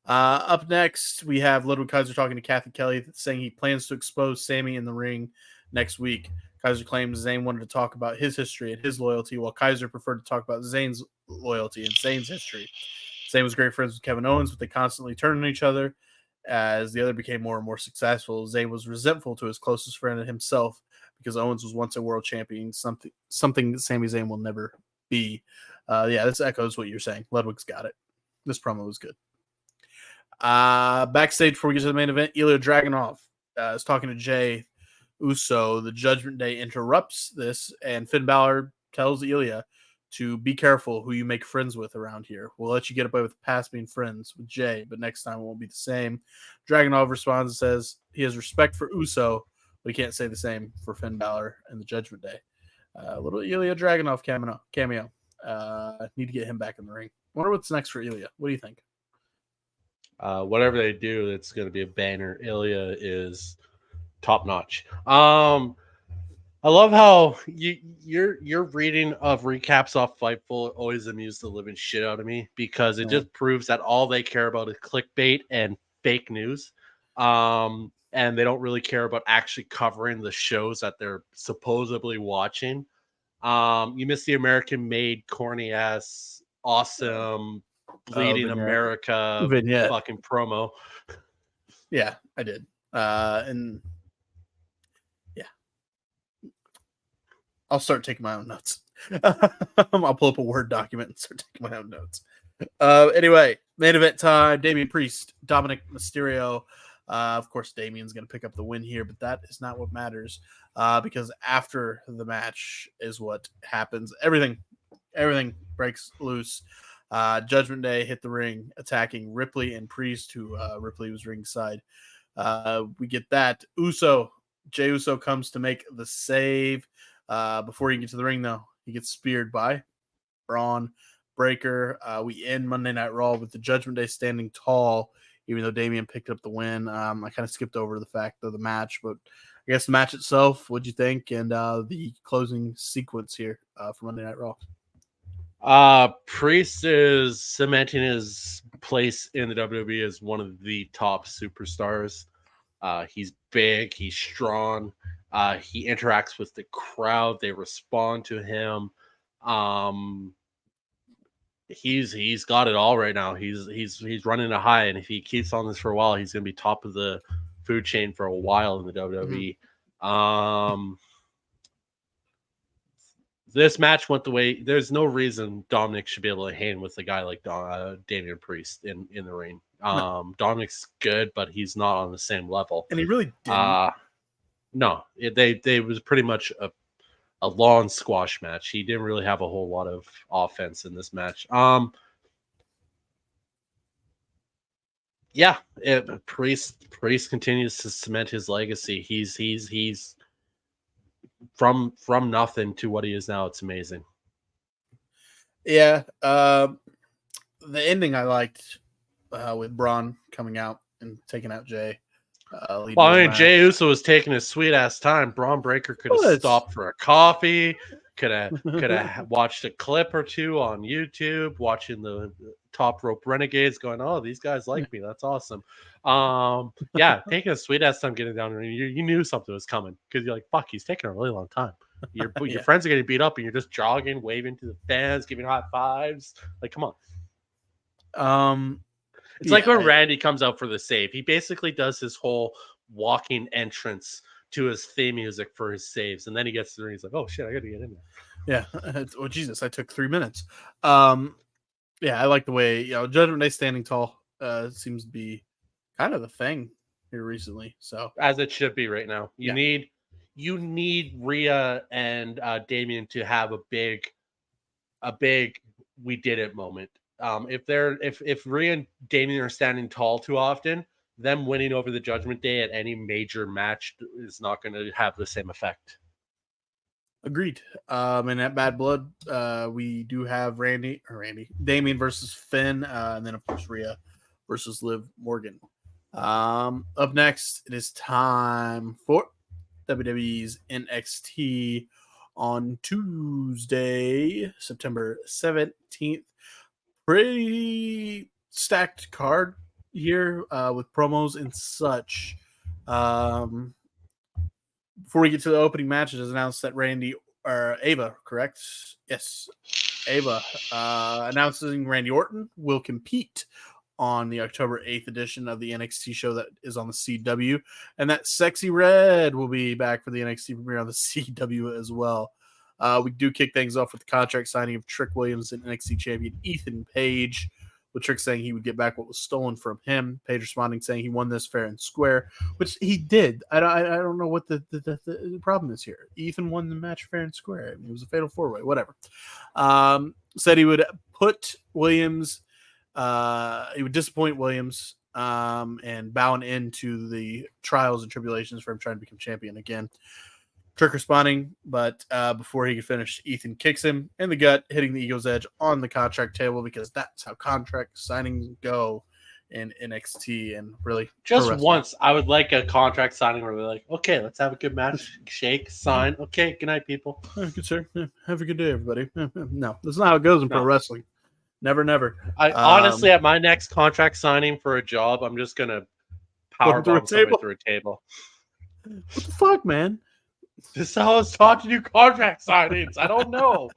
Up next, we have Ludwig Kaiser talking to Kathy Kelly, saying he plans to expose Sammy in the ring next week. Kaiser claims Zayn wanted to talk about his history and his loyalty, while Kaiser preferred to talk about Zayn's loyalty and Zayn's history. Zayn was great friends with Kevin Owens, but they constantly turned on each other as the other became more and more successful. Zayn was resentful to his closest friend and himself because Owens was once a world champion, something that Sami Zayn will never be. This echoes what you're saying. Ludwig's got it. This promo was good. Backstage before we get to the main event, Ilya Dragunov is talking to Jay Uso. The Judgment Day interrupts this, and Finn Balor tells Ilya to be careful who you make friends with around here. We'll let you get away with past being friends with Jay, but next time it won't be the same. Dragunov responds and says he has respect for Uso, but he can't say the same for Finn Balor and the Judgment Day. Little Ilya Dragunov cameo. Need to get him back in the ring. Wonder what's next for Ilya. What do you think? Whatever they do, it's going to be a banner. Ilya is top notch. I love how your reading of recaps off Fightful always amused the living shit out of me because it just proves that all they care about is clickbait and fake news. And they don't really care about actually covering the shows that they're supposedly watching. You missed the American made corny ass awesome bleeding vignette. America Vignette. fucking promo. Yeah, I did. And yeah, I'll start taking my own notes. I'll pull up a Word document and start taking my own notes. Anyway, main event time. Damian Priest, Dominic Mysterio. Of course, Damian's going to pick up the win here, but that is not what matters because after the match is what happens. Everything breaks loose. Judgment Day hit the ring, attacking Ripley and Priest, who Ripley was ringside. We get that. Jey Uso comes to make the save. Before he gets to the ring, though, he gets speared by Braun Breaker. We end Monday Night Raw with the Judgment Day standing tall, even though Damian picked up the win. I kind of skipped over the fact of the match, but I guess the match itself, what'd you think? And the closing sequence here for Monday Night Raw. Priest is cementing his place in the WWE as one of the top superstars. He's big, he's strong, he interacts with the crowd, they respond to him. He's got it all right now. He's running a high, and if he keeps on this for a while, he's gonna be top of the food chain for a while in the WWE. This match went the way. There's no reason Dominic should be able to hang with a guy like Damian Priest in the ring. Dominic's good, but he's not on the same level. And he really didn't. No, they was pretty much a lawn squash match. He didn't really have a whole lot of offense in this match. Priest continues to cement his legacy. He's from nothing to what he is now. It's amazing. Yeah, the ending I liked with Braun coming out and taking out Jay. Jey Uso was taking his sweet ass time. Braun Breaker could have stopped for a coffee. Could have watched a clip or two on YouTube, watching the Top Rope Renegades, going, "Oh, these guys like me. That's awesome." Taking a sweet ass time getting down there. You knew something was coming because you're like, "Fuck, he's taking a really long time." Your friends are getting beat up, and you're just jogging, waving to the fans, giving high fives. Like, come on. It's like when Randy comes out for the save. He basically does his whole walking entrance to his theme music for his saves, and then he gets to the ring. He's like, "Oh shit, I got to get in there." Yeah. Oh Jesus, I took 3 minutes. I like the way Judgment Day standing tall seems to be kind of the thing here recently. So as it should be right now. You need Rhea and Damian to have a big "we did it" moment. If Rhea and Damian are standing tall too often, them winning over the Judgment Day at any major match is not going to have the same effect. Agreed. And at Bad Blood, we do have Damian versus Finn, and then of course Rhea versus Liv Morgan. Up next, it is time for WWE's NXT on Tuesday, September 17th. Pretty stacked card here with promos and such. Before we get to the opening match, it is announced that Ava, correct? Yes. Ava announcing Randy Orton will compete on the October 8th edition of the NXT show that is on the CW. And that Sexy Red will be back for the NXT premiere on the CW as well. We do kick things off with the contract signing of Trick Williams and NXT champion Ethan Page, with Trick saying he would get back what was stolen from him. Page responding saying he won this fair and square, which he did. I don't know what the problem is here. Ethan won the match fair and square. I mean, it was a fatal 4-way, whatever. Said he would put Williams, he would disappoint Williams and bow an end to the trials and tribulations for him trying to become champion again. Trick responding, but before he could finish, Ethan kicks him in the gut, hitting the Ego's Edge on the contract table because that's how contract signings go in NXT and really just pro wrestling. once. I would like a contract signing where they're like, okay, let's have a good match, shake, sign. Okay, good night, people. Good sir. Have a good day, everybody. No, that's not how it goes in pro wrestling. Never. I honestly, at my next contract signing for a job, I'm just gonna powerbomb somebody through a table. What the fuck, man? This is how I was taught to do contract signings. I don't know.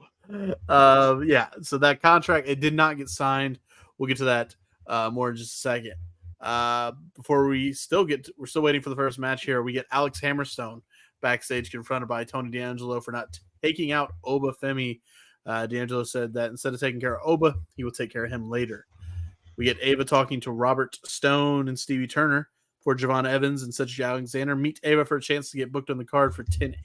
Yeah. So that contract, it did not get signed. We'll get to that more in just a second. Before we we're still waiting for the first match here. We get Alex Hammerstone backstage confronted by Tony D'Angelo for not taking out Oba Femi. D'Angelo said that instead of taking care of Oba, he will take care of him later. We get Ava talking to Robert Stone and Stevie Turner for Javon Evans and Cedric Alexander. Meet Ava for a chance to get booked on the card for 10-8,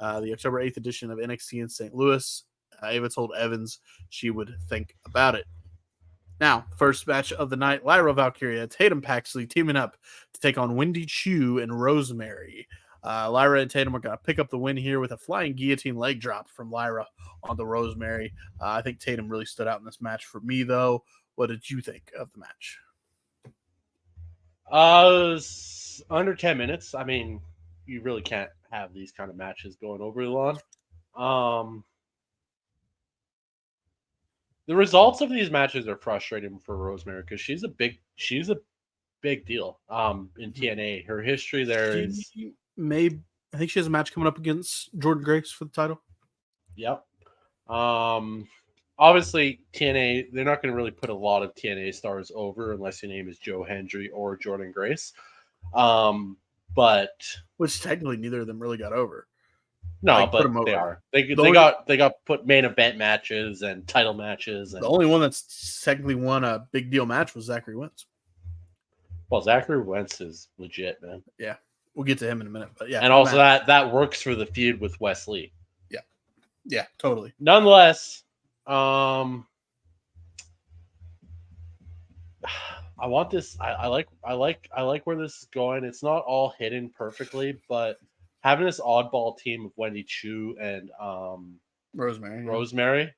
the October 8th edition of NXT in St. Louis. Ava told Evans she would think about it. Now, first match of the night, Lyra Valkyria, Tatum Paxley teaming up to take on Wendy Chu and Rosemary. Lyra and Tatum are going to pick up the win here with a flying guillotine leg drop from Lyra on the Rosemary. I think Tatum really stood out in this match for me, though. What did you think of the match? Under 10 minutes. I mean, you really can't have these kind of matches going over long. The results of these matches are frustrating for Rosemary because she's a big deal. In TNA, her history there is. I think she has a match coming up against Jordan Grace for the title. Yep. Obviously, TNA, they're not going to really put a lot of TNA stars over unless your name is Joe Hendry or Jordan Grace. But which technically neither of them really got over. No, like, but they are. They got put main event matches and title matches. And, the only one that's technically won a big deal match was Zachary Wentz. Well, Zachary Wentz is legit, man. Yeah, we'll get to him in a minute, but yeah, and also that works for the feud with Wesley. Yeah, totally. Nonetheless, I want this. I like where this is going. It's not all hidden perfectly, but having this oddball team of Wendy Chu and Rosemary,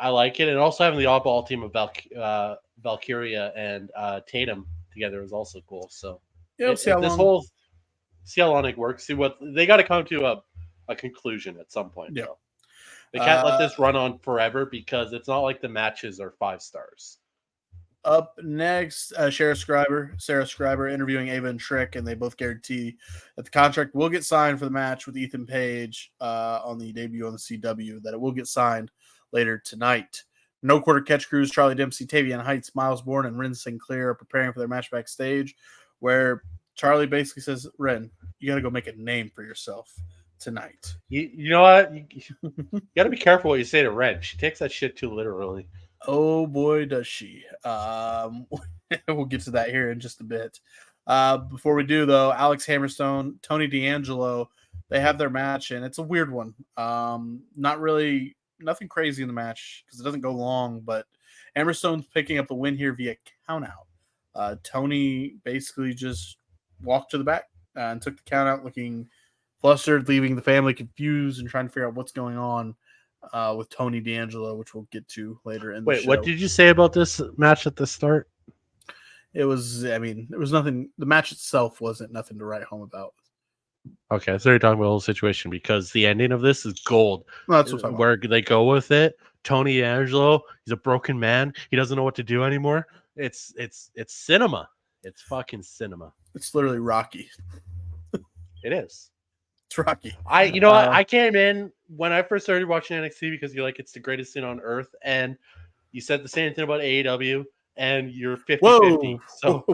I like it, and also having the oddball team of Valkyria and Tatum together is also cool. So see how long it works. See what they got to come to a conclusion at some point. Yeah. So. They can't let this run on forever because it's not like the matches are 5 stars. Up next, Sarah Scriber interviewing Ava and Trick, and they both guarantee that the contract will get signed for the match with Ethan Page on the debut on the CW, that it will get signed later tonight. No Quarter Catch Crews, Charlie Dempsey, Tavian Heights, Miles Bourne, and Ren Sinclair are preparing for their match backstage, where Charlie basically says, Ren, you got to go make a name for yourself tonight. You know what? You got to be careful what you say to Ren. She takes that shit too literally. Oh boy, does she. We'll get to that here in just a bit. Before we do, though, Alex Hammerstone, Tony D'Angelo, they have their match, and it's a weird one. Nothing crazy in the match because it doesn't go long, but Hammerstone's picking up the win here via countout. Tony basically just walked to the back and took the countout looking flustered, leaving the family confused and trying to figure out what's going on with Tony D'Angelo, which we'll get to later in the show. What did you say about this match at the start? There was nothing. The match itself wasn't nothing to write home about. Okay, so you're talking about the whole situation because the ending of this is gold. Well, that's what where they go with it. Tony D'Angelo, he's a broken man. He doesn't know what to do anymore. It's cinema. It's fucking cinema. It's literally Rocky. It is. It's Rocky. I came in when I first started watching NXT because you're like, it's the greatest thing on earth. And you said the same thing about AEW and you're 50-50. So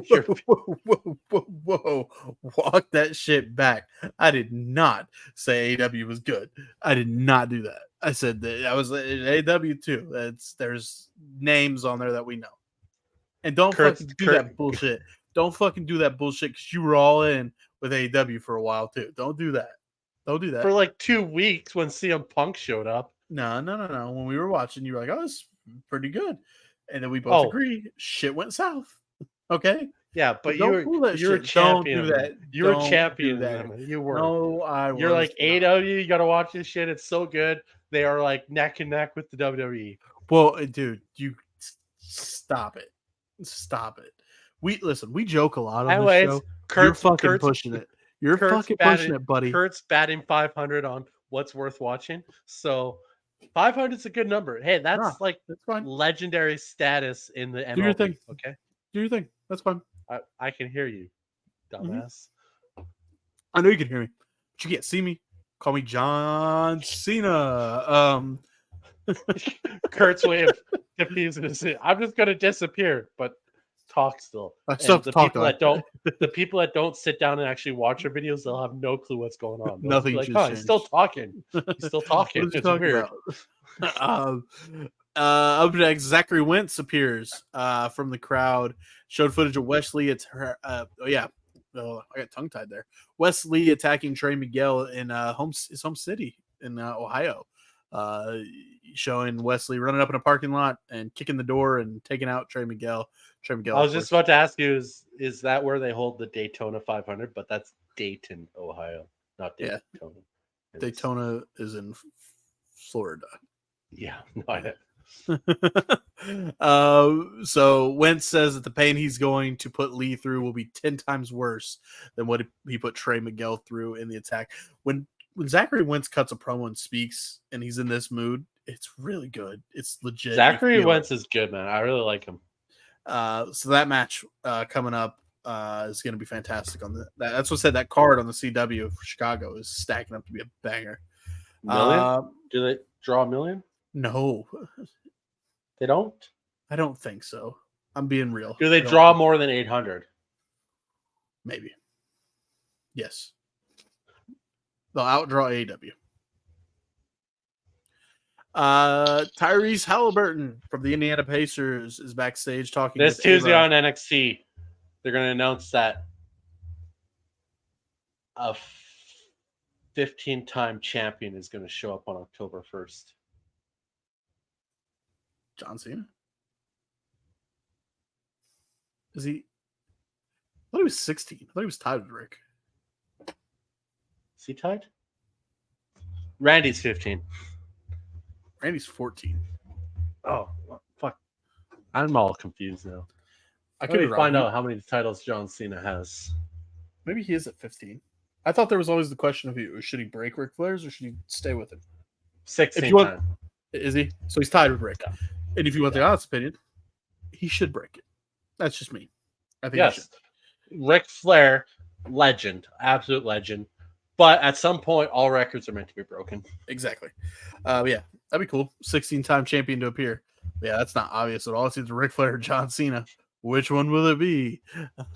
whoa. Walk that shit back. I did not say AEW was good. I did not do that. I said that I was AEW too. There's names on there that we know. And don't fucking do that bullshit. Don't fucking do that bullshit because you were all in with AEW for a while too. Don't do that. Don't do that. For like 2 weeks when CM Punk showed up. No. When we were watching, you were like, oh, it's pretty good. And then we both agree shit went south. Okay? Yeah, but you're a champion. Don't do that. You're a champion. You were. No, I was. You're like, AEW, you got to watch this shit. It's so good. They are like neck and neck with the WWE. Well, dude, you stop it. Stop it. We joke a lot on Anyways, this show. You're fucking Kurt's pushing it. You're Kurt's fucking batting, pushing it, buddy. Kurt's batting 500 on what's worth watching. So 500 is a good number. Hey, that's like That's fine. legendary status in the MLB. Do your thing. Okay, Do your thing. That's fine. I can hear you, dumbass. I know you can hear me, but you can't see me. Call me John Cena. Kurt's way of diffusing this. I'm just gonna disappear, but talk still. I still have to talk, The people that don't sit down and actually watch our videos, they'll have no clue what's going on. They'll Nothing be like, should oh, change. he's still talking. He's still talking. What are you It's talking weird. about? Up next, Zachary Wentz appears from the crowd. Showed footage of Wesley. It's her. I got tongue tied there. Wesley attacking Trey Miguel in his home city in Ohio. Showing Wesley running up in a parking lot and kicking the door and taking out Trey Miguel. I was just about to ask you, is that where they hold the Daytona 500? But that's Dayton, Ohio, not Daytona. Yeah. Daytona is in Florida. Yeah, no, I so Wentz says that the pain he's going to put Lee through will be 10 times worse than what he put Trey Miguel through in the attack. When Zachary Wentz cuts a promo and speaks and he's in this mood, it's really good. It's legit. Zachary Wentz is good, man. I really like him. So that match coming up is going to be fantastic. That's what said that card on the CW for Chicago is stacking up to be a banger. Million? Do they draw a million? No, they don't. I don't think so. I'm being real. Do they draw more than 800? Maybe. Yes. They'll outdraw AEW. Tyrese Halliburton from the Indiana Pacers is backstage talking this with Tuesday Ava. on NXT. They're going to announce that a 15-time champion is going to show up on October 1st. John Cena? Is he? I thought he was 16. I thought he was tied with Rick. Is he tied? Randy's 15. Randy's 14. Oh, fuck. I'm all confused now. I could find out how many titles John Cena has. Maybe he is at 15. I thought there was always the question of should he break Ric Flair's or should he stay with him? 16. Is he? So he's tied with Rick. Yeah. And if you want the honest opinion, he should break it. That's just me. I think yes. Ric Flair, legend, absolute legend. But at some point, all records are meant to be broken. Exactly. Yeah, that'd be cool. 16-time champion to appear. Yeah, that's not obvious at all. It's either Ric Flair or John Cena. Which one will it be?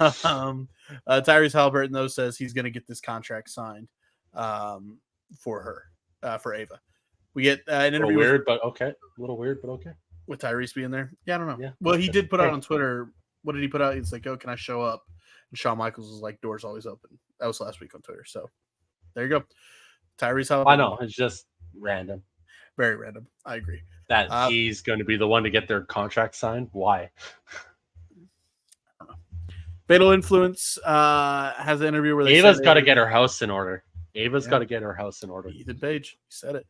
Tyrese Halliburton, though, says he's going to get this contract signed for her, for Ava. We get an interview. A little weird, but okay. With Tyrese being there? Yeah, I don't know. Yeah. Well, he did put out on Twitter. What did he put out? He's like, "Oh, can I show up?" And Shawn Michaels was like, "Doors always open." That was last week on Twitter. So there you go. Tyrese Halliburton. I know. It's just random. Very random. I agree. That he's going to be the one to get their contract signed. Why? Fatal Influence has an interview where Ava's got to get her house in order. Got to get her house in order. Ethan Page, he said it.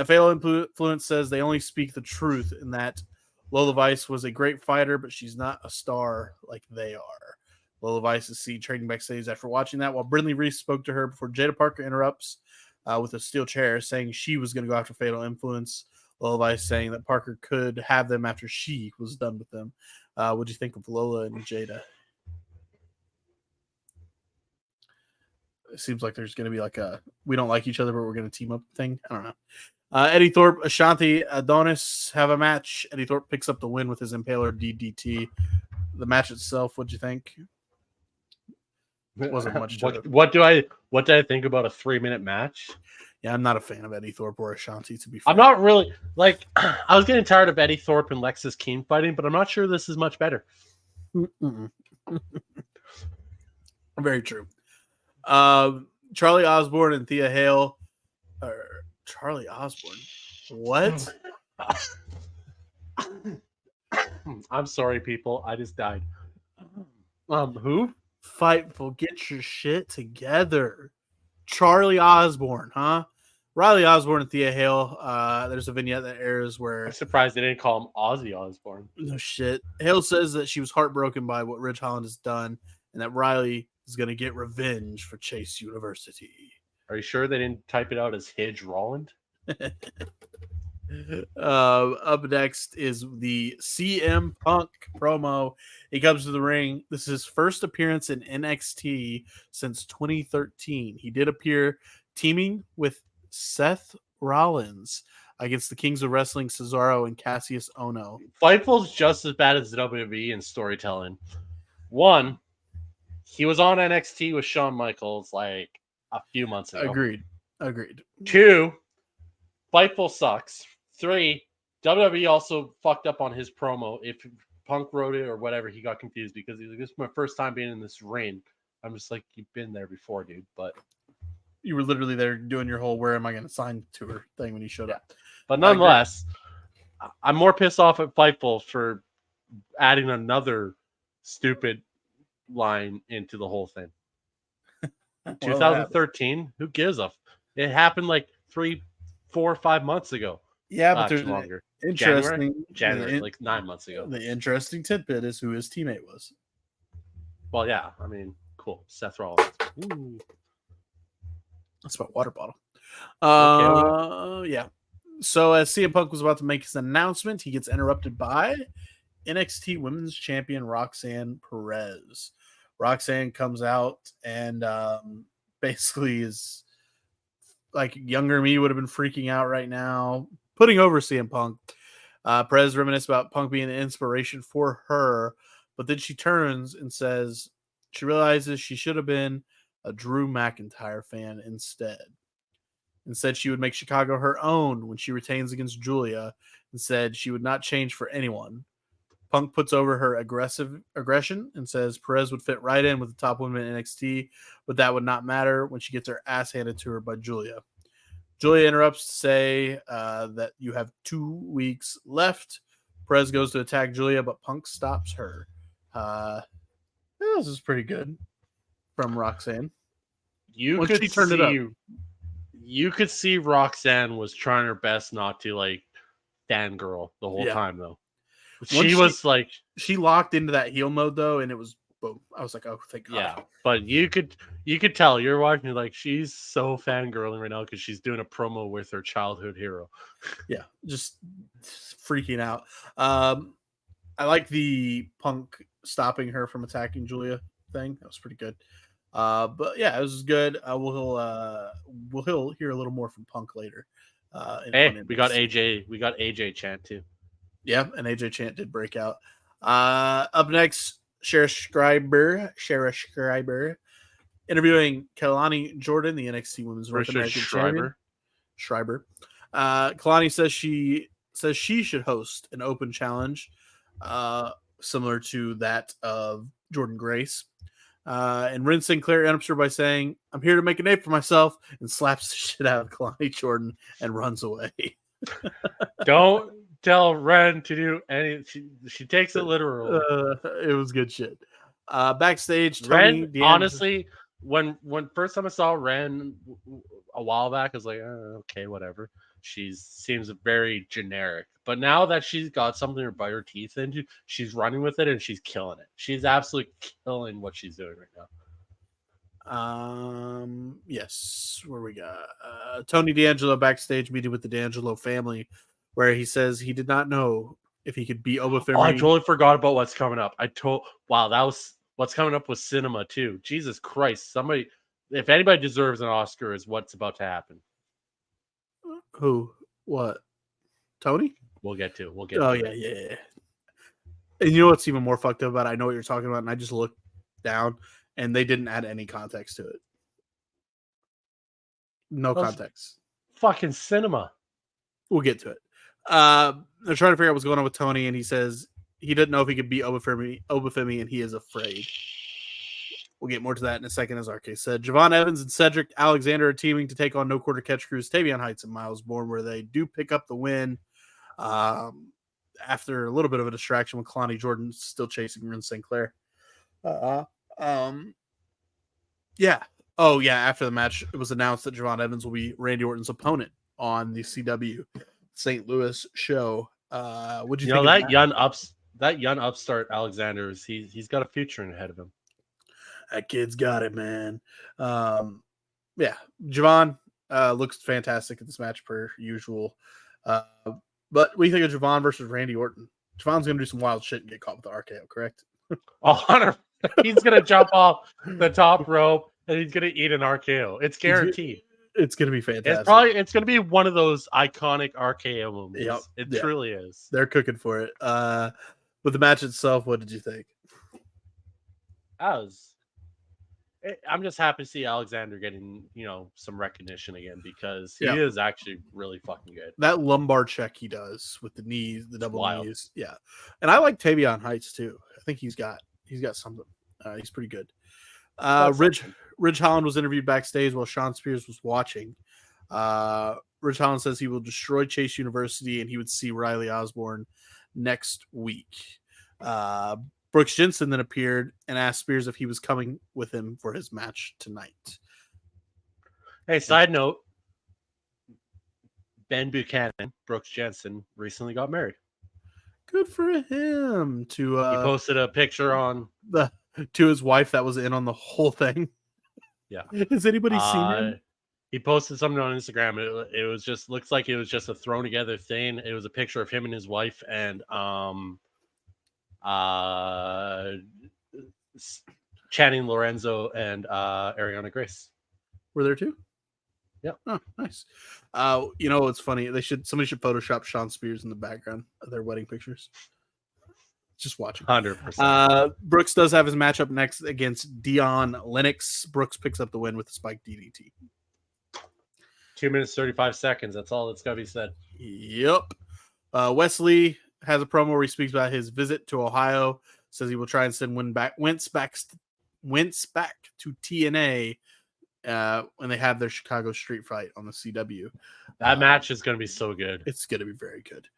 Fatal Influence says they only speak the truth in that Lola Vice was a great fighter, but she's not a star like they are. Lola Vice is seen trading backstage after watching that, while Brindley Reese spoke to her before Jada Parker interrupts with a steel chair, saying she was going to go after Fatal Influence. Lola Vice saying that Parker could have them after she was done with them. What do you think of Lola and Jada? It seems like there's going to be like a we don't like each other, but we're going to team up thing. I don't know. Eddie Thorpe, Ashanti, Adonis have a match. Eddie Thorpe picks up the win with his Impaler DDT. The match itself, what'd you think? Wasn't much to it. What do I think about a 3-minute match? Yeah, I'm not a fan of Eddie Thorpe or Ashanti, to be fair. I'm not really like I was getting tired of Eddie Thorpe and Lexis Keane fighting, but I'm not sure this is much better. Very true. Charlie Osborne and Thea Hale. Charlie Osborne. What? I'm sorry, people. I just died. Who? Fightful, get your shit together. Charlie Osborne, huh? Riley Osborne and Thea Hale. There's a vignette that airs where I'm surprised they didn't call him Ozzy Osbourne. no shit. Hale says that she was heartbroken by what Ridge Holland has done, and that Riley is going to get revenge for Chase University. Are you sure they didn't type it out as Hidge Rolland? Up next is the CM Punk promo. He comes to the ring. This is his first appearance in NXT since 2013. He did appear teaming with Seth Rollins against the Kings of Wrestling, Cesaro and Cassius Ohno. Fightful's just as bad as WWE in storytelling. One, he was on NXT with Shawn Michaels like a few months ago. Agreed. Two, Fightful sucks. Three, WWE also fucked up on his promo. If Punk wrote it or whatever, he got confused because he's like, "This is my first time being in this ring." I'm just like, "You've been there before, dude." But you were literally there doing your whole "Where am I going to sign to her" thing when you showed up. But nonetheless, I'm more pissed off at Fightful for adding another stupid line into the whole thing. 2013, who gives a? It happened like 3, 4, 5 months ago. Yeah, but there's longer. Interesting. January, like 9 months ago. The interesting tidbit is who his teammate was. Well, yeah, I mean, cool. Seth Rollins. Ooh. That's my water bottle. Yeah. So as CM Punk was about to make his announcement, he gets interrupted by NXT Women's Champion Roxanne Perez. Roxanne comes out and basically is like younger me would have been freaking out right now, putting over CM Punk. Perez reminisces about Punk being an inspiration for her, but then she turns and says she realizes she should have been a Drew McIntyre fan instead. And said she would make Chicago her own when she retains against Julia, and said she would not change for anyone. Punk puts over her aggression and says Perez would fit right in with the top women in NXT, but that would not matter when she gets her ass handed to her by Julia. Julia interrupts to say that you have 2 weeks left. Perez goes to attack Julia, but Punk stops her. This is pretty good from Roxanne. You could see Roxanne was trying her best not to like fangirl the whole time though. She locked into that heel mode though, and it was boom. I was like, oh, thank God. Yeah, but you could tell you're watching like she's so fangirling right now because she's doing a promo with her childhood hero. Yeah, just freaking out. I like the Punk stopping her from attacking Julia thing. That was pretty good. But yeah, it was good. We'll hear a little more from Punk later. Hey, we got AJ chant too. Yeah, and AJ chant did break out. Up next, Shara Schreiber interviewing Kalani Jordan, the NXT Women's North American Champion. Schreiber. Kalani says she should host an open challenge similar to that of Jordan Grace. And Ren Sinclair interrupts her by saying, "I'm here to make a name for myself," and slaps the shit out of Kalani Jordan and runs away. Don't tell Ren to do any. She takes it literally. It was good shit. Backstage, Tony Ren, honestly, when first time I saw Ren a while back, I was like, okay, whatever. She seems very generic. But now that she's got something to bite her teeth into, she's running with it and she's killing it. She's absolutely killing what she's doing right now. Yes. Where we got Tony D'Angelo backstage meeting with the D'Angelo family, where he says he did not know if he could beat Obafemi. Oh, I totally forgot about what's coming up. Wow, that was what's coming up with cinema too. Jesus Christ. Somebody, if anybody deserves an Oscar, is what's about to happen. Who? What? Tony? We'll get to. Yeah. And you know what's even more fucked up about it? I know what you're talking about, and I just looked down, and they didn't add any context to it. No context. Fucking cinema. We'll get to it. They're trying to figure out what's going on with Tony, and he says he didn't know if he could beat Obafemi, and he is afraid. We'll get more to that in a second, as RK said. Javon Evans and Cedric Alexander are teaming to take on No Quarter Catch Crew's Tavion Heights and Miles Bourne, where they do pick up the win after a little bit of a distraction with Kalani Jordan still chasing Ren Sinclair. Yeah, Oh yeah, after the match, it was announced that Javon Evans will be Randy Orton's opponent on the CW St. Louis show. What do you You think know of that young upstart Alexander he's got a future ahead of him. that kid's got it, man. Yeah, Javon looks fantastic in this match per usual. But what do you think of Javon versus Randy Orton? Javon's gonna do some wild shit and get caught with the RKO, correct? Oh, he's gonna jump off the top rope and he's gonna eat an RKO. It's guaranteed. It's gonna be fantastic. It's gonna be one of those iconic RKO moments. Yep. It Yeah. truly is. They're cooking for it. With the match itself, what did you think? I'm just happy to see Alexander getting, some recognition again because he Yeah. is actually really fucking good. That lumbar check he does with the knees, the double wild. knees. Yeah. And I like Tavion Heights too. I think he's got something. He's pretty good. Ridge Holland was interviewed backstage while Sean Spears was watching. Ridge Holland says he will destroy Chase University and he would see Riley Osborne next week. Brooks Jensen then appeared and asked Spears if he was coming with him for his match tonight. Hey, side note, Ben Buchanan, Brooks Jensen, recently got married. Good for him. He posted a picture on to his wife that was in on the whole thing. Yeah. Has anybody seen him? He posted something on Instagram. It was just looks like it was just a thrown together thing. It was a picture of him and his wife and Channing Lorenzo and Ariana Grace. Were there too? Yeah. Oh, nice. You know what's funny? Somebody should Photoshop Sean Spears in the background of their wedding pictures. Just watching. 100%. Brooks does have his matchup next against Dion Lennox. Brooks picks up the win with the spike DDT. 2 minutes 35 seconds. That's all that's got to be said. Yep. Wesley has a promo where he speaks about his visit to Ohio. Says he will try and send Wentz back to TNA when they have their Chicago Street Fight on the CW. That match is going to be so good. It's going to be very good.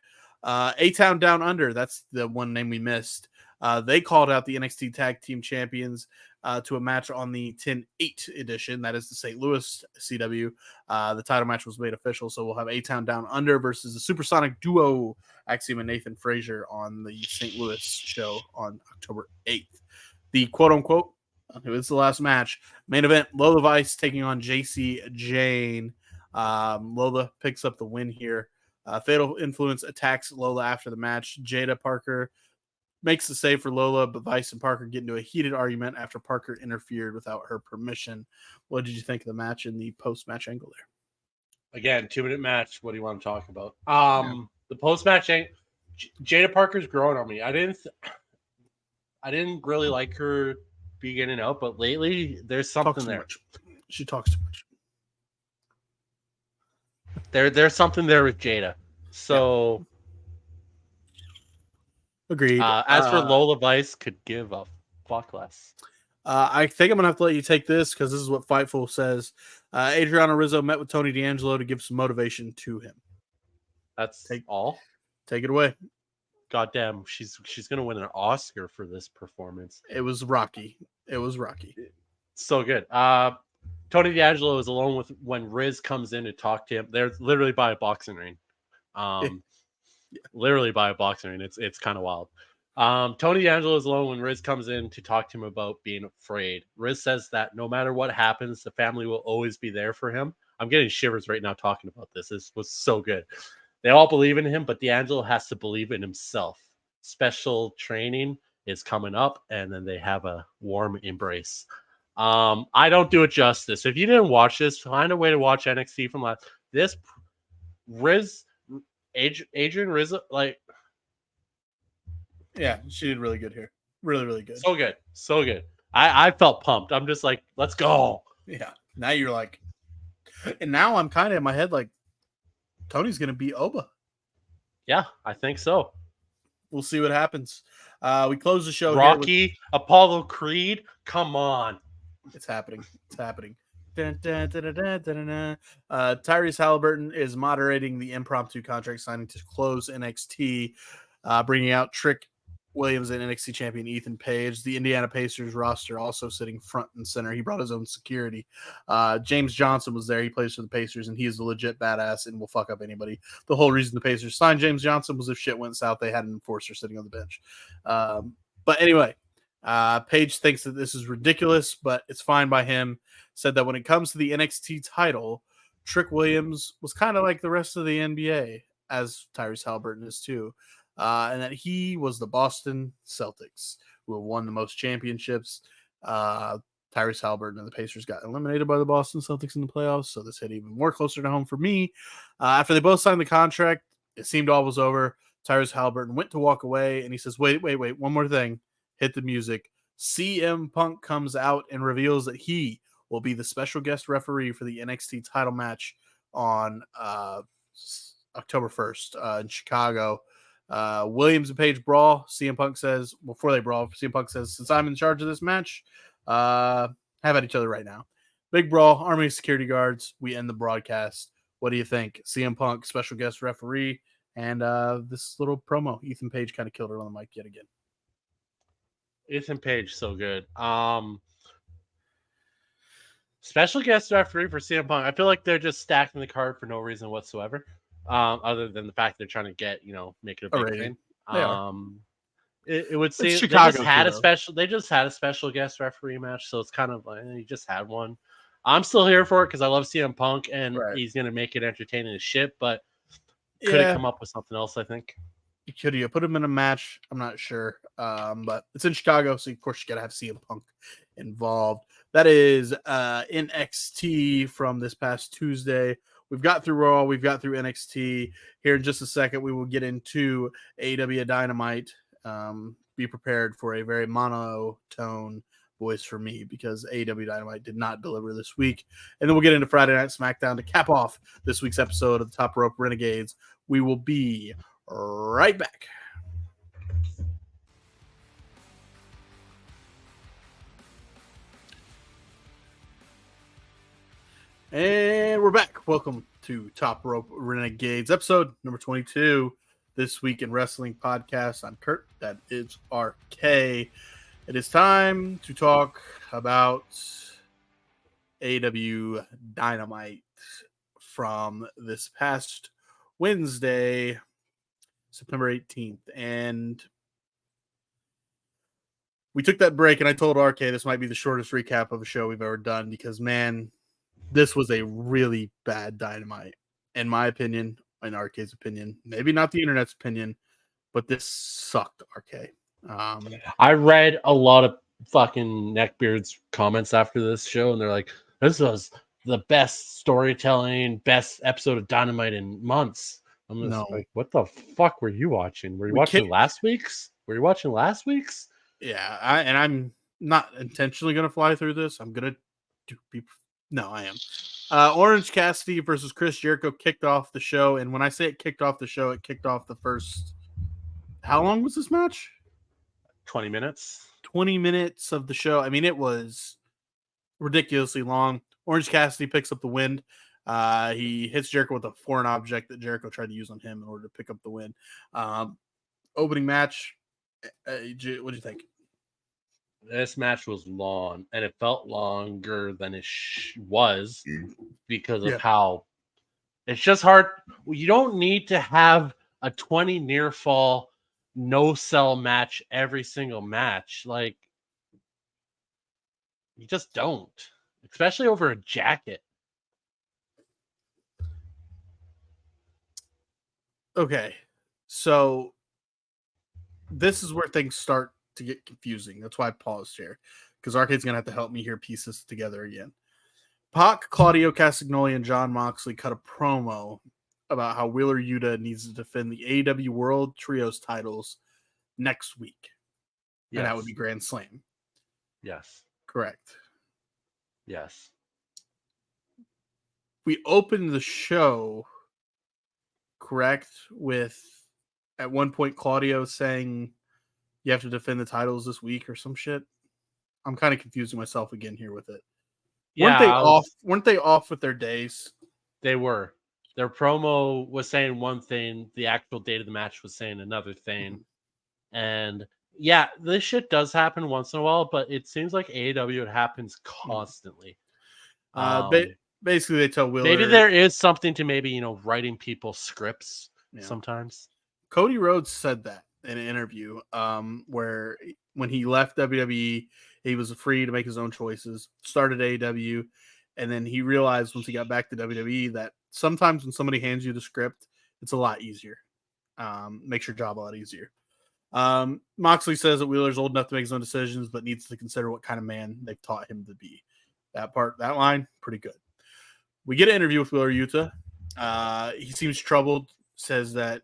A-Town Down Under, that's the one name we missed. They called out the NXT Tag Team Champions to a match on the 10-8 edition. That is the St. Louis CW. The title match was made official, so we'll have A-Town Down Under versus the Supersonic Duo, Axiom and Nathan Frazier, on the St. Louis show on October 8th. The quote-unquote, it's the last match, main event, Lola Vice taking on JC Jane. Lola picks up the win here. Fatal Influence attacks Lola after the match. Jada Parker makes the save for Lola, but Vice and Parker get into a heated argument after Parker interfered without her permission. What did you think of the match and the post-match angle there? Again, 2-minute match. What do you want to talk about? The post-match angle, Jada Parker's growing on me. I didn't really like her beginning out, but lately there's something there. She talks too much. There's something there with Jada. So agreed. As for Lola Vice, could give a fuck less. I think I'm gonna have to let you take this because this is what Fightful says. Adriana Rizzo met with Tony D'Angelo to give some motivation to him. That's all. Take it away. Goddamn, she's gonna win an Oscar for this performance. It was rocky. So good. Tony D'Angelo is alone with when Riz comes in to talk to him. They're literally by a boxing ring. Literally by a boxing ring. It's kind of wild. Tony D'Angelo is alone when Riz comes in to talk to him about being afraid. Riz says that no matter what happens, the family will always be there for him. I'm getting shivers right now talking about this. This was so good. They all believe in him, but D'Angelo has to believe in himself. Special training is coming up, and then they have a warm embrace. I don't do it justice. If you didn't watch this, find a way to watch NXT from last. This Adrian Rizzo, yeah, she did really good here. Really, really good. So good. I felt pumped. I'm just like, let's go. Yeah. Now you're like, and now I'm kind of in my head like, Tony's gonna beat Oba. Yeah, I think so. We'll see what happens. We close the show. Rocky, Apollo Creed, come on. It's happening. Tyrese Halliburton is moderating the impromptu contract signing to close NXT, bringing out Trick Williams and NXT champion Ethan Page. The Indiana Pacers roster also sitting front and center. He brought his own security. James Johnson was there. He plays for the Pacers, and he is a legit badass and will fuck up anybody. The whole reason the Pacers signed James Johnson was if shit went south, they had an enforcer sitting on the bench. But anyway, Page thinks that this is ridiculous, but it's fine by him. Said that when it comes to the NXT title, Trick Williams was kind of like the rest of the NBA, as Tyrese Halliburton is too. And that he was the Boston Celtics who have won the most championships. Tyrese Halliburton and the Pacers got eliminated by the Boston Celtics in the playoffs, so this hit even more closer to home for me. After they both signed the contract, it seemed all was over. Tyrese Halliburton went to walk away, and he says, wait, one more thing. Hit the music. CM Punk comes out and reveals that he will be the special guest referee for the NXT title match on October 1st in Chicago. Williams and Page brawl. CM Punk says, before they brawl, CM Punk says, since I'm in charge of this match, have at each other right now. Big brawl, army of security guards. We end the broadcast. What do you think? CM Punk, special guest referee, and this little promo. Ethan Page kind of killed it on the mic yet again. Ethan Page, so good. Special guest referee for CM Punk. I feel like they're just stacking the card for no reason whatsoever. Other than the fact they're trying to get, make it a big thing. It would seem they just had a special guest referee match, so it's kind of like you just had one. I'm still here for it because I love CM Punk and he's gonna make it entertaining as shit, but could it come up with something else, I think. Could you put him in a match? I'm not sure. But it's in Chicago, so of course you gotta have CM Punk involved. That is NXT from this past Tuesday. We've got through Raw, we've got through NXT. Here in just a second, we will get into AEW Dynamite. Be prepared for a very monotone voice for me because AEW Dynamite did not deliver this week. And then we'll get into Friday Night SmackDown to cap off this week's episode of the Top Rope Renegades. We will be right back. And we're back. Welcome to Top Rope Renegades, episode number 22. This week in wrestling podcast. I'm Kurt. That is RK. It is time to talk about AEW Dynamite from this past Wednesday, September 18th. And we took that break, and I told RK this might be the shortest recap of a show we've ever done because, man, this was a really bad Dynamite, in my opinion, in RK's opinion. Maybe not the internet's opinion, but this sucked, RK. I read a lot of fucking neckbeards comments after this show, and they're like, this was the best storytelling, best episode of Dynamite in months. I'm just like, what the fuck were you watching? Were you watching last week's? Yeah, I'm not intentionally going to fly through this. I'm going to be... No, I am. Orange Cassidy versus Chris Jericho kicked off the show, and when I say it kicked off the show, it kicked off the first... How long was this match? 20 minutes. 20 minutes of the show. I mean, it was ridiculously long. Orange Cassidy picks up the win. He hits Jericho with a foreign object that Jericho tried to use on him in order to pick up the win. Opening match. What do you think? This match was long, and it felt longer than it was because of how it's just hard. You don't need to have a 20 near fall, no sell match every single match. Like, you just don't, especially over a jacket. Okay, so this is where things start to get confusing. That's why I paused here, because Arcade's gonna have to help me here piece this together again. Pac, Claudio Castagnoli, and John Moxley cut a promo about how Wheeler Yuta needs to defend the AEW World Trios titles next week. Yes. And that would be Grand Slam. Yes. Correct. Yes. We opened the show, correct, with at one point Claudio saying you have to defend the titles this week or some shit. I'm kind of confusing myself again here with it. Yeah, weren't they off with their days? They were. Their promo was saying one thing, the actual date of the match was saying another thing. Mm-hmm. And Yeah, this shit does happen once in a while, but it seems like AEW it happens constantly. Basically, they tell Wheeler. Maybe there is something to writing people's scripts sometimes. Cody Rhodes said that in an interview, where when he left WWE, he was free to make his own choices. Started AEW, and then he realized once he got back to WWE that sometimes when somebody hands you the script, it's a lot easier. Makes your job a lot easier. Moxley says that Wheeler's old enough to make his own decisions, but needs to consider what kind of man they've taught him to be. That line, pretty good. We get an interview with Wheeler Yuta. He seems troubled, says that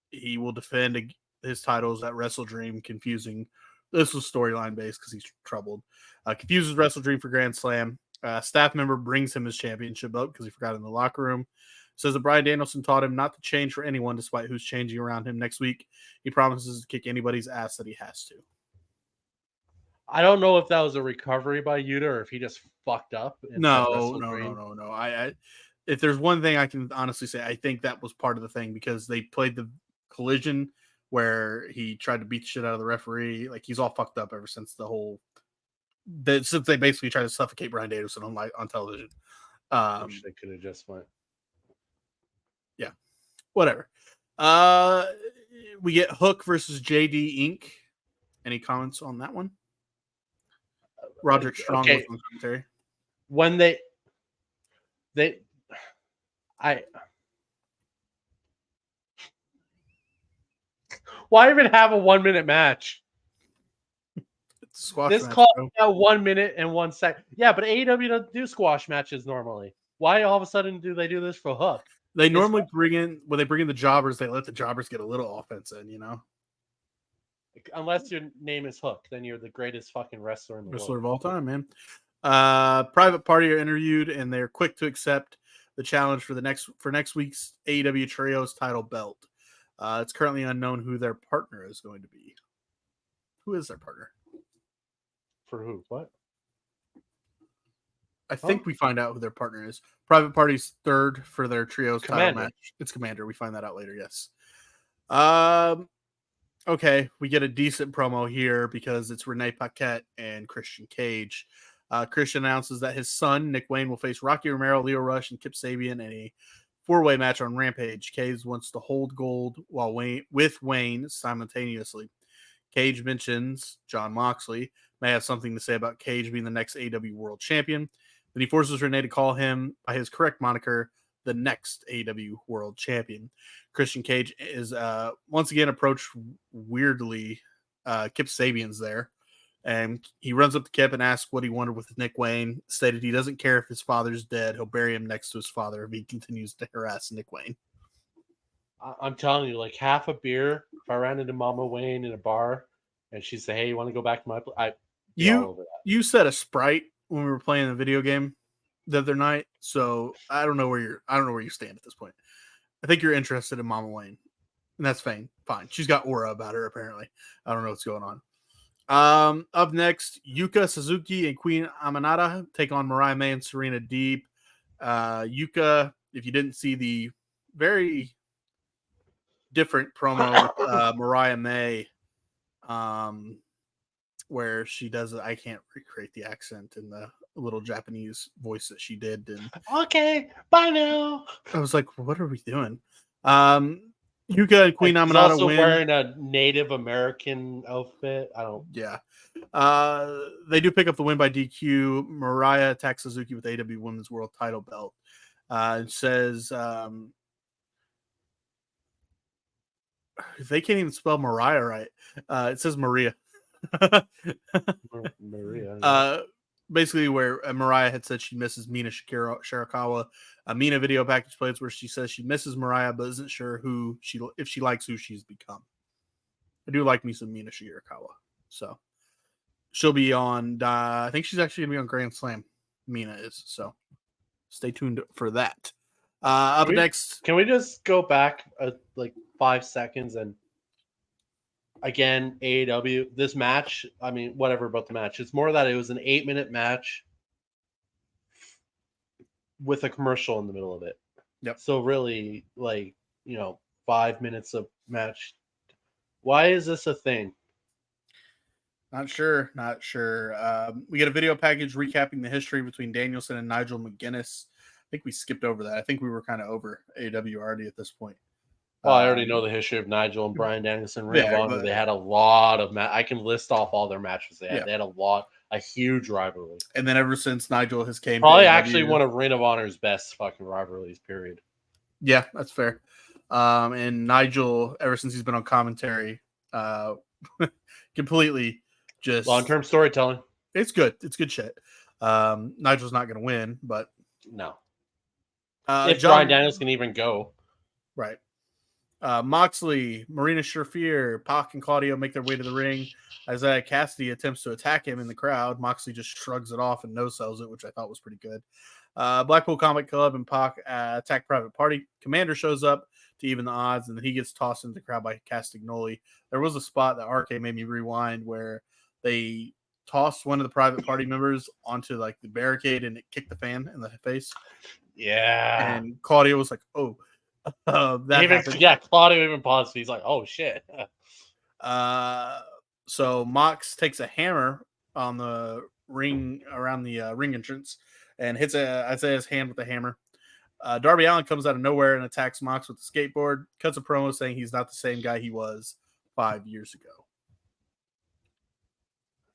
he will defend his titles at Wrestle Dream, confusing. This was storyline based because he's troubled. Confuses Wrestle Dream for Grand Slam. Staff member brings him his championship belt because he forgot it in the locker room. Says that Bryan Danielson taught him not to change for anyone despite who's changing around him next week. He promises to kick anybody's ass that he has to. I don't know if that was a recovery by Yuta or if he just fucked up. No. I if there's one thing I can honestly say, I think that was part of the thing because they played the collision where he tried to beat the shit out of the referee. Like he's all fucked up ever since since they basically tried to suffocate Bryan Danielson on television. I wish they could have just went. Yeah, whatever. We get Hook versus JD Inc. Any comments on that one? Roderick Strong was on commentary. When why even have a 1 minute match? Squash this match, call bro. out 1 minute and 1 second. Yeah, but AEW doesn't do squash matches normally. Why all of a sudden do they do this for Hook? They normally bring in the jobbers, they let the jobbers get a little offense in, Unless your name is Hook, then you're the greatest fucking wrestler in the world. Of all time, man. Private Party are interviewed, and they're quick to accept the challenge for next week's AEW Trios title belt. It's currently unknown who their partner is going to be. Who is their partner? For who? What? I think we find out who their partner is. Private Party's third for their Trios title match. It's Commander. We find that out later, yes. Okay, we get a decent promo here because it's Renee Paquette and Christian Cage. Christian announces that his son, Nick Wayne, will face Rocky Romero, Leo Rush, and Kip Sabian in a four-way match on Rampage. Cage wants to hold gold with Wayne simultaneously. Cage mentions Jon Moxley may have something to say about Cage being the next AEW World Champion. Then he forces Renee to call him by his correct moniker, the next AEW World Champion. Christian Cage is once again approached weirdly. Kip Sabian's there, and he runs up to Kip and asks what he wanted with Nick Wayne. Stated he doesn't care if his father's dead; he'll bury him next to his father if he continues to harass Nick Wayne. I'm telling you, like half a beer. If I ran into Mama Wayne in a bar and she said, "Hey, you want to go back to my place?" You said a Sprite when we were playing the video game the other night, so I don't know where you stand at this point. I think you're interested in Mama Wayne, and that's fine. She's got aura about her apparently. I don't know what's going on. Up next, Yuka Suzuki and Queen Aminata take on Mariah May and Serena Deeb. Yuka, if you didn't see the very different promo with Mariah May, where she does it. I can't recreate the accent and the little Japanese voice that she did. And okay, bye now. I was like, what are we doing? Yuka and Queen Aminata also win. Wearing a Native American outfit. I don't. Yeah. They do pick up the win by DQ. Mariah attacks Suzuki with AEW Women's World Title belt. It says they can't even spell Mariah right. It says Maria. Maria. Basically, where Mariah had said she misses Mina Shirakawa. A Mina video package plays where she says she misses Mariah, but isn't sure if she likes who she's become. I do like me some Mina Shirakawa, so she'll be on. I think she's actually gonna be on Grand Slam. Mina is, so stay tuned for that. Next, can we just go back like 5 seconds and again, AEW, this match, I mean, whatever about the match. It's more that it was an 8-minute match with a commercial in the middle of it. Yep. So really, 5 minutes of match. Why is this a thing? Not sure. We get a video package recapping the history between Danielson and Nigel McGuinness. I think we skipped over that. I think we were kind of over AEW already at this point. Well, I already know the history of Nigel and Bryan Danielson. Ring of Honor. They had a lot of I can list off all their matches they had. Yeah. They had a huge rivalry. And then ever since Nigel has came, probably to actually one of Ring of Honor's best fucking rivalries. Period. Yeah, that's fair. And Nigel, ever since he's been on commentary, completely just long-term storytelling. It's good. It's good shit. Nigel's not going to win, but no. If Bryan Daniels can even go, right. Moxley, Marina Shafir, Pac, and Claudio make their way to the ring. Isaiah Cassidy attempts to attack him in the crowd. Moxley just shrugs it off and no-sells it, which I thought was pretty good. Blackpool Combat Club and Pac attack Private Party. Commander shows up to even the odds, and then he gets tossed into the crowd by Castagnoli. There was a spot that RK made me rewind where they tossed one of the Private Party members onto like the barricade, and it kicked the fan in the face. Yeah. And Claudio was like, "Oh." Claudio even paused. He's like, "Oh shit." So Mox takes a hammer on the ring around the ring entrance and hits Isaiah's hand with the hammer. Darby Allin comes out of nowhere and attacks Mox with the skateboard. Cuts a promo saying he's not the same guy he was 5 years ago.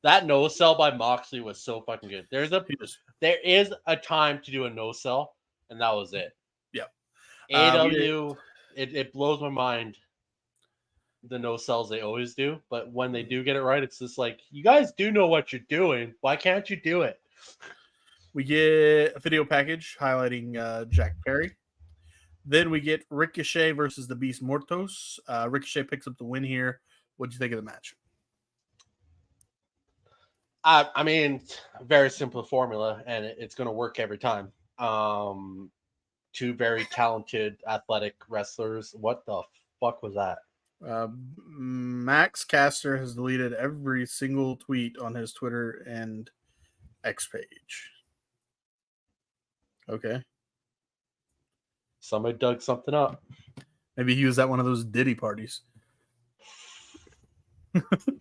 That no sell by Moxley was so fucking good. There is a time to do a no sell, and that was it. Yeah. AEW, it blows my mind the no sells they always do, but when they do get it right, it's just like, you guys do know what you're doing. Why can't you do it? We get a video package highlighting Jack Perry. Then we get Ricochet versus the Beast Mortos. Ricochet picks up the win here. What do you think of the match? I mean, very simple formula, and it's going to work every time. Two very talented, athletic wrestlers. What the fuck was that? Max Caster has deleted every single tweet on his Twitter and X page. Okay. Somebody dug something up. Maybe he was at one of ththose Diddy parties.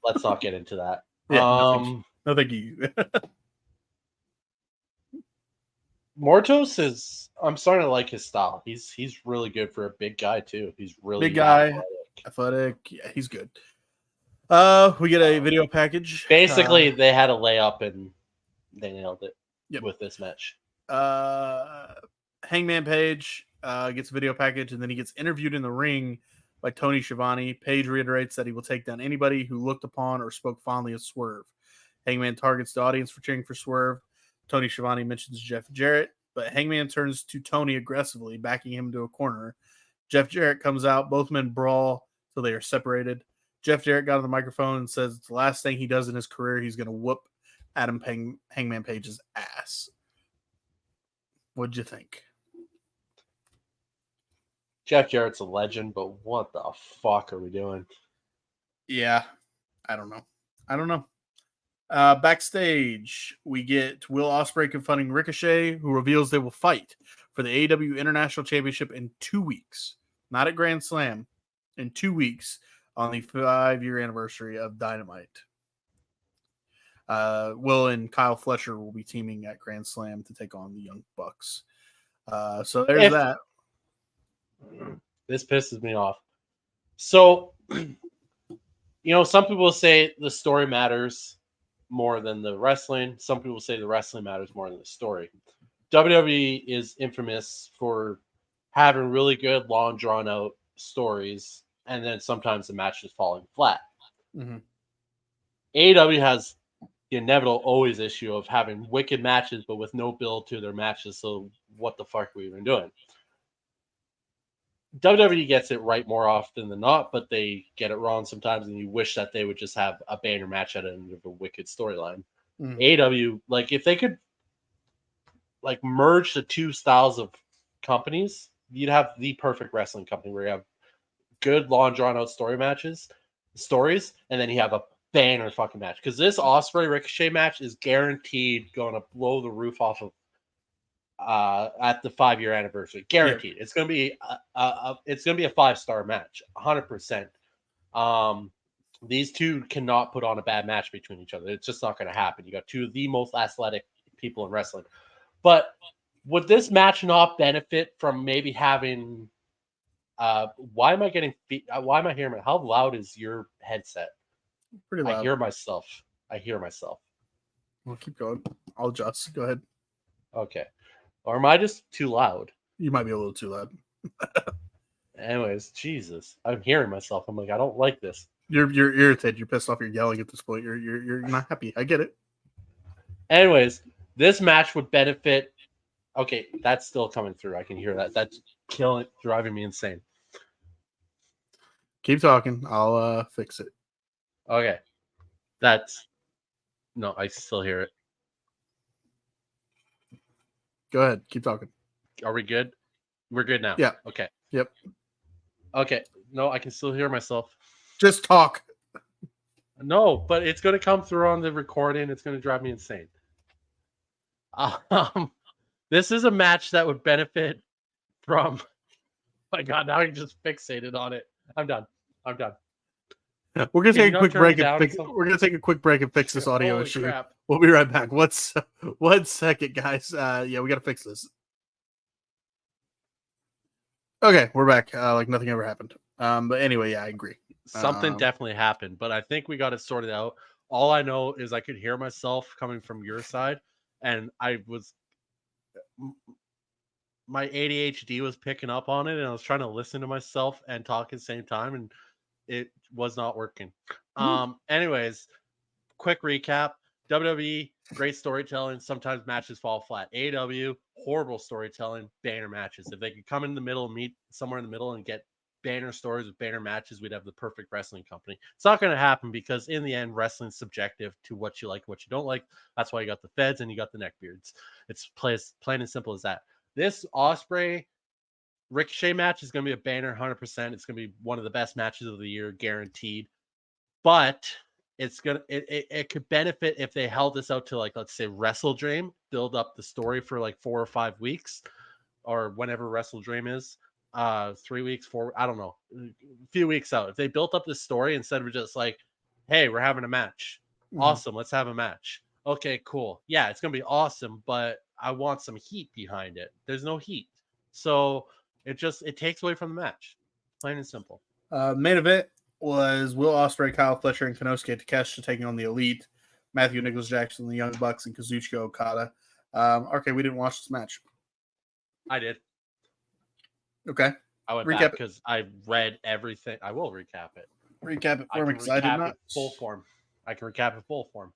Let's not get into that. Yeah, no, thank you. Mortos I'm starting to like his style. He's really good for a big guy too. He's really big guy, athletic. Yeah, he's good. We get a video package. Basically, they had a layup and they nailed it with this match. Hangman Page gets a video package, and then he gets interviewed in the ring by Tony Schiavone. Page reiterates that he will take down anybody who looked upon or spoke fondly of Swerve. Hangman targets the audience for cheering for Swerve. Tony Schiavone mentions Jeff Jarrett, but Hangman turns to Tony aggressively, backing him to a corner. Jeff Jarrett comes out. Both men brawl till they are separated. Jeff Jarrett got on the microphone and says it's the last thing he does in his career. He's going to whoop Hangman Page's ass. What'd you think? Jeff Jarrett's a legend, but what the fuck are we doing? Yeah, I don't know. Backstage, we get Will Ospreay confronting Ricochet, who reveals they will fight for the AEW International Championship in 2 weeks. Not at Grand Slam. In 2 weeks on the 5-year anniversary of Dynamite. Will and Kyle Fletcher will be teaming at Grand Slam to take on the Young Bucks. So there's that. This pisses me off. So, some people say the story matters more than the wrestling. Some people say the wrestling matters more than the story. WWE is infamous for having really good, long, drawn-out stories, and then sometimes the match is falling flat. Mm-hmm. AEW has the inevitable always issue of having wicked matches, but with no build to their matches. So what the fuck are we even doing? WWE gets it right more often than not, but they get it wrong sometimes, and you wish that they would just have a banger match at the end of a wicked storyline. Mm-hmm. AEW, if they could merge the two styles of companies, you'd have the perfect wrestling company where you have good, long, drawn-out stories, and then you have a banger fucking match. Because this Ospreay Ricochet match is guaranteed going to blow the roof off of at the 5-year anniversary, guaranteed. Yep. It's gonna be a 5-star match, 100%. These two cannot put on a bad match between each other. It's just not going to happen. You got two of the most athletic people in wrestling. But would this match not benefit from maybe having? Why am I getting? Why am I hearing? How loud is your headset? Pretty loud. I hear myself. Well, keep going. I'll adjust. Go ahead. Okay. Or am I just too loud? You might be a little too loud. Anyways, Jesus, I'm hearing myself. I'm like, I don't like this. You're irritated. You're pissed off. You're yelling at this point. You're not happy. I get it. Anyways, this match would benefit. Okay, that's still coming through. I can hear that. That's driving me insane. Keep talking. I'll fix it. Okay, no, I still hear it. Go ahead. Keep talking. Are we good? We're good now. Yeah. Okay. Yep. Okay. No, I can still hear myself. Just talk. No, but it's going to come through on the recording. It's going to drive me insane. This is a match that would benefit from. Oh my God, now I'm just fixated on it. I'm done. We're gonna take a quick break and fix. we're gonna take a quick break and fix this audio Holy issue. crap. We'll be right back. One second, guys. Yeah, we gotta fix this. Okay, we're back. Like nothing ever happened. But anyway, yeah, I agree. Something definitely happened, but I think we got it sorted out. All I know is I could hear myself coming from your side, and my ADHD was picking up on it, and I was trying to listen to myself and talk at the same time, and it was not working. Anyways, quick recap. WWE, great storytelling. Sometimes matches fall flat. AEW, horrible storytelling, banner matches. If they could come in the middle, meet somewhere in the middle, and get banner stories with banner matches, we'd have the perfect wrestling company. It's not going to happen because in the end, wrestling's subjective to what you like, what you don't like. That's why you got the feds and you got the neckbeards. It's plain and simple as that. This Ospreay Ricochet match is going to be a banner 100%. It's going to be one of the best matches of the year, guaranteed. But it could benefit if they held this out to, like, let's say Wrestle Dream, build up the story for like 4 or 5 weeks, or whenever Wrestle Dream is, 3 weeks, 4, I don't know, a few weeks out. If they built up this story instead of just like, hey, we're having a match, awesome, let's have a match. Okay, cool, yeah, it's gonna be awesome, but I want some heat behind it. There's no heat, so it takes away from the match, plain and simple. Main event was Will Ospreay, Kyle Fletcher, and Konosuke Takeshita taking on the Elite, Matthew Nicholas Jackson, the Young Bucks, and Kazuchika Okada. Okay, we didn't watch this match. I did. Okay. I went back because I read everything. I will recap it. Recap it for me because I did not. Full form. I can recap it full form.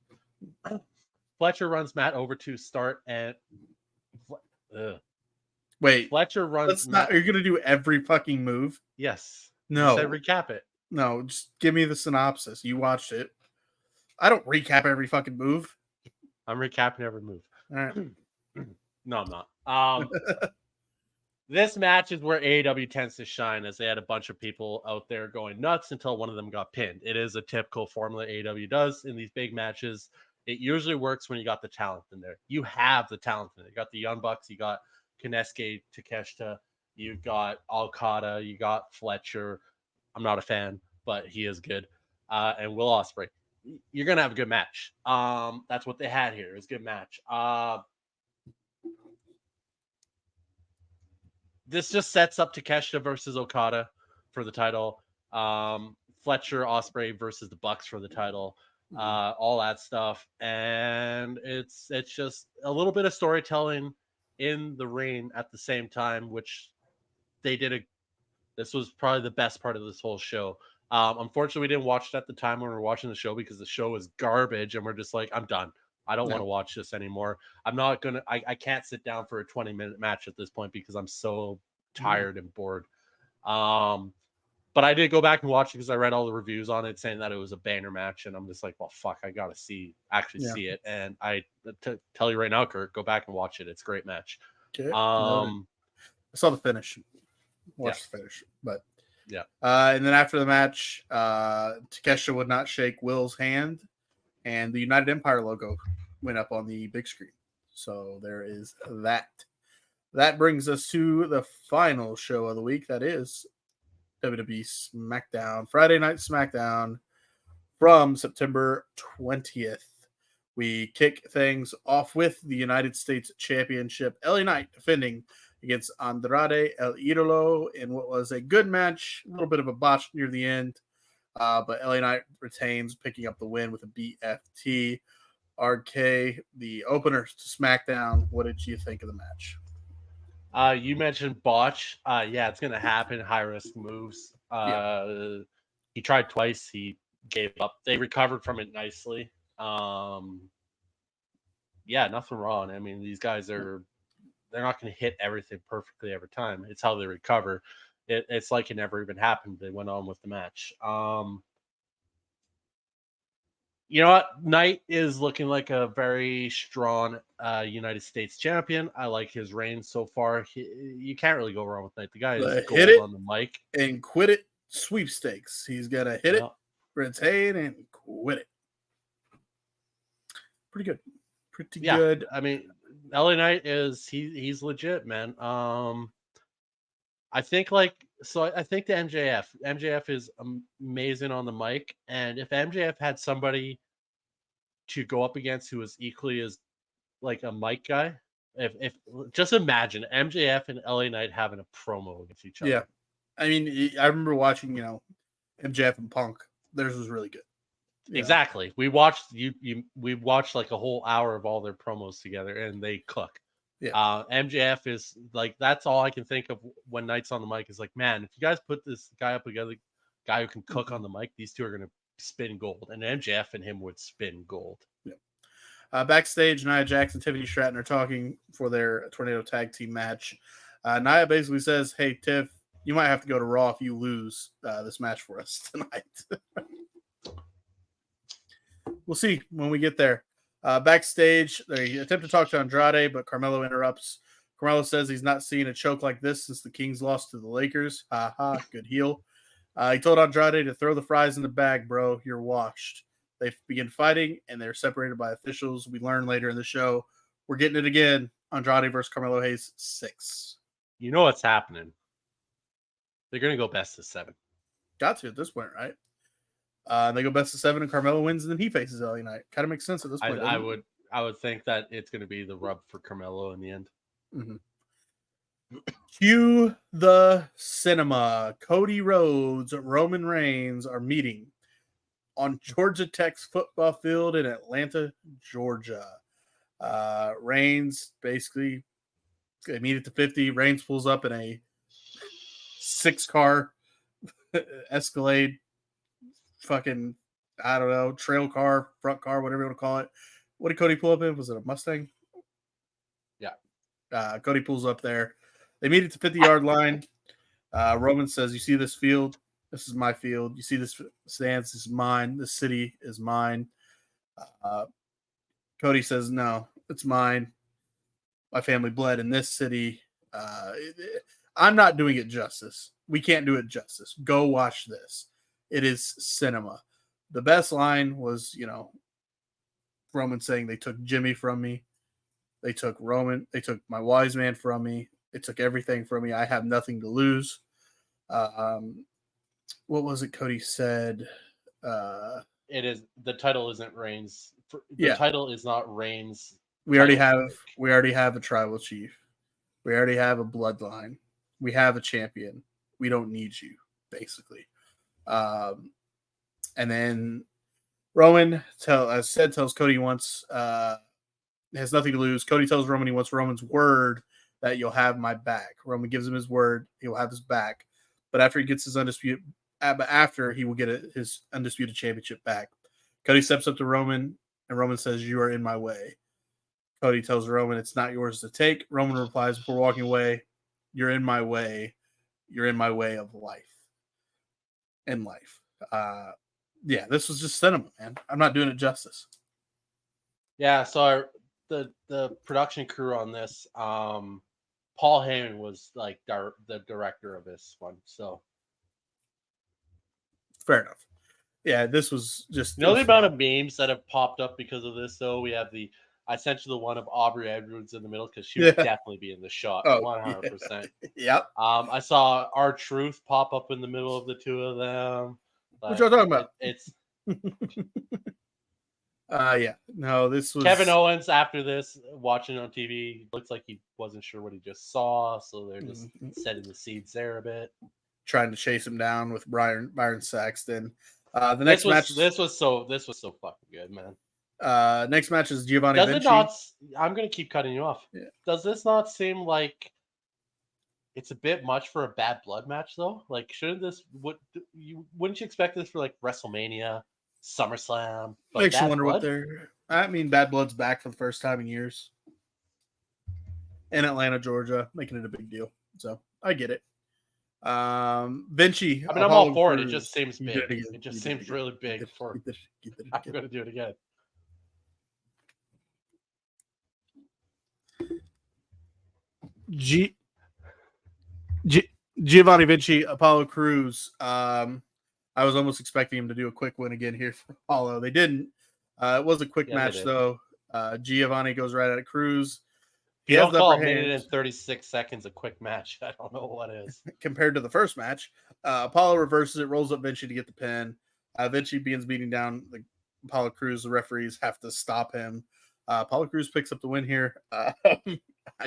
Fletcher runs Matt over to start and. Wait. Fletcher runs. You're gonna do every fucking move? Yes. No. You said recap it. No, just give me the synopsis. You watched it. I don't recap every fucking move. I'm recapping every move. All right. No, I'm not. This match is where AEW tends to shine, as they had a bunch of people out there going nuts until one of them got pinned. It is a typical formula AEW does in these big matches. It usually works when you got the talent in there. You have the talent in there. You got the Young Bucks, you got Konosuke Takeshita, you got Okada, you got Fletcher. I'm not a fan, but he is good. And Will Ospreay. You're going to have a good match. That's what they had here. It was a good match. This just sets up Takeshita versus Okada for the title. Fletcher, Ospreay versus the Bucks for the title. All that stuff. And it's just a little bit of storytelling in the ring at the same time, which they did. This was probably the best part of this whole show. Unfortunately, we didn't watch it at the time when we were watching the show because the show was garbage, and we're just like, I'm done. I don't want to watch this anymore. I'm not gonna. I can't sit down for a 20-minute match at this point because I'm so tired and bored. But I did go back and watch it because I read all the reviews on it saying that it was a banner match, and I'm just like, well, fuck, I gotta see it. And tell you right now, Kurt, go back and watch it. It's a great match. Okay. I saw the finish. Watch the finish, but yeah. And then after the match, Takeshita would not shake Will's hand, and the United Empire logo went up on the big screen. So there is that. That brings us to the final show of the week. That is WWE SmackDown, Friday Night SmackDown. from September 20th. We kick things off with the United States Championship. LA Knight defending against Andrade El Idolo in what was a good match, a little bit of a botch near the end, but LA Knight retains, picking up the win with a BFT. RK, the opener to SmackDown. What did you think of the match? You mentioned botch. Yeah, it's gonna happen. High risk moves. He tried twice. He gave up. They recovered from it nicely. Yeah, nothing wrong. I mean, these guys they're not going to hit everything perfectly every time. It's how they recover. It's like it never even happened. They went on with the match. You know what? Knight is looking like a very strong United States champion. I like his reign so far. You can't really go wrong with Knight. The guy is The gold hit it on the mic. and quit it sweepstakes. He's got to hit it, retain, and quit it. Pretty good. Pretty good. I mean, LA Knight is he's legit, man. I think I think the MJF is amazing on the mic, and if MJF had somebody to go up against who was equally as like a mic guy, if just imagine MJF and LA Knight having a promo against each other. Yeah, I mean, I remember watching MJF and Punk. Theirs was really good. Yeah. Exactly. We watched we watched like a whole hour of all their promos together, and they cook. Yeah. MJF is like, that's all I can think of when Knight's on the mic is like, man, if you guys put this guy up together, guy who can cook on the mic, these two are gonna spin gold, and MJF and him would spin gold. Yeah. Backstage, Nia Jax and Tiffany Stratton are talking for their Tornado Tag Team match. Nia basically says, "Hey Tiff, you might have to go to Raw if you lose this match for us tonight." We'll see when we get there. Backstage, they attempt to talk to Andrade, but Carmelo interrupts. Carmelo says he's not seen a choke like this since the Kings lost to the Lakers. Ha ha, good heel. He told Andrade to throw the fries in the bag, bro. You're washed. They begin fighting, and they're separated by officials. We learn later in the show we're getting it again. Andrade versus Carmelo Hayes 6. You know what's happening. They're going to go best of 7. Got to at this point, right? They go best of 7, and Carmelo wins, and then he faces LA Knight. Kind of makes sense at this point. I would think that it's going to be the rub for Carmelo in the end. Mm-hmm. Cue the cinema. Cody Rhodes, Roman Reigns are meeting on Georgia Tech's football field in Atlanta, Georgia. Reigns basically, they meet at the 50. Reigns pulls up in a 6-car Escalade, fucking, I don't know, trail car, front car, whatever you want to call it. What did Cody pull up in? Was it a Mustang? Yeah. Cody pulls up there. They meet at the 50-yard line. Roman says, "You see this field? This is my field. You see this stands? This is mine. This city is mine." Cody says, "No, it's mine. My family bled in this city. I'm not doing it justice. We can't do it justice. Go watch this. It is cinema." The best line was, Roman saying they took Jimmy from me. They took Roman. They took my wise man from me. They took everything from me. I have nothing to lose. What was it Cody said? It is, the title isn't Reigns. The title is not Reigns. We already have a tribal chief. We already have a bloodline. We have a champion. We don't need you, basically. And then Roman tells Cody he wants has nothing to lose. Cody tells Roman he wants Roman's word that you'll have my back. Roman gives him his word, he'll have his back. But after he gets his undisputed, after he will get his undisputed championship back. Cody steps up to Roman, and Roman says, "You are in my way." Cody tells Roman it's not yours to take. Roman replies before walking away, "You're in my way. You're in my way of life." In life. Yeah, this was just cinema, man. I'm not doing it justice. Yeah, so the production crew on this, Paul Heyman was like the director of this one, so fair enough. Yeah, this was just, the amount of memes that have popped up because of this. So we have I sent you the one of Aubrey Edwards in the middle because she would definitely be in the shot, 100%. Yep. I saw R-Truth pop up in the middle of the two of them. What y'all talking about? It's Yeah. No, this was Kevin Owens after this, watching on TV, looks like he wasn't sure what he just saw, so they're just setting the seeds there a bit. trying to chase him down with Byron Saxton. The This next match. was so fucking good, man. Next match is Giovanni Does Vinci. it not? I'm gonna keep cutting you off. Yeah. Does this not seem like it's a bit much for a bad blood match, though? Like, shouldn't this? Wouldn't you expect this for like WrestleMania, SummerSlam? But Makes you Bad wonder Blood? what they're. I mean, Bad Blood's back for the first time in years in Atlanta, Georgia, making it a big deal. So I get it. Vinci. I mean, I'm Apollo all for it. It Crews. just seems You big. did again. It just You did seems again. really big You for. did it I'm again. gonna do it again. Giovanni Vinci, Apollo Crews. I was almost expecting him to do a quick win again here for Apollo. They didn't. It was a quick Yeah, they match did. though. Giovanni goes right at Cruz. He You has don't the call upper a minute hand and 36 seconds a quick match. I don't know what is. compared to the first match. Apollo reverses it, rolls up Vinci to get the pin. Vinci begins beating down Apollo Crews. The referees have to stop him. Apollo Crews picks up the win here. I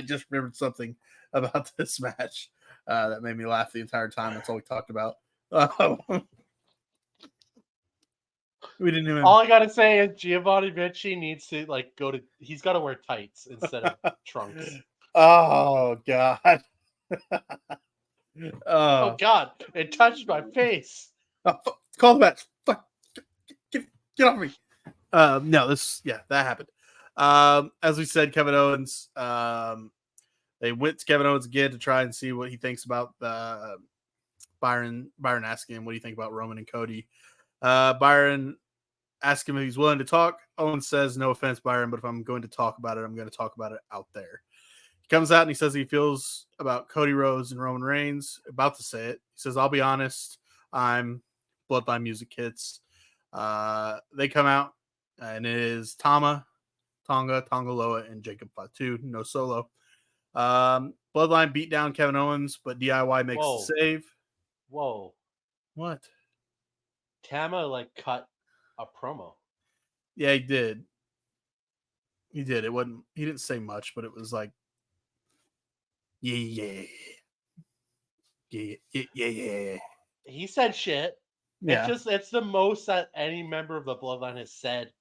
just remembered something about this match that made me laugh the entire time. That's all we talked about. We didn't even. All I gotta say is Giovanni Vinci needs to he's got to wear tights instead of trunks. Oh God. Oh God! It touched my face. Call the match. Fuck. Get off me. No, that happened. As we said, Kevin Owens. They went to Kevin Owens again to try and see what he thinks about Byron asking him, what do you think about Roman and Cody? Byron asked him if he's willing to talk. Owens says, no offense, Byron, but if I'm going to talk about it, I'm going to talk about it out there. He comes out and he says he feels about Cody Rhodes and Roman Reigns. About to say it. He says, I'll be honest, I'm Bloodline Music Hits. They come out, and it is Tonga Loa, and Jacob Fatu. No solo. Bloodline beat down Kevin Owens, but DIY makes the save. Whoa. What? Tama cut a promo. Yeah, he did. He did. It wasn't. He didn't say much, but it was like, yeah. He said shit. Yeah. It's the most that any member of the Bloodline has said.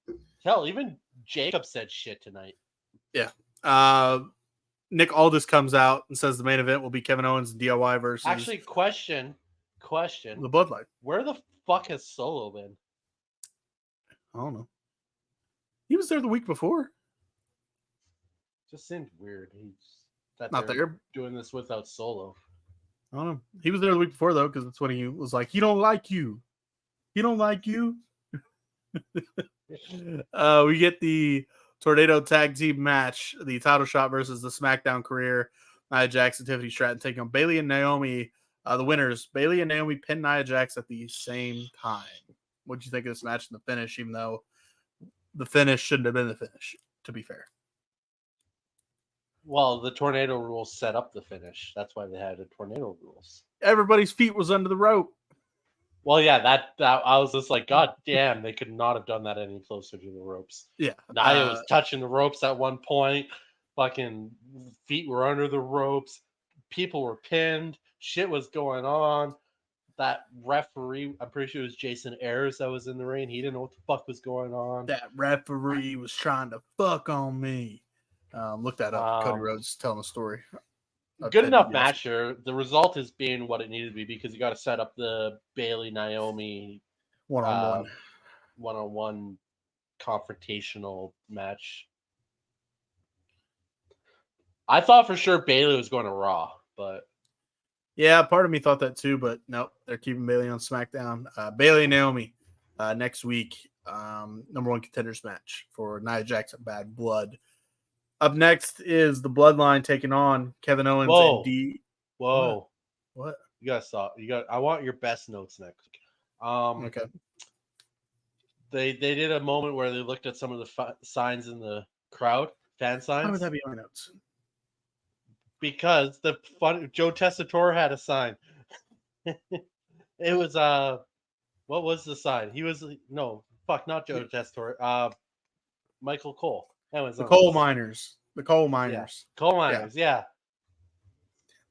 Hell, even Jacob said shit tonight. Yeah. Nick Aldis comes out and says the main event will be Kevin Owens and DIY versus. Actually, question. The Bloodline. Where the fuck has Solo been? I don't know. He was there the week before. Just seemed weird. He's not there doing this without Solo. I don't know. He was there the week before though, because that's when he was like, "He don't like you. He don't like you." We get the Tornado Tag Team match, the title shot versus the SmackDown career. Nia Jax and Tiffany Stratton taking on Bayley and Naomi. The winners, Bayley and Naomi, pin Nia Jax at the same time. What'd you think of this match and the finish? Even though the finish shouldn't have been the finish, to be fair. Well, the tornado rules set up the finish. That's why they had the tornado rules. Everybody's feet was under the rope. Well, yeah, that I was just like, God damn, they could not have done that any closer to the ropes. Yeah. Nia was touching the ropes at one point. Fucking feet were under the ropes. People were pinned. Shit was going on. That referee, I'm pretty sure it was Jason Ayers that was in the ring. He didn't know what the fuck was going on. That referee was trying to fuck on me. Look that up. Cody Rhodes telling the story. Good enough match here. The result is being what it needed to be because you got to set up the Bayley Naomi one-on-one confrontational match. I thought for sure Bayley was going to Raw, but yeah, part of me thought that too, but nope, they're keeping Bayley on SmackDown. Bayley and Naomi next week, number one contenders match for Nia Jax and Bad Blood. Up next is the Bloodline taking on Kevin Owens and D. Whoa. What? You guys saw. I want your best notes next. Okay. They did a moment where they looked at some of the signs in the crowd, fan signs. How would that be on my notes? Because Joe Tessitore had a sign. It was what was the sign? not Joe Tessitore. Michael Cole. That was The coal miners. The coal miners. Yeah. Coal miners. Yeah.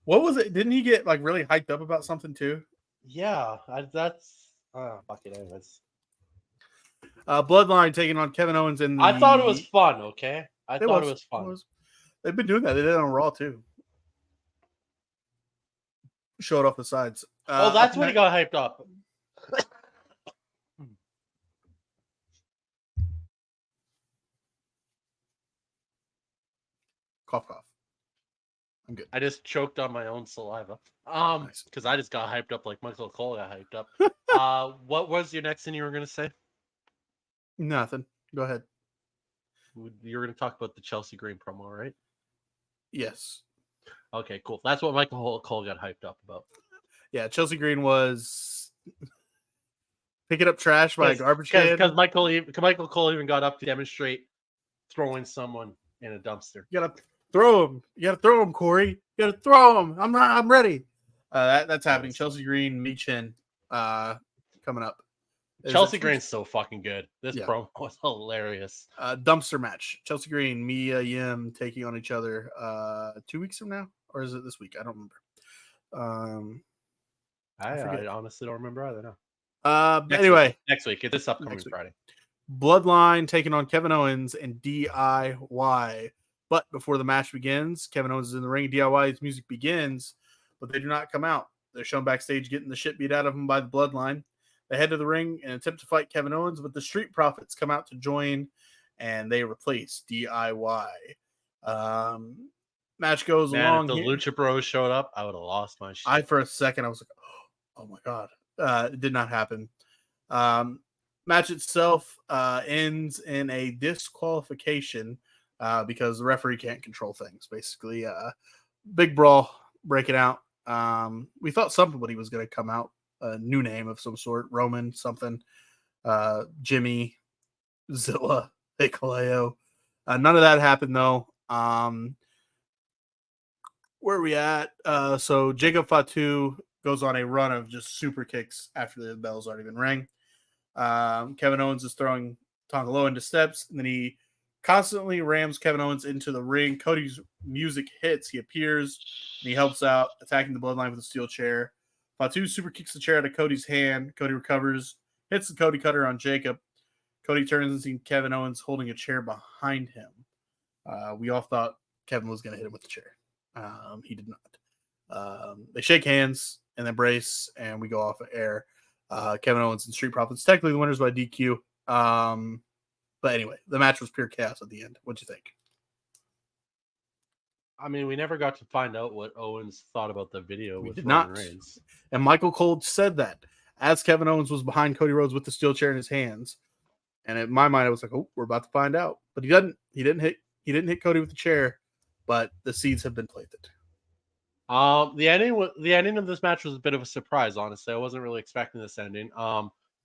What was it? Didn't he get like really hyped up about something too? Yeah. That's. Fuck it. Anyways. Bloodline taking on Kevin Owens and I thought it was fun. Okay. I thought it was fun. They've been doing that. They did it on Raw too. Show it off the sides. That's when he got hyped up. Cough, cough. I'm good. I just choked on my own saliva. Because I just got hyped up like Michael Cole got hyped up. What was your next thing you were gonna say? Nothing. Go ahead. You were gonna talk about the Chelsea Green promo, right? Yes. Okay, cool. That's what Michael Cole got hyped up about. Yeah, Chelsea Green was picking up trash by a garbage can. Because Michael Cole even got up to demonstrate throwing someone in a dumpster. You gotta throw him. You gotta throw him, Corey. You gotta throw him. I'm ready. That's happening. Chelsea Green, Michin, coming up. Chelsea Green's so fucking good. This promo was hilarious. Dumpster match. Chelsea Green, Mia Yim taking on each other 2 weeks from now, or is it this week? I don't remember. I honestly don't remember either. No. Next week. It's this upcoming Friday. Bloodline taking on Kevin Owens and DIY. But before the match begins, Kevin Owens is in the ring. DIY's music begins, but they do not come out. They're shown backstage getting the shit beat out of them by the Bloodline. They head to the ring and attempt to fight Kevin Owens, but the Street Profits come out to join, and they replace DIY. Match goes along. If the Lucha Bros showed up, I would have lost my shit. For a second, I was like, oh my God. It did not happen. Match itself ends in a disqualification because the referee can't control things. Basically, big brawl breaking out. We thought somebody was going to come out, a new name of some sort, Roman something, Jimmy, Zilla, Hikuleo. None of that happened though. Where are we at? So Jacob Fatu goes on a run of just super kicks after the bell's already been rang. Kevin Owens is throwing Tonga Loa into steps, and then he constantly rams Kevin Owens into the ring. Cody's music hits. He appears, and he helps out, attacking the Bloodline with a steel chair. Fatu super kicks the chair out of Cody's hand. Cody recovers, hits the Cody Cutter on Jacob. Cody turns and sees Kevin Owens holding a chair behind him. We all thought Kevin was going to hit him with the chair. He did not. They shake hands and embrace, and we go off of air. Kevin Owens and Street Profits technically the winners by DQ. But anyway, the match was pure chaos at the end. What'd you think? I mean, we never got to find out what Owens thought about the video with Roman Reigns. And Michael Cole said that as Kevin Owens was behind Cody Rhodes with the steel chair in his hands. And in my mind, I was like, oh, we're about to find out. But he didn't hit Cody with the chair, but the seeds have been planted. The ending of this match was a bit of a surprise, honestly. I wasn't really expecting this ending.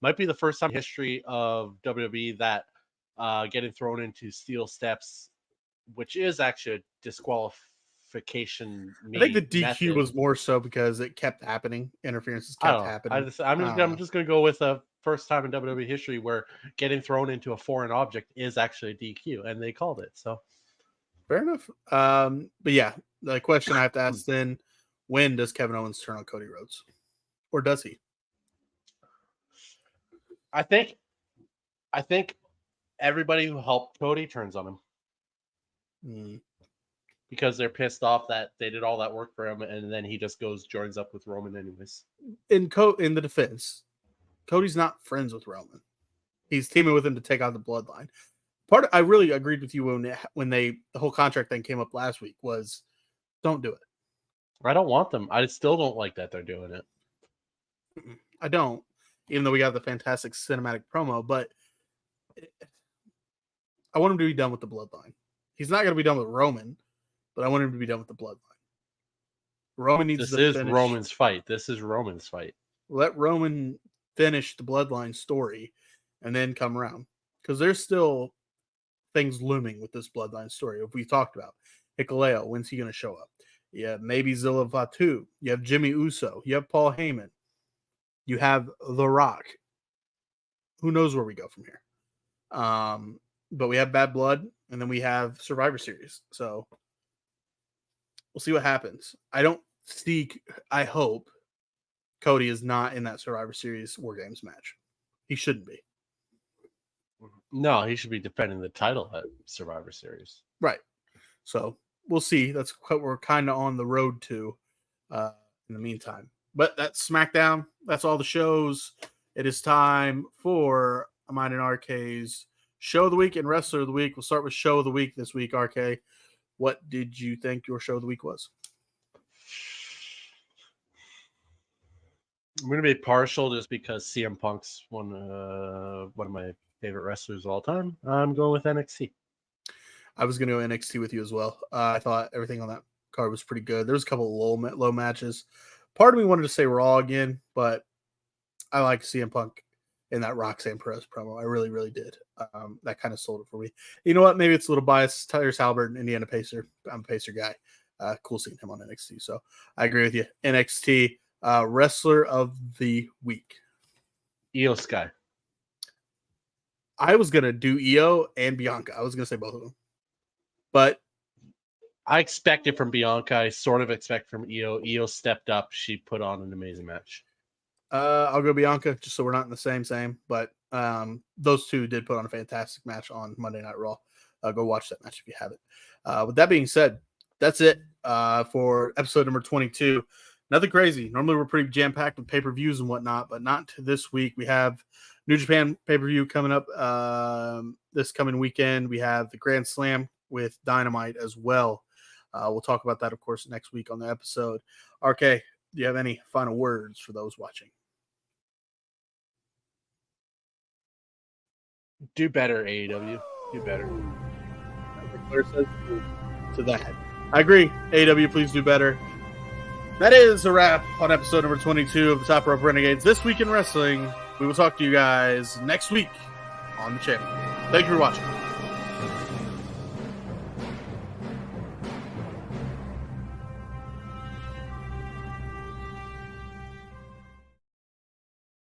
Might be the first time in history of WWE that getting thrown into steel steps, which is actually a disqualification. I think the DQ method was more so because it kept happening. Interferences kept happening. I'm just going to go with the first time in WWE history where getting thrown into a foreign object is actually a DQ, and they called it. So fair enough. But yeah, the question I have to ask then: when does Kevin Owens turn on Cody Rhodes, or does he? I think everybody who helped Cody turns on him because they're pissed off that they did all that work for him, and then he just joins up with Roman anyways. In the defense, Cody's not friends with Roman. He's teaming with him to take out the Bloodline. I really agreed with you when the whole contract thing came up last week was don't do it. I don't want them. I still don't like that they're doing it. I don't. Even though we got the fantastic cinematic promo, but I want him to be done with the Bloodline. He's not going to be done with Roman, but I want him to be done with the Bloodline. Roman needs to finish. This is Roman's fight. Let Roman finish the Bloodline story and then come around. Because there's still things looming with this Bloodline story. If we talked about Hikuleo, when's he going to show up? Yeah, maybe Zilla Fatu. You have Jimmy Uso. You have Paul Heyman. You have The Rock. who knows where we go from here. But we have Bad Blood, and then we have Survivor Series. So we'll see what happens. I hope Cody is not in that Survivor Series War Games match. He shouldn't be. No, he should be defending the title at Survivor Series. Right. So we'll see. That's what we're kind of on the road to in the meantime. But that's SmackDown. That's all the shows. It is time for mine and RK's Show of the Week and Wrestler of the Week. We'll start with Show of the Week this week, RK. What did you think your Show of the Week was? I'm going to be partial just because CM Punk's one of my favorite wrestlers of all time. I'm going with NXT. I was going to go NXT with you as well. I thought everything on that card was pretty good. There was a couple of low matches. Part of me wanted to say Raw again, but I like CM Punk in that Roxanne Perez promo. I really, really did. That kind of sold it for me. You know what? Maybe it's a little biased. Tyrese Halliburton, Indiana Pacer. I'm a Pacer guy. Cool seeing him on NXT. So I agree with you. NXT Wrestler of the Week. Io Sky. I was going to do Io and Bianca. I was going to say both of them. But I expect it from Bianca. I sort of expect from Io. Io stepped up. She put on an amazing match. I'll go Bianca just so we're not in the same. But those two did put on a fantastic match on Monday Night Raw. Go watch that match if you haven't. With that being said, that's it for episode number 22. Nothing crazy. Normally we're pretty jam-packed with pay-per-views and whatnot, but not this week. We have New Japan pay-per-view coming up this coming weekend. We have the Grand Slam with Dynamite as well. We'll talk about that, of course, next week on the episode. RK, do you have any final words for those watching? Do better, AEW. Do better. Claire says to that. I agree. AEW, please do better. That is a wrap on episode number 22 of the Top Rope Renegades. This week in wrestling. We will talk to you guys next week on the channel. Thank you for watching.